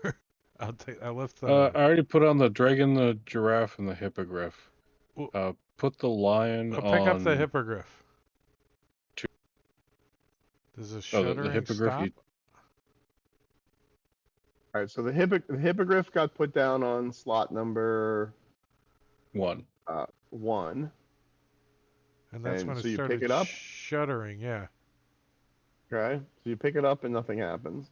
I left the. I already put on the dragon, the giraffe, and the hippogriff. Well, Put the lion I'll on. pick up the hippogriff. 2. Does the The shuddering hippogriff. stop? All right. So the hippogriff got put down on slot number 1. 1. And that's And when it so you pick started it up. shuddering, yeah. Okay. So you pick it up and nothing happens.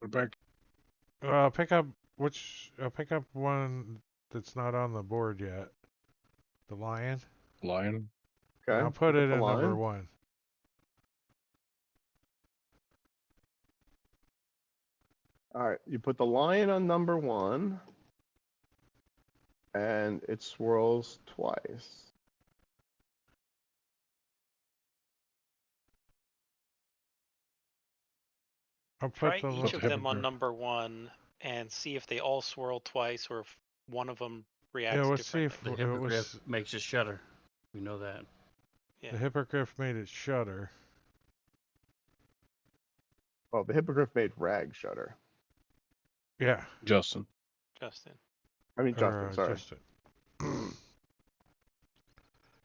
Put it back. I'll pick up one that's not on the board yet. The lion. Lion. Okay. I'll put Pick it up in the number lion. 1. All right. You put the lion on number 1. And it swirls twice. I'll put Try the each of them on hippogriff. number 1 and see if they all swirl twice or if one of them Yeah, reacts let's see differently. if The it hippogriff was makes it shudder. We know that. Yeah. the hippogriff made it shudder. Oh, the hippogriff made Rag shudder. Yeah. Justin. Justin. I mean, Justin, Or, sorry. Justin.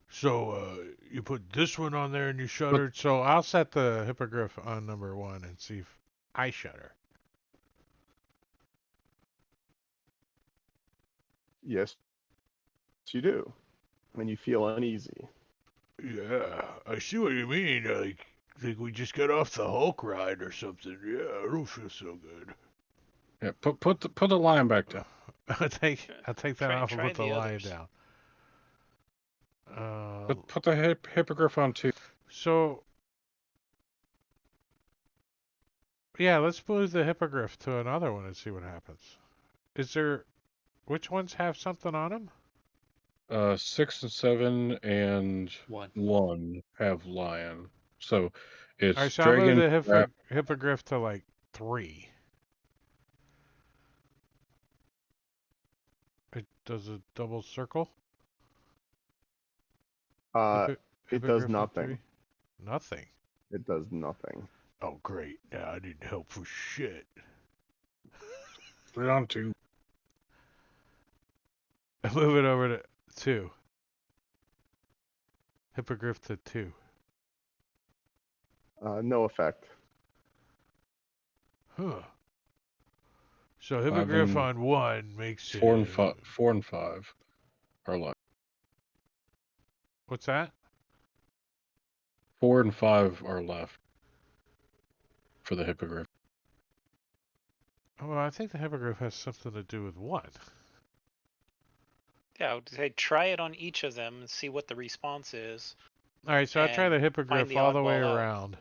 So you put this one on there and you shuddered. So I'll set the hippogriff on number 1 and see if I shudder. Yes, you do. And you feel uneasy. Yeah, I see what you mean. Like we just got off the Hulk ride or something. Yeah, I don't feel so good. Yeah. Put the lion back down. I'll take that off and try put the the lion others. down. Put the hippogriff on 2. So yeah, let's move the hippogriff to another one and see what happens. Which ones have something on them? 6 and 7 and 1 have lion. So it's Alright, so I'll move dragon. the hippogriff to like 3. It does a double circle. It does Hippogriff at nothing. 3? Nothing. It does nothing. Oh great! Now I didn't help for shit. Put it on 2. I move it over to 2. Hippogriff to 2. No effect. Huh. So hippogriff on 1 makes 4 it. and 4 and 5 are lion. What's that? 4 and 5 are left for the hippogriff. Well, I think the hippogriff has something to do with 1. Yeah, I would say try it on each of them and see what the response is. All right, so I'll try the And hippogriff find the all the way oddball out. around.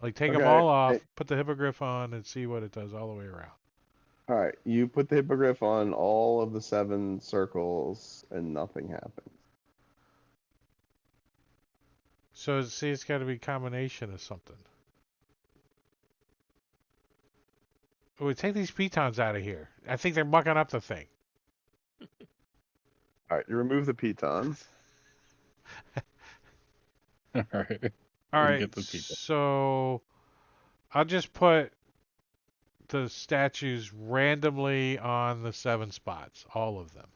Like take them Okay, all off, hey. put the hippogriff on, and see what it does all the way around. All right. You put the hippogriff on all of the 7 circles and nothing happens. So see, it's got to be a combination of something. Oh, take these pitons out of here. I think they're mucking up the thing. All right. You remove the pitons. All right. All Didn't right, get the piton. so I'll just put the statues randomly on the 7 spots, all of them.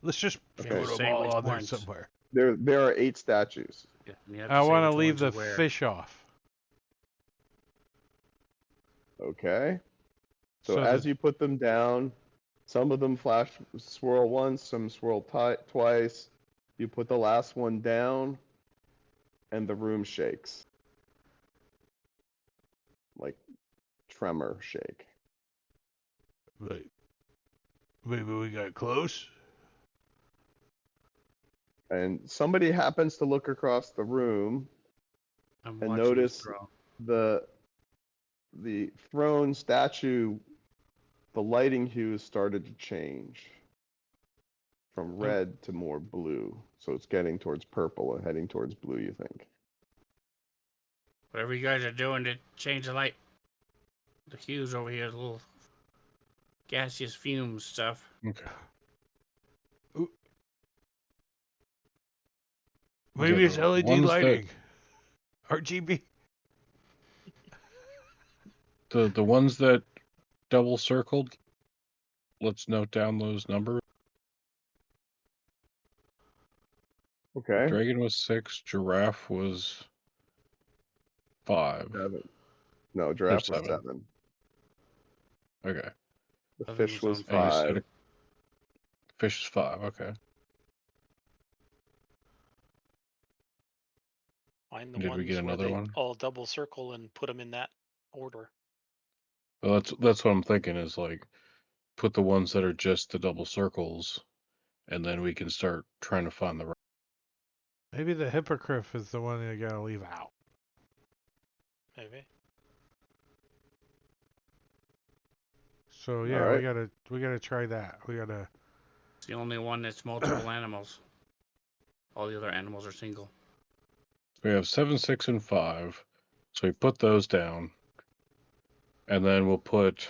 Let's just Okay. put them Say all which on there ones. somewhere. There are 8 statues. Yeah, and you have I to say want which to leave ones the are where. fish off. Okay. So So as that you put them down, some of them swirl once, some swirl twice. You put the last one down, and the room shakes. Like tremor shake. Like, maybe we got close. And somebody happens to look across the room I'm and watching his notice throne. the throne statue, the lighting hues started to change from red to more blue. So it's getting towards purple and heading towards blue, you think. Whatever you guys are doing to change the light. The hues over here, the little gaseous fumes stuff. Okay. Maybe it's The LED ones that lighting. RGB. the ones that double circled. Let's note down those numbers. Okay. Dragon was 6. Giraffe was 5 7. No, or giraffe was 7. 7. Okay. The Seven fish was was on And you said 5. fish is 5. Okay. Find the Did we get ones where another they one? all double circle and put them in that order. Well, that's what I'm thinking is like put the ones that are just the double circles, and then we can start trying to find the right. maybe the hippogriff is the one you gotta leave out. Maybe. So All yeah, right. we gotta try that. We gotta. It's the only one that's multiple animals. All the other animals are single. We have 7, 6, and 5. So we put those down, and then we'll put.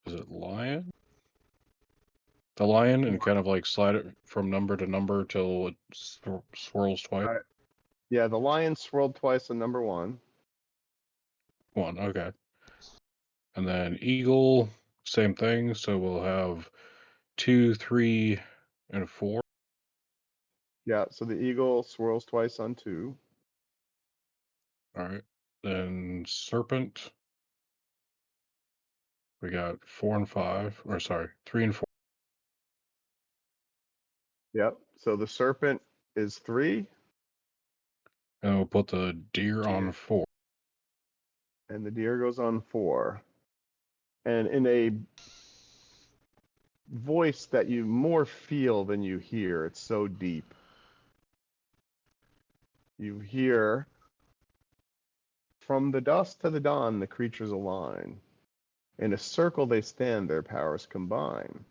Is it lion? The lion, and kind of like slide it from number to number till it swirls twice. Yeah, the lion swirled twice on number 1. 1, okay. And then eagle, same thing. So we'll have 2, 3, and 4. Yeah, so the eagle swirls twice on 2. All right. Then serpent. We got 4 and 5, or sorry, 3 and 4. Yep. So the serpent is 3, And we'll put the deer on Deer. 4. and the deer goes on 4. And in a voice that you more feel than you hear, it's so deep. You hear, from the dusk to the dawn, the creatures align. In a circle they stand, their powers combine.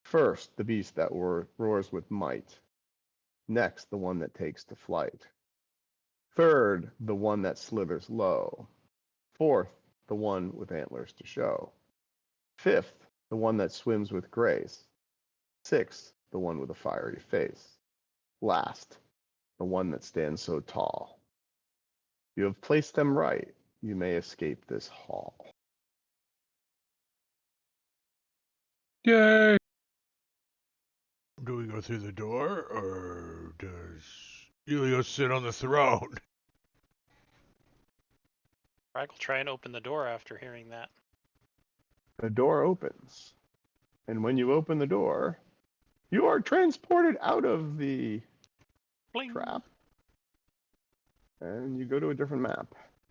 First, the beast that roars with might. Next, the one that takes to flight. Third, the one that slithers low. Fourth, the one with antlers to show. Fifth, the one that swims with grace. Sixth, the one with a fiery face. Last, the one that stands so tall. You have placed them right. You may escape this hall. Yay! Do we go through the door, or does Elio sit on the throne? Rag will try and open the door after hearing that. The door opens. And when you open the door, you are transported out of the Bling. trap. And you go to a different map.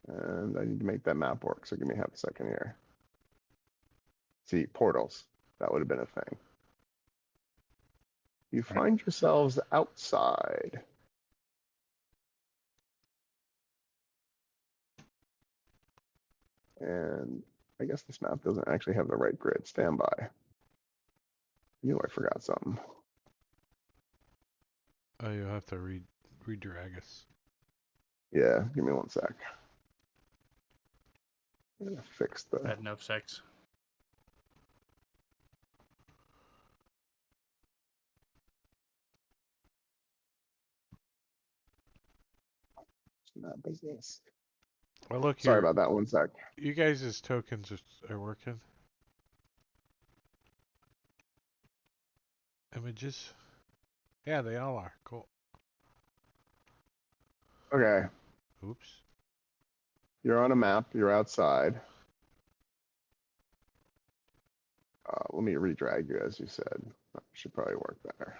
And I need to make that map work, so give me half a second here. See, portals. That would have been a thing. You Right. find yourselves outside. And I guess this map doesn't actually have the right grid. Stand by. I knew I forgot something. Oh, you'll have to redrag us. Yeah, give me one sec. I'm gonna fix the. Had enough sex. Map business. Well, look Sorry here. about that. One sec. You guys' tokens are working. Images. Yeah, they all are. Cool. Okay, Oops. you're on a map. You're outside. Let me redrag you, as you said. That should probably work better.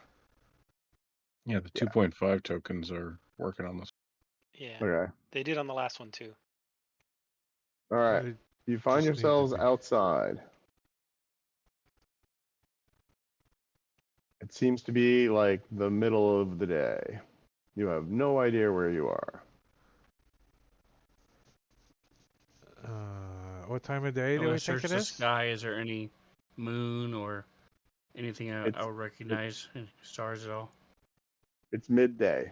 Yeah, the Yeah. 2.5 tokens are working on this. Yeah, Okay. they did on the last one too. All right. It You find just need to yourselves be- outside. It seems to be like the middle of the day. You have no idea where you are. What time of day I'm do gonna we think search it the is? sky. Is there any moon or anything I It's would recognize? Any stars at all? it's midday.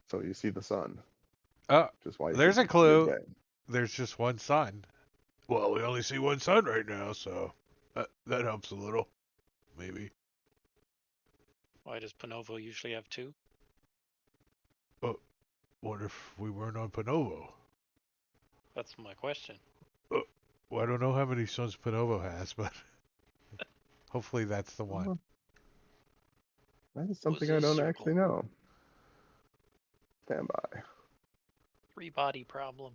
So you see the sun. Oh, Just why you there's think a it's clue. midday. There's just one sun. Well, we only see one sun right now, so that helps a little. Maybe. Why does Panovo usually have two? What if we weren't on Panovo? That's my question. Well, I don't know how many suns Panovo has, but hopefully that's the one. That is something Was I a don't circle. actually know. Stand by. 3-body problem.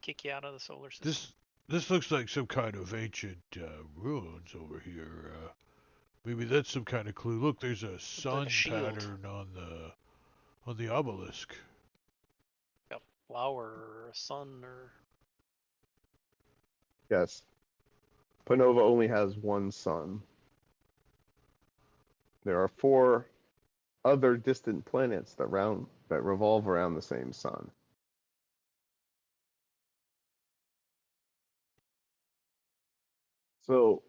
Kick you out of the solar system. This looks like some kind of ancient ruins over here. Maybe that's some kind of clue. Look, there's a sun shield. pattern on the obelisk. A flower or a sun or Yes. Panova only has one sun. There are 4 other distant planets that revolve around the same sun. So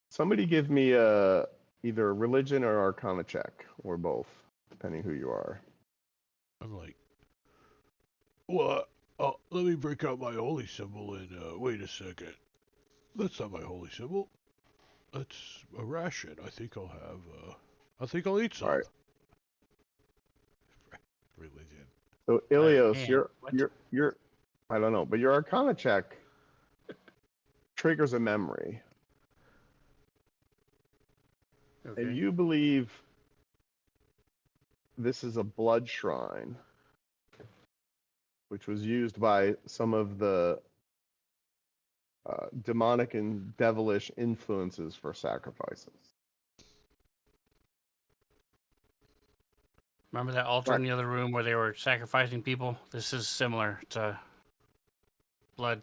somebody give me either a religion or arcana check, or both, depending who you are. I'm like, well, let me break out my holy symbol and wait a second. That's not my holy symbol. That's a ration. I think I'll have. I think I'll eat some. All right. Religion. So Ilios, Man, what? you're I don't know, but your arcana check triggers a memory. Okay. And you believe this is a blood shrine, which was used by some of the demonic and devilish influences for sacrifices. Remember that altar Right. in the other room where they were sacrificing people? This is similar to blood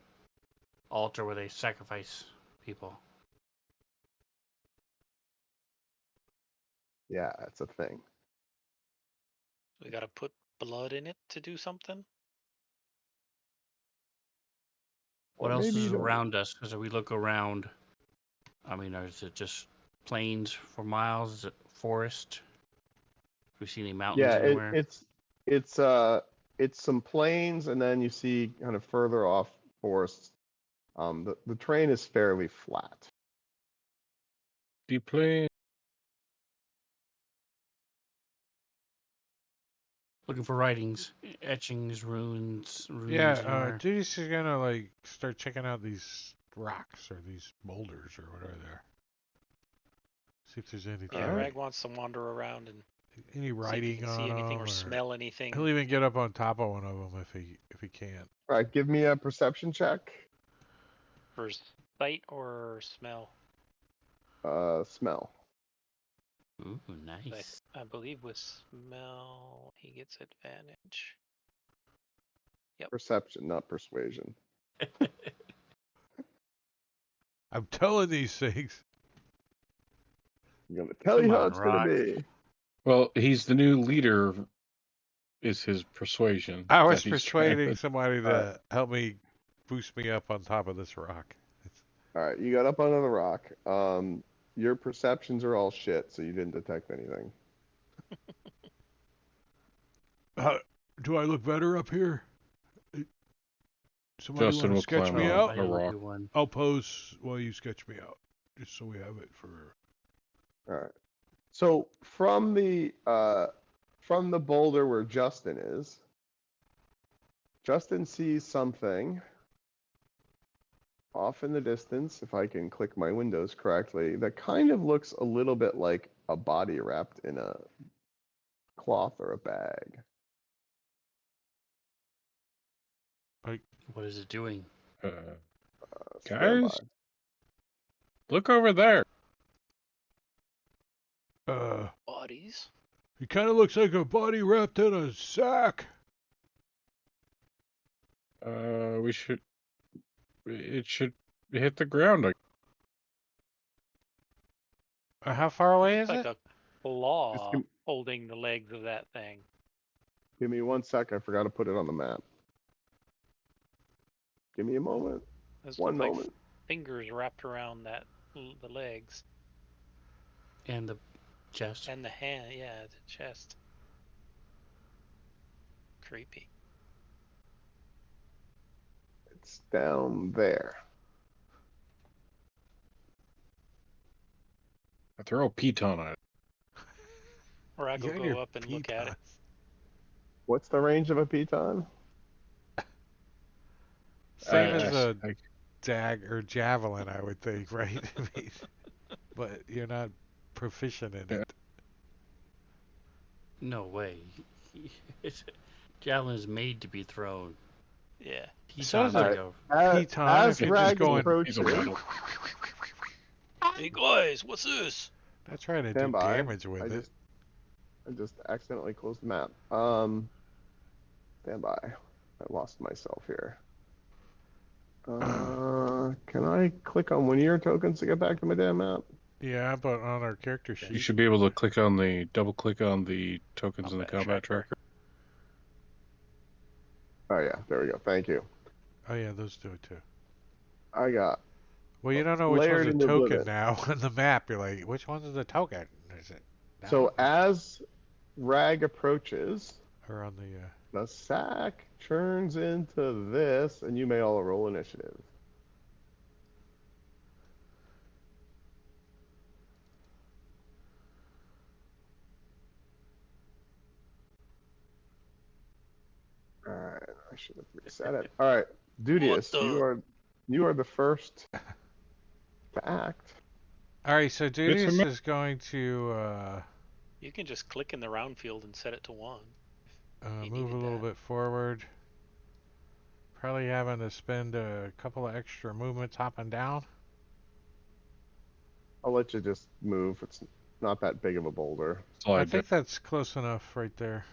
altar where they sacrifice people. Yeah, it's a thing. we gotta put blood in it to do something. What Or else maybe is you don't. around us? As we look around, I mean, is it just plains for miles? Is it forest? Do we see any mountains Yeah, anywhere? it's some plains, and then you see kind of further off forests. The terrain is fairly flat. Do you play? Looking for writings, etchings, runes Yeah, anywhere. Judy's is gonna like start checking out these rocks or these boulders or whatever there. See if there's anything, Yeah, Alright. Rag wants to wander around and any see if he writing can on see anything them, or or smell anything. he'll even get up on top of one of them if he can. All right, give me a perception check. For sight or smell. Smell. Ooh, nice. I believe with smell he gets advantage. Perception, not persuasion. I'm telling these things. I'm gonna tell Come you how on, it's gonna Rock. be. Well, he's the new leader. Is his persuasion? I was that he's trying persuading to- somebody All right. to help me boost me up on top of this rock. All right, you got up under the rock. Your perceptions are all shit, so you didn't detect anything. Do I look better up here? Somebody Justin want to will sketch climb me a- out? Somebody will rock. do one. I'll pose while you sketch me out, just so we have it for. All right. So from the boulder where Justin is, Justin sees something off in the distance, if I can click my windows correctly, that kind of looks a little bit like a body wrapped in a cloth or a bag. What is it doing? Stand Guys, by. look over there. Bodies. He kind of looks like a body wrapped in a sack. It should hit the ground. How far away It's is like it? a claw Just give- holding the legs of that thing. Give me 1 sec. I forgot to put it on the map. Give me a moment. Those One look like moment. fingers wrapped around the legs And the chest. and the hand. Yeah, the chest. Creepy. It's down there. I throw a piton on it. Or I You and go your up and look at it. pitons. What's the range of a piton? Same as I- a dag or javelin, I would think, right? I mean, but you're not proficient in it. No way. Javelin is made to be thrown. Yeah. So is Pitons a- go. Piton, As if you're just Rag going- approaches, Hey guys, what's this? Not trying to do stand by. damage with it. I just accidentally closed the map. Stand by. I lost myself here. Can I click on one of your tokens to get back to my damn map? Yeah, but on our character sheet. You should be able to double click on the tokens in the combat tracker. Oh yeah, there we go. Thank you. Oh yeah, those do it too. I got Well, you don't know which one's layered a into token oblivion. now on the map. You're like, which one's the token? Is it down So as Rag approaches, or on the? the sack turns into this, and you may all roll initiative. All right, I should have reset it. All right, Dudius, the- you are the first to act. All right, so It's a Dudius ma- is going to You can just click in the round field and set it to 1. He move a needed little that. bit forward. Probably having to spend a couple of extra movements hopping down. I'll let you just move. It's not that big of a boulder. I Slide think that's close enough right there.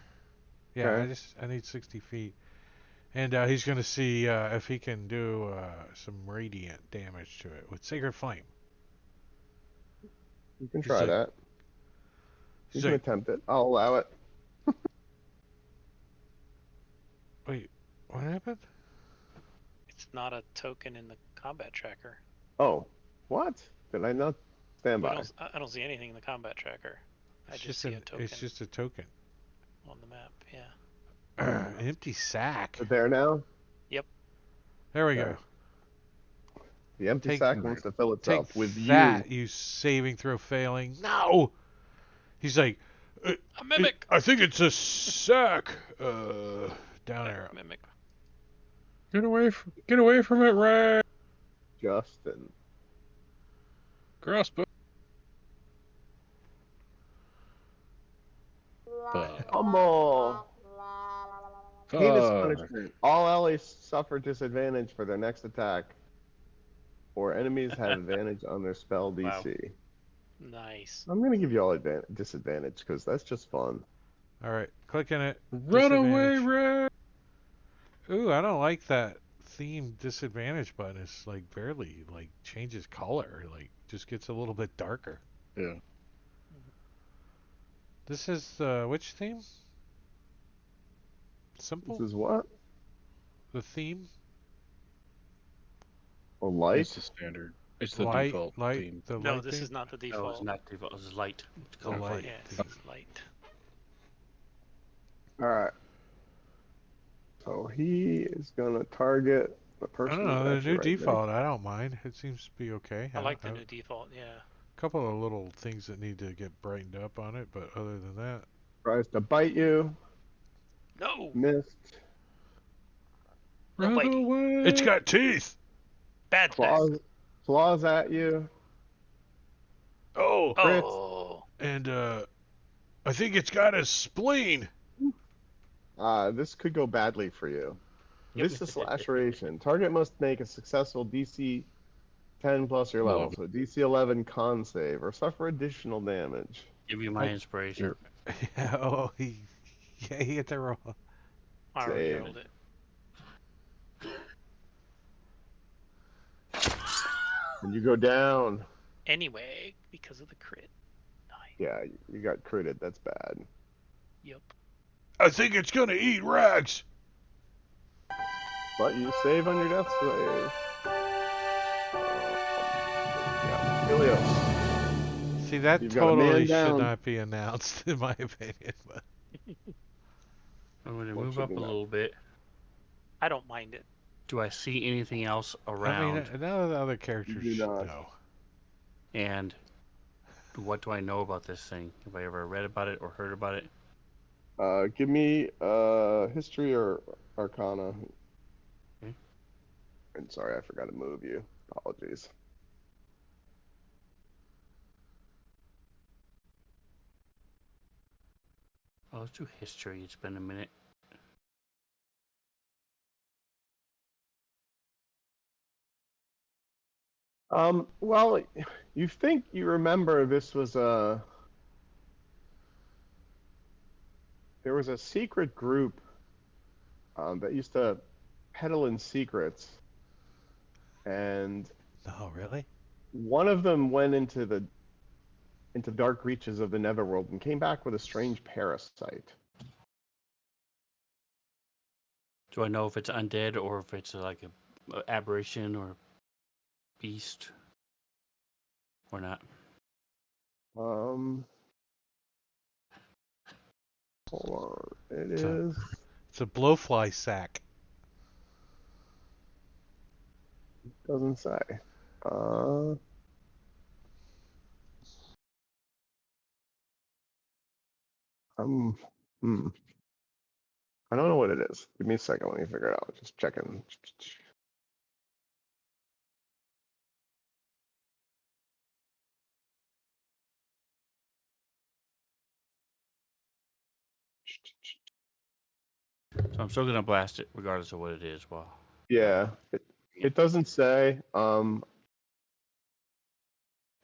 Yeah, Okay. I need 60 feet. And he's going to see if he can do some radiant damage to it with Sacred Flame. You can He's try like- that. You He's can like, attempt it. I'll allow it. wait, what happened? It's not a token in the combat tracker. Oh, what? Did I not stand by? I don't see anything in the combat tracker. I It's just see a an- token It's just a token. on the map. Yeah. An empty sack. Is it there now? There we Okay. go. The empty Take- sack wants to fill Take itself with that, you. you saving throw failing. No! He's like, A mimic. I think it's a sack. down arrow. Mimic. Get away from it, Ray. Justin. Crossbow. Humble. Heinous Fuck. punishment. All allies suffer disadvantage for their next attack, or enemies have advantage on their spell Wow. DC. Nice. I'm gonna give you all disadvantage because that's just fun. All right, clicking it. Run away, Disadvantage. Ray. Ooh, I don't like that theme disadvantage button. It's like barely like changes color. Like just gets a little bit darker. Yeah. This is which theme? Simple. This is what? The theme. A light? It's the standard. It's the light, default light. theme. The No, light this theme? is not the No, default. it's not default. It's light. It's The colorblind. light. Yeah, this is light. All right. So he is gonna target the I person. don't know. who's The actually new right next- default, I don't mind. It seems to be okay. I like the don't- new default. Yeah. A couple of little things that need to get brightened up on it, but other than that, Tries to bite you. No. Missed. Run bitey. away. it's got teeth. Bad Claws, test. claws at you. Oh, Crits. Oh. and I think it's got a spleen. This could go badly for you. Yep. Viscous laceration. Target must make a successful DC 10 plus your level, 11. so DC 11 con save, or suffer additional damage. Give you my inspiration. Yeah, oh, he hit the roll. I already Save. rolled it. And you go down. Anyway, because of the crit. Nice. Yeah, you got critted. That's bad. Yep. I think it's gonna eat Rags. But you save on your death save. Yeah, Helios. See, that You've got a man totally should down. not be announced, in my opinion. But I'm going to What move should up be a done? little bit. I don't mind it. Do I see anything else around? I mean, none of the other characters do should not. know. And what do I know about this thing? Have I ever read about it or heard about it? Give me history or arcana. Okay. And sorry, I forgot to move you. Apologies. Oh, let's do history. It's been a minute. Well, you think you remember this was there was a secret group that used to peddle in secrets, and No, really? one of them went into the dark reaches of the Netherworld and came back with a strange parasite. Do I know if it's undead or if it's like a aberration or beast or not? Hold on. It It's a, is. it's a blowfly sack. Doesn't say. Uh, um, hmm. I don't know what it is. Give me a second. Let me figure it out. Just checking. So I'm still gonna blast it regardless of what it is. Well, Yeah, it doesn't say. I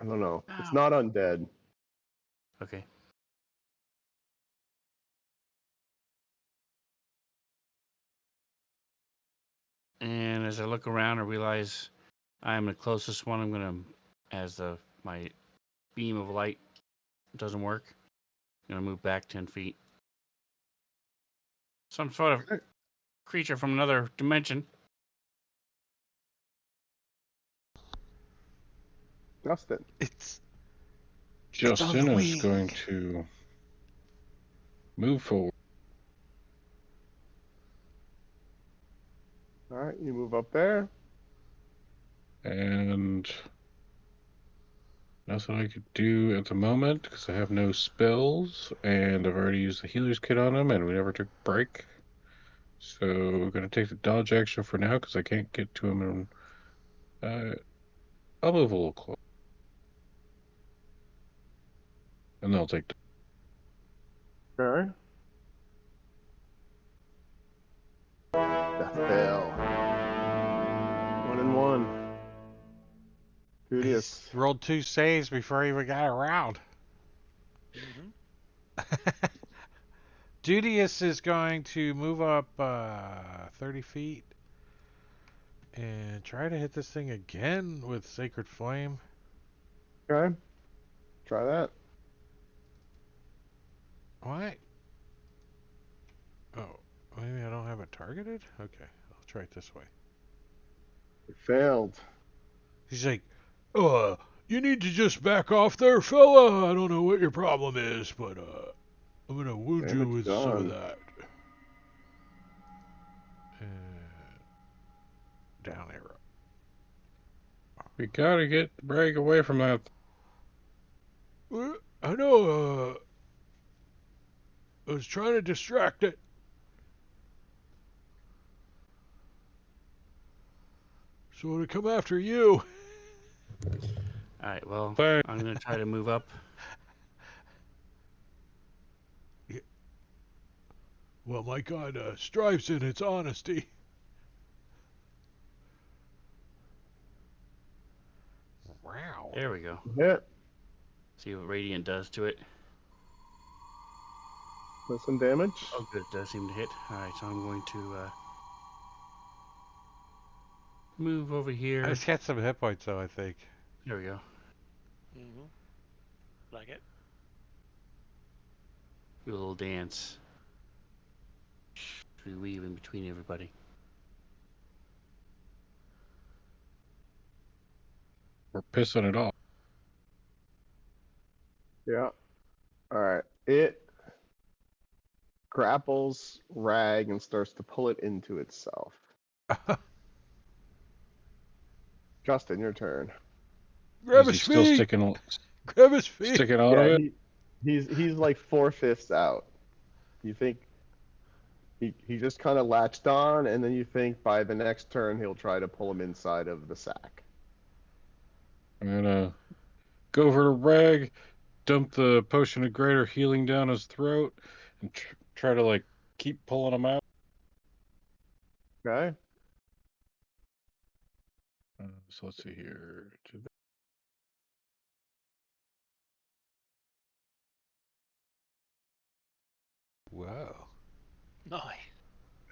don't know. It's Ow. not undead. Okay. And as I look around, I realize I'm the closest one. I'm gonna, as my beam of light doesn't work, I'm gonna move back 10 feet. Some sort of creature from another dimension. Justin. It's on Justin the is wing. going to move forward. All right, you move up there. And nothing I could do at the moment because I have no spells, and I've already used the healer's kit on him, and we never took a break. So we're going to take the dodge action for now because I can't get to him. And I'll move a little closer. And then I'll take All right. Death fail. 1 and 1. Studious. He's rolled 2 saves before he even got around. Mm-hmm. Dudius is going to move up 30 feet and try to hit this thing again with Sacred Flame. Okay. Try that. What? Oh, maybe I don't have it targeted? Okay, I'll try it this way. It failed. He's like, You need to just back off there, fella. I don't know what your problem is, but I'm gonna wound you Damage with some of done. that. down arrow. We gotta get the break away from that. I know. I was trying to distract it. So I'm gonna come after you. All right. Well, Bye. I'm gonna try to move up. Well, my God strives in its honesty. Wow. There we go. Hit See what Radiant does to it. with some damage. Oh, good. It does seem to hit. All right, so I'm going to move over here. I just got some hit points though, I think. There we go. Mm-hmm. Like it. Do a little dance. We weave in between everybody. We're pissing it off. Yeah. All right. It grapples Rag and starts to pull it into itself. Justin, your turn. Grab Is he his still feet. Grab his feet. sticking out of Yeah, it? he's like 4/5 out. You think he just kind of latched on, and then you think by the next turn he'll try to pull him inside of the sack. I'm gonna go over to Rag, dump the potion of greater healing down his throat, and try to like keep pulling him out. Okay. So let's see here. Whoa. Nice.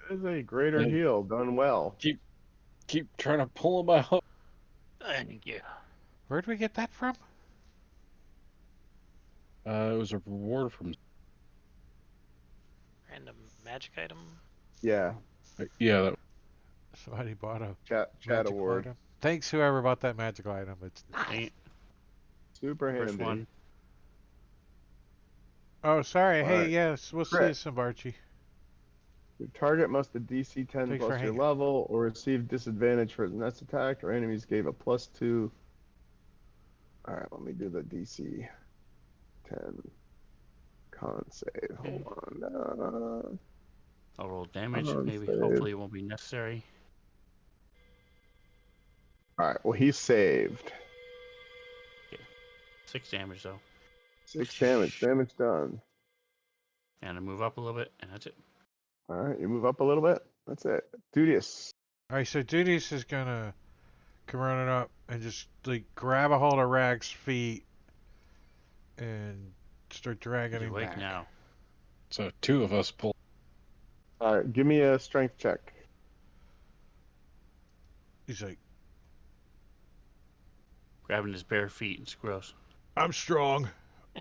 That is a greater And heal done well. keep trying to pull him out. Thank you. Where'd we get that from? It was a reward from. Random magic item. Yeah. Yeah, that Somebody bought a Chat magical award. item. Thanks, whoever bought that magical item. It's Dang it. Super First handy. one. Oh, sorry. All hey, right. yes, we'll see Crit. you some, Archie. Your target must have DC 10 Thanks for plus your hanging. level or receive disadvantage for the next attack, or enemies gave a +2. Alright, let me do the DC 10 con save. Hold on. I'll roll damage. Con Maybe, save. hopefully it won't be necessary. Alright, well, he's saved. 6 damage, though. 6 damage. Damage done. And I move up a little bit, and that's it. Alright, you move up a little bit. That's it. Dudius. Alright, so Dudius is gonna come running up and just like grab a hold of Rag's feet and start dragging He's him awake back. now. so two of us pull. Alright, give me a strength check. He's like, Grabbing his bare feet. It's gross. I'm strong.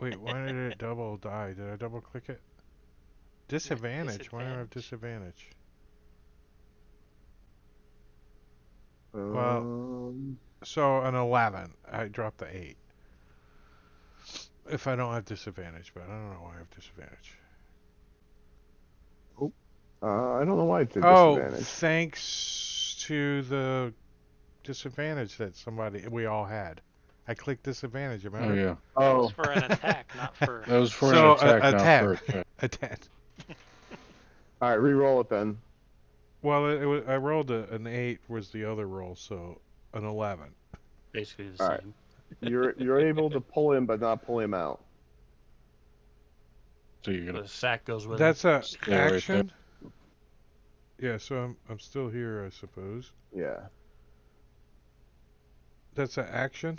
wait, why did it double die? Did I double click it? Disadvantage. Why do I have disadvantage? Well, Um, so an 11. I dropped the 8. If I don't have disadvantage, but I don't know why I have disadvantage. I don't know why it did Oh, disadvantage. thanks to the disadvantage that we all had. I clicked disadvantage, Oh remember? yeah, That was Oh, for an attack, not for. that was for So, an attack, a not tap. for a check. A 10. alright, re-roll it then. Well, it was, I rolled an 8 was the other roll, so an 11. Basically the Alright. same. You're able to pull him, but not pull him out. So you're gonna The sack goes with That's a stay right there. action. Yeah, so I'm still here, I suppose. Yeah. That's an action.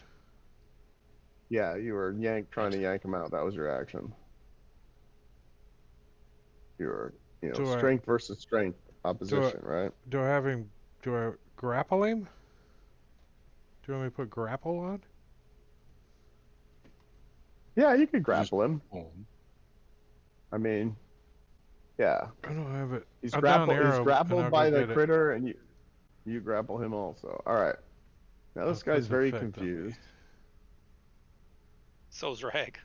Yeah, you were trying to yank him out. That was your action. You were, Do I- strength versus strength opposition, right? Do I have him? Do I grapple him? Do you want me to put grapple on? Yeah, you could just- grapple him. pull him. I mean, yeah. I don't have it. He's I'll down grappled. He's arrow, and I'll grappled go by the get it. critter, and you grapple him also. All right. Now this That guy's puts very effect on me. confused. So's Rag.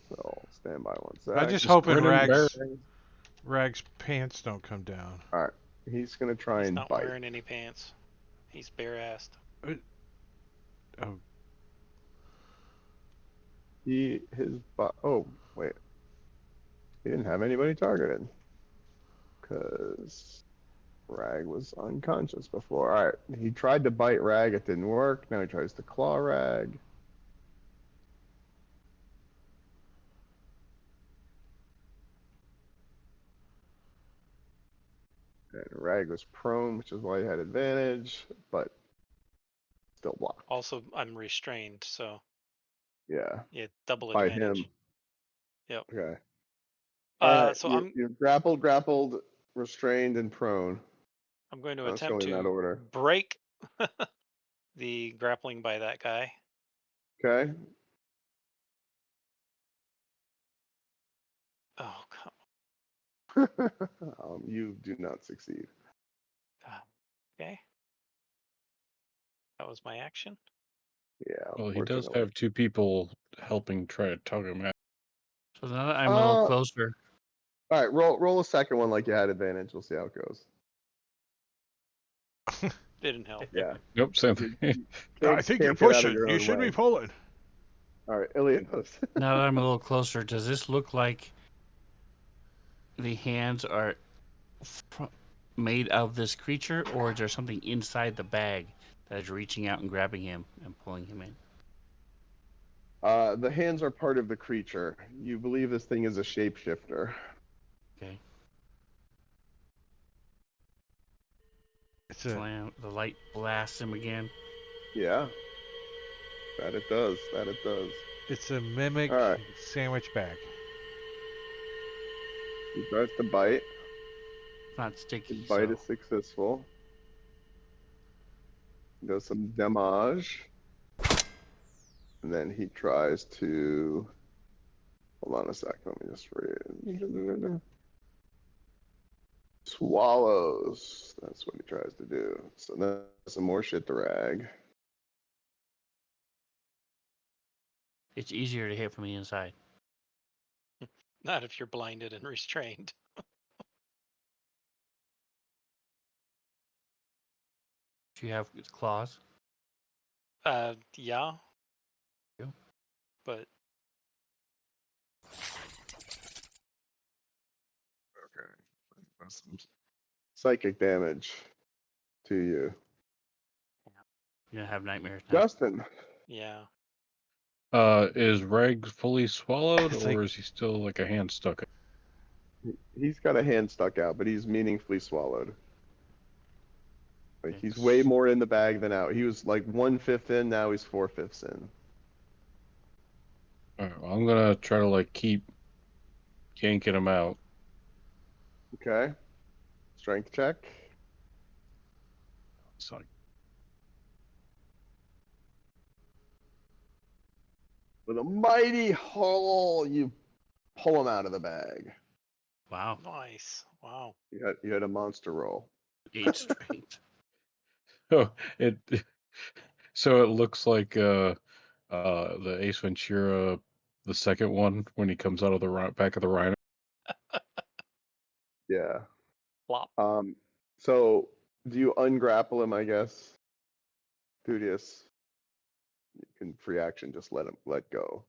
So stand by one sec. I just Just hoping grin and bear Rag's pants don't come down. All right. He's gonna try He's and not bite. wearing any pants. He's bare-assed. Oh, Oh wait. He didn't have anybody targeted. Cause Rag was unconscious before. All right. He tried to bite Rag. It didn't work. Now he tries to claw Rag. And Rag was prone, which is why he had advantage, but still blocked. Also, I'm restrained, so Yeah, yeah, double by advantage. him. Yep. Okay. So You're grappled, restrained, and prone. I'm going to That's attempt going in that to order. break the grappling by that guy. Okay. Oh, come You do not succeed. on. Okay. That was my action. Yeah, Well, he does unfortunately. have two people helping try to tug him out. So now that I'm a little Uh, closer. All right, roll a second one like you had advantage. We'll see how it goes. Didn't help. Yeah. Nope, same You, thing. you I think you're can't get out of pushing. your You own should way. be pulling. All right, Ilios. Now that I'm a little closer, does this look like the hands are made of this creature, or is there something inside the bag that is reaching out and grabbing him and pulling him in? The hands are part of the creature. You believe this thing is a shapeshifter. Okay. It's a Slam. The light blasts him again. Yeah. That it does. That it does. it's a mimic All right. sandwich bag. He tries to bite. It's not sticky, His bite so is successful. Does some damage. And then he tries to. Hold on a sec. Let me just read. Swallows. That's what he tries to do. So that's some more shit to Rag. it's easier to hit from the inside. Not if you're blinded and restrained. Do you have claws? Yeah. Yeah. But Okay. That's some psychic damage to you. You're gonna have nightmares now. Justin. yeah. Is Reg fully swallowed, It's or like- is he still like a hand stuck? He's got a hand stuck out, but he's meaningfully swallowed. Like Okay. he's way more in the bag than out. He was like 1/5 in, now he's 4/5 in. All right, well, I'm gonna try to like keep yanking him out. Okay. Strength check. So With a mighty haul, you pull him out of the bag. Wow. Nice. Wow. You had a monster roll. 8 strength. oh, it so it looks like the Ace Ventura, the second one when he comes out of the back of the rhino. Yeah. Flop. So do you ungrapple him, I guess? Dudius. You can free action, just let go.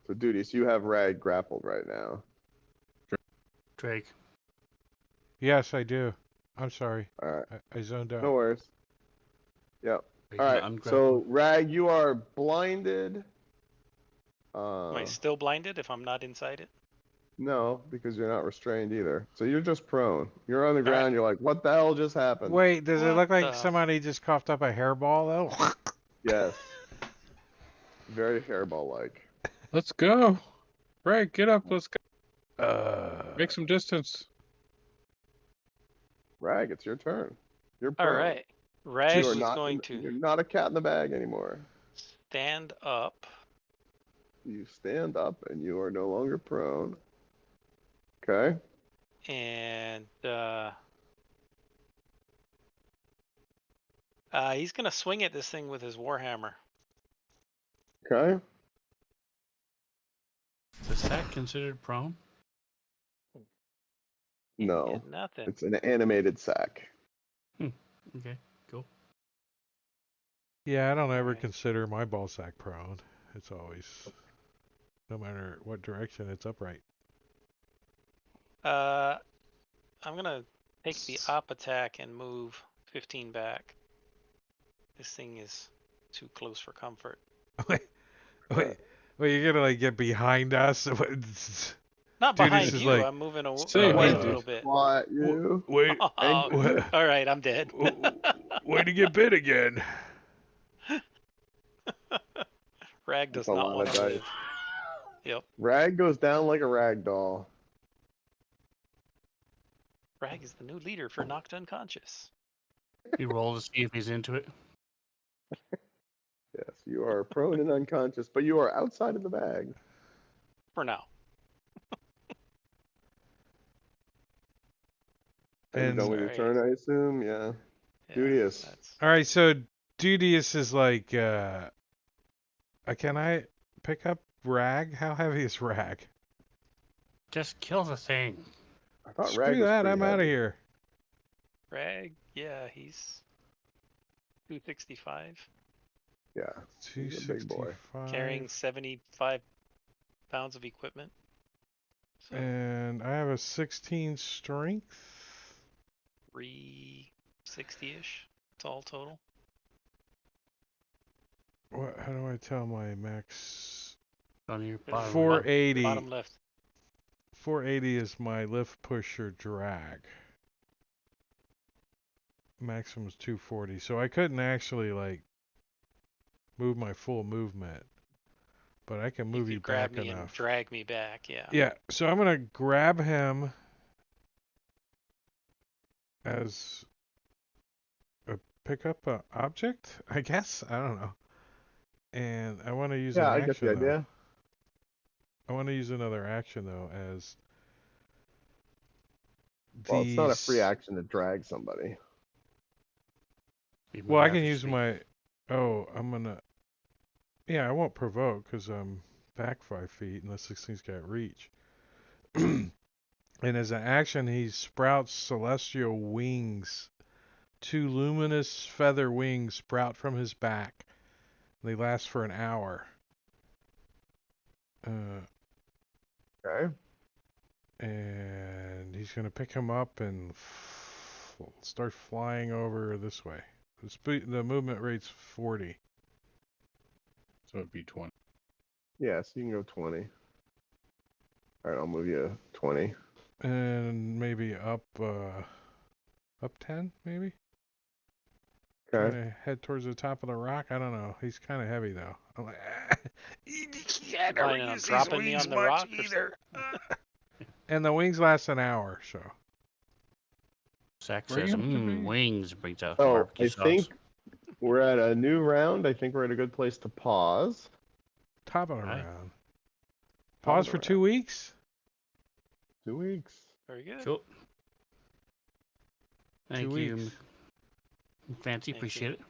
So Dudius, you have Rag grappled right now. Drake. Yes, I do. I'm sorry. All right. I zoned out. No worries. Yep. Are you All gonna right. ungrapple So him? Rag, you are blinded. Am I still blinded if I'm not inside it? No, because you're not restrained either. So you're just prone. You're on the right. ground. You're like, what the hell just happened? Wait, does it What look like the- somebody just coughed up a hairball though? Yes. Very hairball-like. Let's go, Reg, get up. Let's go. Make Make some distance. Rag, it's your turn. You're prone. All right. Rag You are is not. going to You're not a cat in the bag anymore. stand up. You stand up and you are no longer prone. Okay. And he's gonna swing at this thing with his warhammer. Okay. Is that considered prone? No, Did nothing. it's an animated sack. Okay, cool. Yeah, I don't ever Alright. consider my ball sack prone. It's always, no matter what direction, it's upright. I'm gonna take the op attack and move 15 back. This thing is too close for comfort. Wait, you're gonna like get behind us? Not Dude, behind this is you. like- I'm moving Say away hey, a dude. little bit. Squat you. Wait, Oh, wha- all right, I'm dead. way to get bit again. Rag That's does a not lot want of to dice. live. Yep. Rag goes down like a rag doll. Rag is the new leader for Knocked Unconscious. You roll to see if he's into it. Yes, you are prone and unconscious, but you are outside of the bag. For now. Are you And- done with your Alright. turn, I assume? Yeah. Yeah, Dudious. that's- All right, so Dudious is like, can I pick up Rag? How heavy is Rag? Just kill the thing. I thought Screw Rag was that, pretty I'm out of heavy. here. Rag, yeah, he's 265, Yeah. He's a big boy. 265. carrying 75 pounds of equipment. So And I have a 16 strength. 360-ish. It's all total. What? How do I tell my max? On your There's bottom. 480. Bottom left. 480 is my lift, push, or drag. Maximum is 240. So I couldn't actually like move my full movement, but I can move you you could grab back me and enough. drag me back. Yeah. Yeah. So I'm gonna grab him as a pickup object, I guess. I don't know. And I want to use Yeah, an I action get the though. idea. I want to use another action though, as Well, it's not a these- free action to drag somebody. You move Well, I half can your use speed. my. Oh, I'm gonna. Yeah, I won't provoke because I'm back 5 feet unless this thing's got reach. And as an action, he sprouts celestial wings. 2 luminous feather wings sprout from his back. They last for an hour. Okay. And he's gonna pick him up and start flying over this way. The movement rate's 40. So it'd be 20. Yeah, so you can go 20. All right, I'll move you 20. And maybe up 10, maybe? Okay. Trying to head towards the top of the rock. I don't know. He's kind of heavy though. I'm like, you can't Planning on use these dropping me wings on the much rock or either. And the wings last an hour, so. Zach Bring says, him to me. wings, brings out Oh, barbecue I sauce. think we're at a new round. I think we're at a good place to pause. Top of the Right. round. Top Pause of for the 2 weeks? 2 weeks. Very good. Cool. Thank 2 you, weeks. Fancy. Thank Appreciate you. it.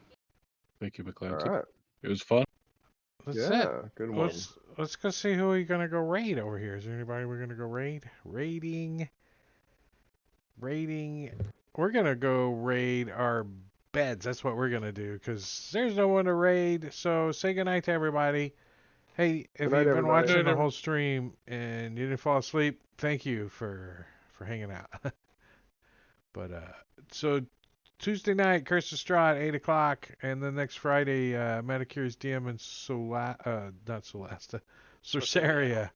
Thank you, All McClancy. right. It was fun. That's Yeah, it. good one. Let's go see who we're gonna go raid over here. Is there anybody we're gonna go raid? Raiding. We're gonna go raid our beds. That's what we're gonna do because there's no one to raid. So say goodnight to everybody. Hey, if Good night, you've been everybody. watching the Good night, whole stream and you didn't fall asleep, thank you for hanging out. But so Tuesday night, Curse of Strahd, 8 o'clock, and then next Friday, Medicure's DM and not Solasta, Sorceria.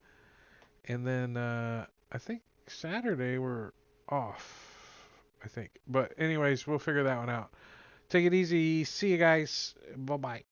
And then I think Saturday we're off, I think. But anyways, we'll figure that one out. Take it easy. See you guys. Bye-bye.